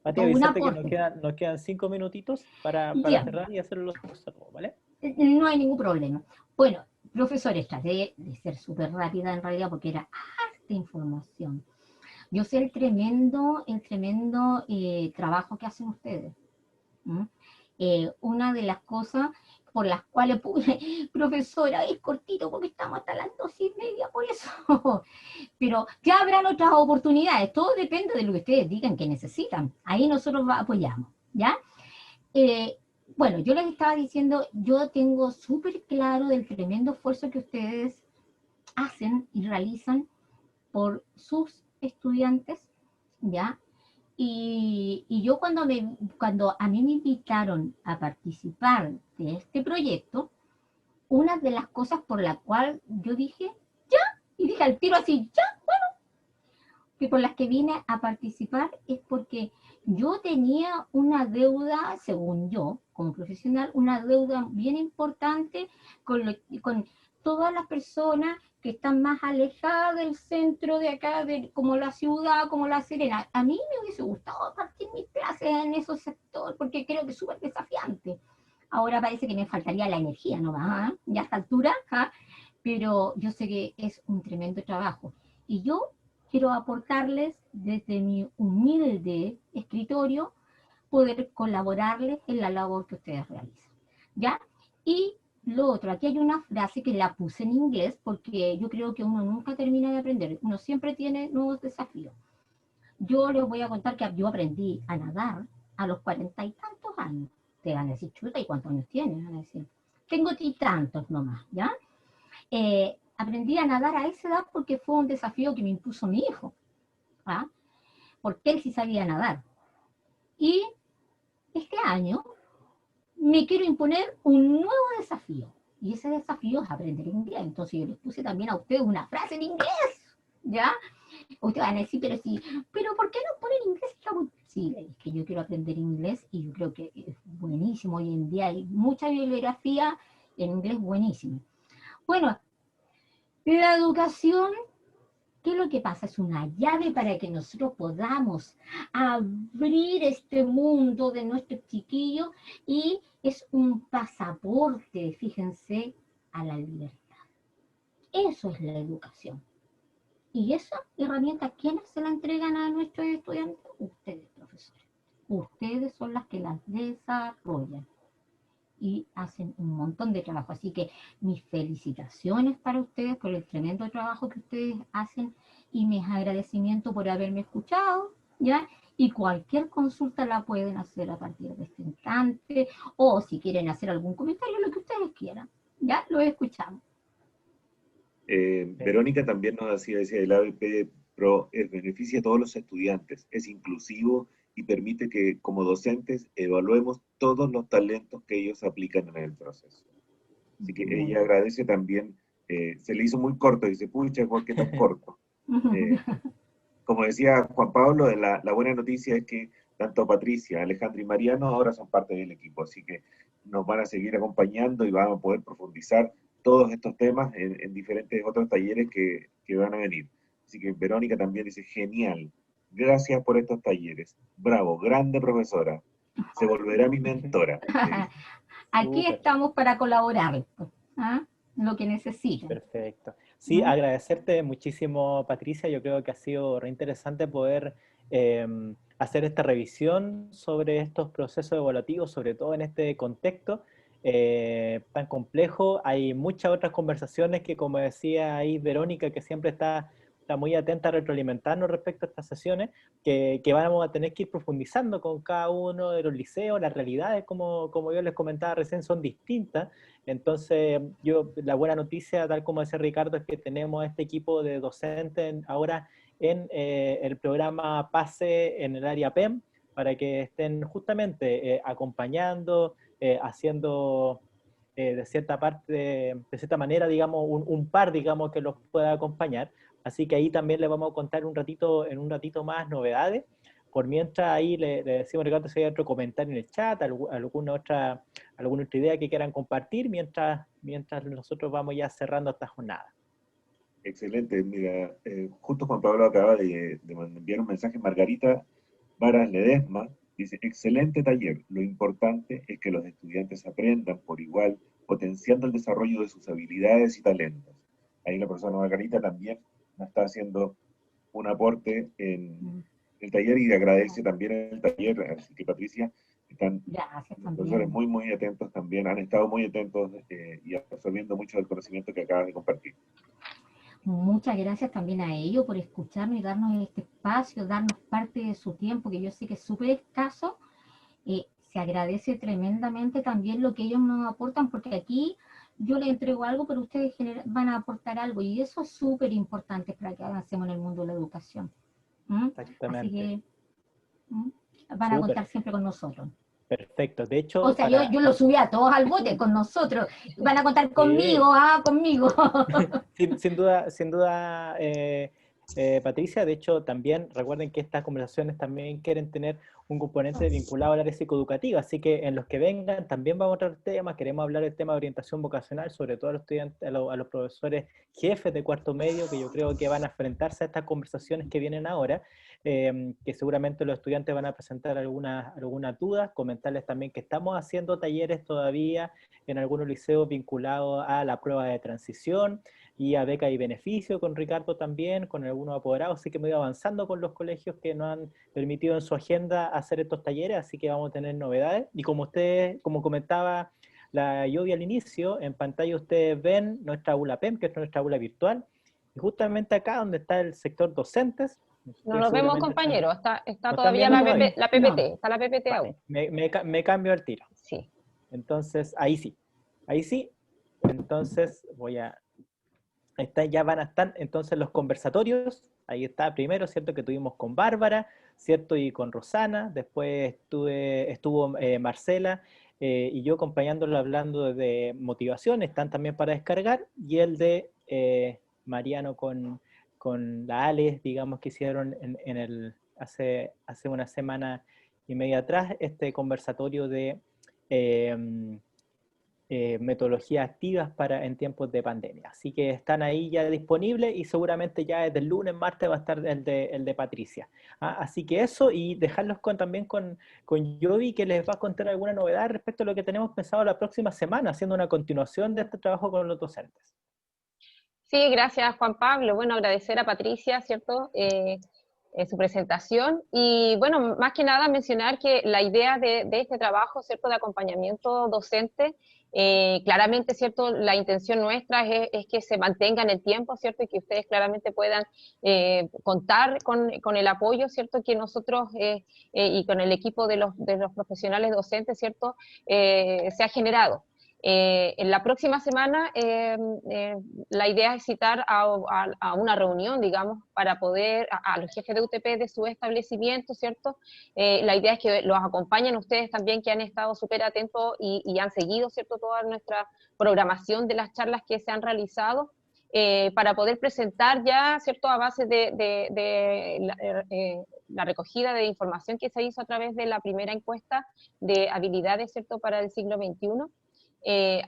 Mati, avisarte que nos quedan 5 minutitos para cerrar y hacer los saludos, ¿vale? No hay ningún problema. Bueno, profesores, traté de ser súper rápida en realidad porque era harta información. Yo sé el tremendo trabajo que hacen ustedes. Una de las cosas por las cuales profesora, es cortito porque estamos hasta las 2:30 por eso. Pero ya habrán otras oportunidades, todo depende de lo que ustedes digan que necesitan. Ahí nosotros apoyamos, ¿ya? Bueno, yo les estaba diciendo, yo tengo súper claro del tremendo esfuerzo que ustedes hacen y realizan por sus estudiantes, ¿ya? Y yo cuando a mí me invitaron a participar de este proyecto, una de las cosas por la cual yo dije, ya, y dije al tiro así, ya, bueno, que por las que vine a participar es porque yo tenía una deuda, según yo, como profesional, una deuda bien importante con todas las personas que están más alejadas del centro de acá, como la ciudad, como La Serena. A mí me hubiese gustado partir mis clases en esos sectores, porque creo que es súper desafiante. Ahora parece que me faltaría la energía, ¿no? Ya a esta altura, pero yo sé que es un tremendo trabajo. Y yo quiero aportarles desde mi humilde escritorio, poder colaborarles en la labor que ustedes realizan, ¿ya? Y lo otro, aquí hay una frase que la puse en inglés porque yo creo que uno nunca termina de aprender, uno siempre tiene nuevos desafíos. Yo les voy a contar que yo aprendí a nadar a los 40 y tantos años. Te van a decir, chuta, ¿y cuántos años tienes? Van a decir, tengo tantos nomás, ¿ya? Aprendí a nadar a esa edad porque fue un desafío que me impuso mi hijo, ¿ah? Porque él sí sabía nadar. Y este año me quiero imponer un nuevo desafío. Y ese desafío es aprender inglés. Entonces yo les puse también a ustedes una frase en inglés, ¿ya? Ustedes van a decir, pero ¿por qué no ponen inglés? Sí, es que yo quiero aprender inglés y yo creo que es buenísimo. Hoy en día hay mucha bibliografía en inglés buenísima. Bueno, la educación, ¿qué es lo que pasa? Es una llave para que nosotros podamos abrir este mundo de nuestros chiquillos y es un pasaporte, fíjense, a la libertad. Eso es la educación. Y esa herramienta, ¿quiénes se la entregan a nuestros estudiantes? Ustedes, profesores. Ustedes son las que las desarrollan y hacen un montón de trabajo. Así que mis felicitaciones para ustedes por el tremendo trabajo que ustedes hacen y mis agradecimientos por haberme escuchado, ¿ya? Y cualquier consulta la pueden hacer a partir de este instante, o si quieren hacer algún comentario, lo que ustedes quieran, ¿ya? Lo escuchamos. Verónica también nos decía, el ABP Pro beneficia a todos los estudiantes, es inclusivo y permite que como docentes evaluemos todos los talentos que ellos aplican en el proceso. Así que ella agradece también, se le hizo muy corto, dice, pucha, ¿por qué tan corto? Como decía Juan Pablo, la buena noticia es que tanto Patricia, Alejandro y Mariano ahora son parte del equipo, así que nos van a seguir acompañando y van a poder profundizar todos estos temas en diferentes otros talleres que van a venir. Así que Verónica también dice, genial, gracias por estos talleres, bravo, grande profesora, se volverá mi mentora. Aquí estamos para colaborar, ¿ah? Lo que necesiten. Perfecto. Sí, agradecerte muchísimo, Patricia. Yo creo que ha sido re interesante poder hacer esta revisión sobre estos procesos evaluativos, sobre todo en este contexto tan complejo. Hay muchas otras conversaciones que, como decía ahí Verónica, que siempre está muy atenta a retroalimentarnos respecto a estas sesiones, que vamos a tener que ir profundizando con cada uno de los liceos. Las realidades, como yo les comentaba recién, son distintas. Entonces, la buena noticia, tal como decía Ricardo, es que tenemos este equipo de docentes ahora en el programa PASE en el área PEM, para que estén justamente acompañando, haciendo de cierta manera, digamos, un par, digamos, que los pueda acompañar. Así que ahí también les vamos a contar en un ratito más novedades. Por mientras ahí le decimos, Ricardo, si hay otro comentario en el chat, alguna otra idea que quieran compartir, mientras nosotros vamos ya cerrando esta jornada. Excelente, mira, justo Juan Pablo acaba de enviar un mensaje, Margarita Varas Ledesma, dice, excelente taller, lo importante es que los estudiantes aprendan por igual, potenciando el desarrollo de sus habilidades y talentos. Ahí la profesora Margarita también nos está haciendo un aporte en el taller y agradece también el taller, así que Patricia, están los profesores muy, muy atentos también, han estado muy atentos y absorbiendo mucho del conocimiento que acabas de compartir. Muchas gracias también a ellos por escucharnos y darnos este espacio, darnos parte de su tiempo, que yo sé que es súper escaso. Se agradece tremendamente también lo que ellos nos aportan, porque aquí yo les entrego algo, pero ustedes van a aportar algo, y eso es súper importante para que avancemos en el mundo de la educación. Exactamente. Así que van a contar siempre con nosotros. Perfecto, de hecho... O sea, yo los subí a todos al bote con nosotros, van a contar conmigo, conmigo. Sin duda, Patricia, de hecho también recuerden que estas conversaciones también quieren tener un componente vinculado al área psicoeducativa, así que en los que vengan también vamos a tratar temas, queremos hablar del tema de orientación vocacional, sobre todo a los estudiantes, a los profesores jefes de cuarto medio, que yo creo que van a enfrentarse a estas conversaciones que vienen ahora, que seguramente los estudiantes van a presentar algunas dudas, comentarles también que estamos haciendo talleres todavía en algunos liceos vinculados a la prueba de transición y a beca y beneficio con Ricardo también, con algunos apoderados, así que me voy avanzando con los colegios que nos han permitido en su agenda hacer estos talleres, así que vamos a tener novedades, y como comentaba la Yovi al inicio, en pantalla ustedes ven nuestra aula PEM, que es nuestra aula virtual, y justamente acá donde está el sector docentes. No nos vemos, compañeros, está todavía la PPT, no. Está la PPT aún. Me cambio al tiro. Sí. Entonces, ahí sí. Entonces, ya van a estar entonces los conversatorios, ahí está primero, ¿cierto? Que tuvimos con Bárbara, ¿cierto? Y con Rosana, después estuvo Marcela y yo acompañándolo hablando de motivación, están también para descargar, y el de Mariano con la Alex, digamos, que hicieron hace una semana y media atrás, este conversatorio de metodologías activas en tiempos de pandemia. Así que están ahí ya disponibles, y seguramente ya desde el lunes, martes va a estar el de Patricia. Así que eso, y dejarlos también con Yovi, que les va a contar alguna novedad respecto a lo que tenemos pensado la próxima semana, haciendo una continuación de este trabajo con los docentes. Sí, gracias Juan Pablo. Bueno, agradecer a Patricia, ¿cierto? Su presentación, y bueno, más que nada mencionar que la idea de este trabajo, ¿cierto?, de acompañamiento docente, claramente, ¿cierto?, la intención nuestra es que se mantenga en el tiempo, ¿cierto?, y que ustedes claramente puedan contar con el apoyo, ¿cierto?, que nosotros y con el equipo de los profesionales docentes, ¿cierto?, se ha generado. En la próxima semana la idea es citar a una reunión, digamos, para poder, a los jefes de UTP de su establecimiento, ¿cierto? La idea es que los acompañen ustedes también, que han estado súper atentos y han seguido, ¿cierto?, toda nuestra programación de las charlas que se han realizado, para poder presentar ya, ¿cierto?, a base de la recogida de información que se hizo a través de la primera encuesta de habilidades, ¿cierto?, para el siglo XXI.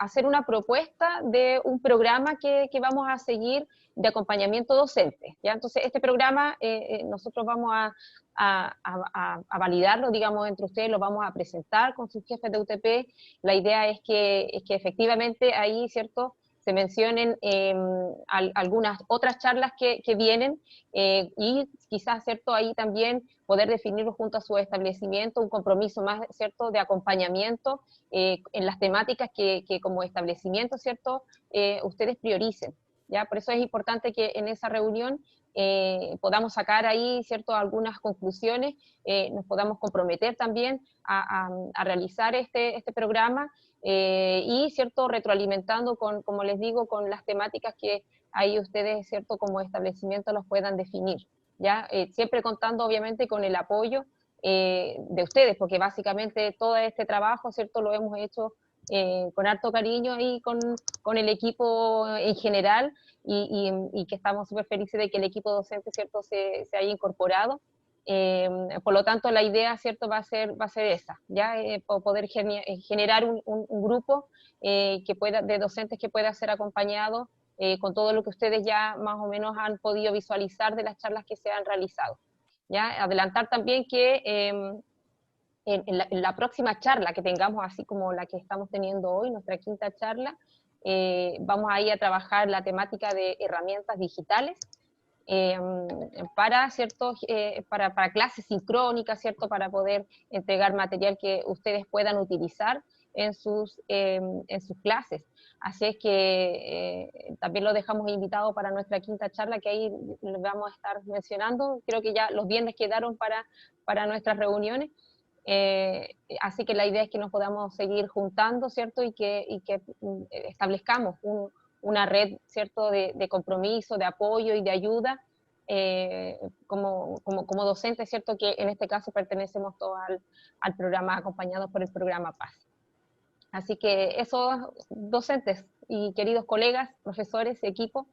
Hacer una propuesta de un programa que vamos a seguir de acompañamiento docente, ¿ya? Entonces, este programa nosotros vamos a validarlo, digamos, entre ustedes, lo vamos a presentar con sus jefes de UTP. La idea es que efectivamente ahí, ¿cierto?, se mencionen algunas otras charlas que vienen, y quizás, ¿cierto?, ahí también poder definirlo junto a su establecimiento, un compromiso más, ¿cierto?, de acompañamiento en las temáticas que como establecimiento, ¿cierto?, ustedes prioricen, ¿ya? Por eso es importante que en esa reunión podamos sacar ahí, ¿cierto?, algunas conclusiones, nos podamos comprometer también a realizar este programa, y, ¿cierto?, retroalimentando como les digo, con las temáticas que ahí ustedes, ¿cierto?, como establecimiento los puedan definir, ¿ya? Siempre contando, obviamente, con el apoyo de ustedes, porque básicamente todo este trabajo, ¿cierto?, lo hemos hecho con harto cariño y con el equipo en general, y que estamos súper felices de que el equipo docente, ¿cierto?, se haya incorporado. Por lo tanto, la idea, ¿cierto?, va a ser esa, ¿ya? Poder generar un grupo de docentes que pueda ser acompañado con todo lo que ustedes ya más o menos han podido visualizar de las charlas que se han realizado. ¿Ya? Adelantar también que en la próxima charla que tengamos, así como la que estamos teniendo hoy, nuestra quinta charla, vamos a ir a trabajar la temática de herramientas digitales para, ¿cierto? Para clases sincrónicas, ¿cierto? Para poder entregar material que ustedes puedan utilizar en sus clases. Así es que también lo dejamos invitado para nuestra quinta charla, que ahí les vamos a estar mencionando. Creo que ya los viernes quedaron para nuestras reuniones. Así que la idea es que nos podamos seguir juntando, ¿cierto? Y que establezcamos una red, ¿cierto? De compromiso, de apoyo y de ayuda como docentes, ¿cierto? Que en este caso pertenecemos todos al programa, acompañados por el programa Paz. Así que esos docentes y queridos colegas, profesores, equipo,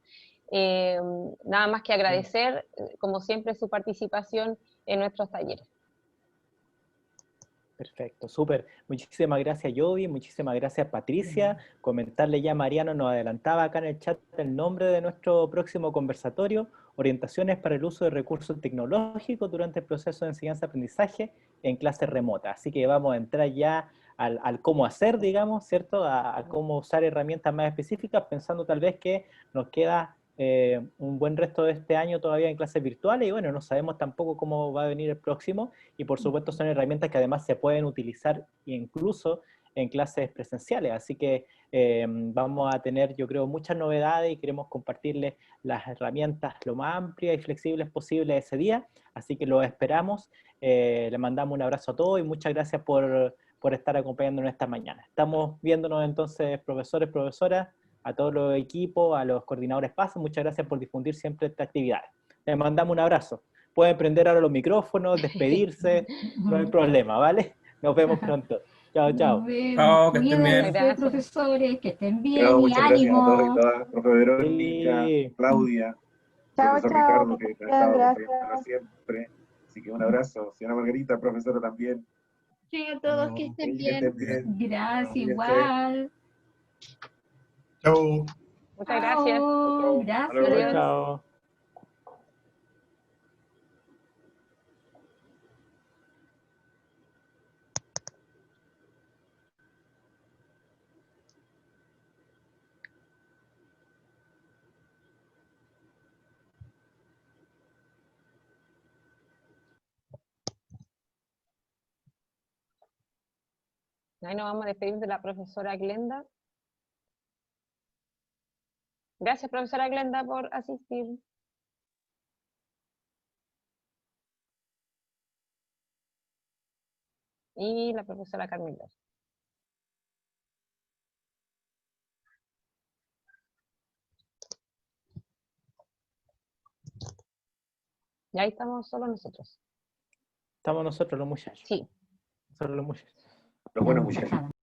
nada más que agradecer, como siempre, su participación en nuestros talleres. Perfecto, súper. Muchísimas gracias, Yovi, muchísimas gracias, Patricia. Comentarle ya, Mariano nos adelantaba acá en el chat el nombre de nuestro próximo conversatorio: orientaciones para el uso de recursos tecnológicos durante el proceso de enseñanza-aprendizaje en clases remotas. Así que vamos a entrar ya al cómo hacer, digamos, ¿cierto? A cómo usar herramientas más específicas, pensando tal vez que nos queda un buen resto de este año todavía en clases virtuales, y bueno, no sabemos tampoco cómo va a venir el próximo, y por supuesto son herramientas que además se pueden utilizar incluso en clases presenciales, así que vamos a tener, yo creo, muchas novedades y queremos compartirles las herramientas lo más amplias y flexibles posibles ese día, así que los esperamos. Le mandamos un abrazo a todos y muchas gracias por estar acompañándonos esta mañana. Estamos viéndonos entonces, profesores, profesoras, a todos los equipos, a los coordinadores PAS, muchas gracias por difundir siempre esta actividad. Les mandamos un abrazo. Pueden prender ahora los micrófonos, despedirse, no hay problema, ¿vale? Nos vemos pronto. Chao, chao. Chao, que estén bien. Cuídense, profesores, que estén bien Chao, y muchas gracias a todos y ánimo. todas, profe Verónica, Sí. Claudia, Chao, profesor chao, Ricardo, que ha bien, estado gracias. acompañándonos siempre. Así que un abrazo. Señora Margarita, profesora también. Sí, a todos que estén Que bien. estén bien. Gracias, Cuídense. igual. Chau. Muchas gracias. Chao, Hasta luego. gracias. Chao. Ahí nos vamos a despedir de la profesora Glenda. Gracias, profesora Glenda, por asistir. Y la profesora Carmen López. Y ahí estamos solo nosotros. Estamos nosotros los muchachos. Sí. Nosotros los muchachos. Los buenos muchachos.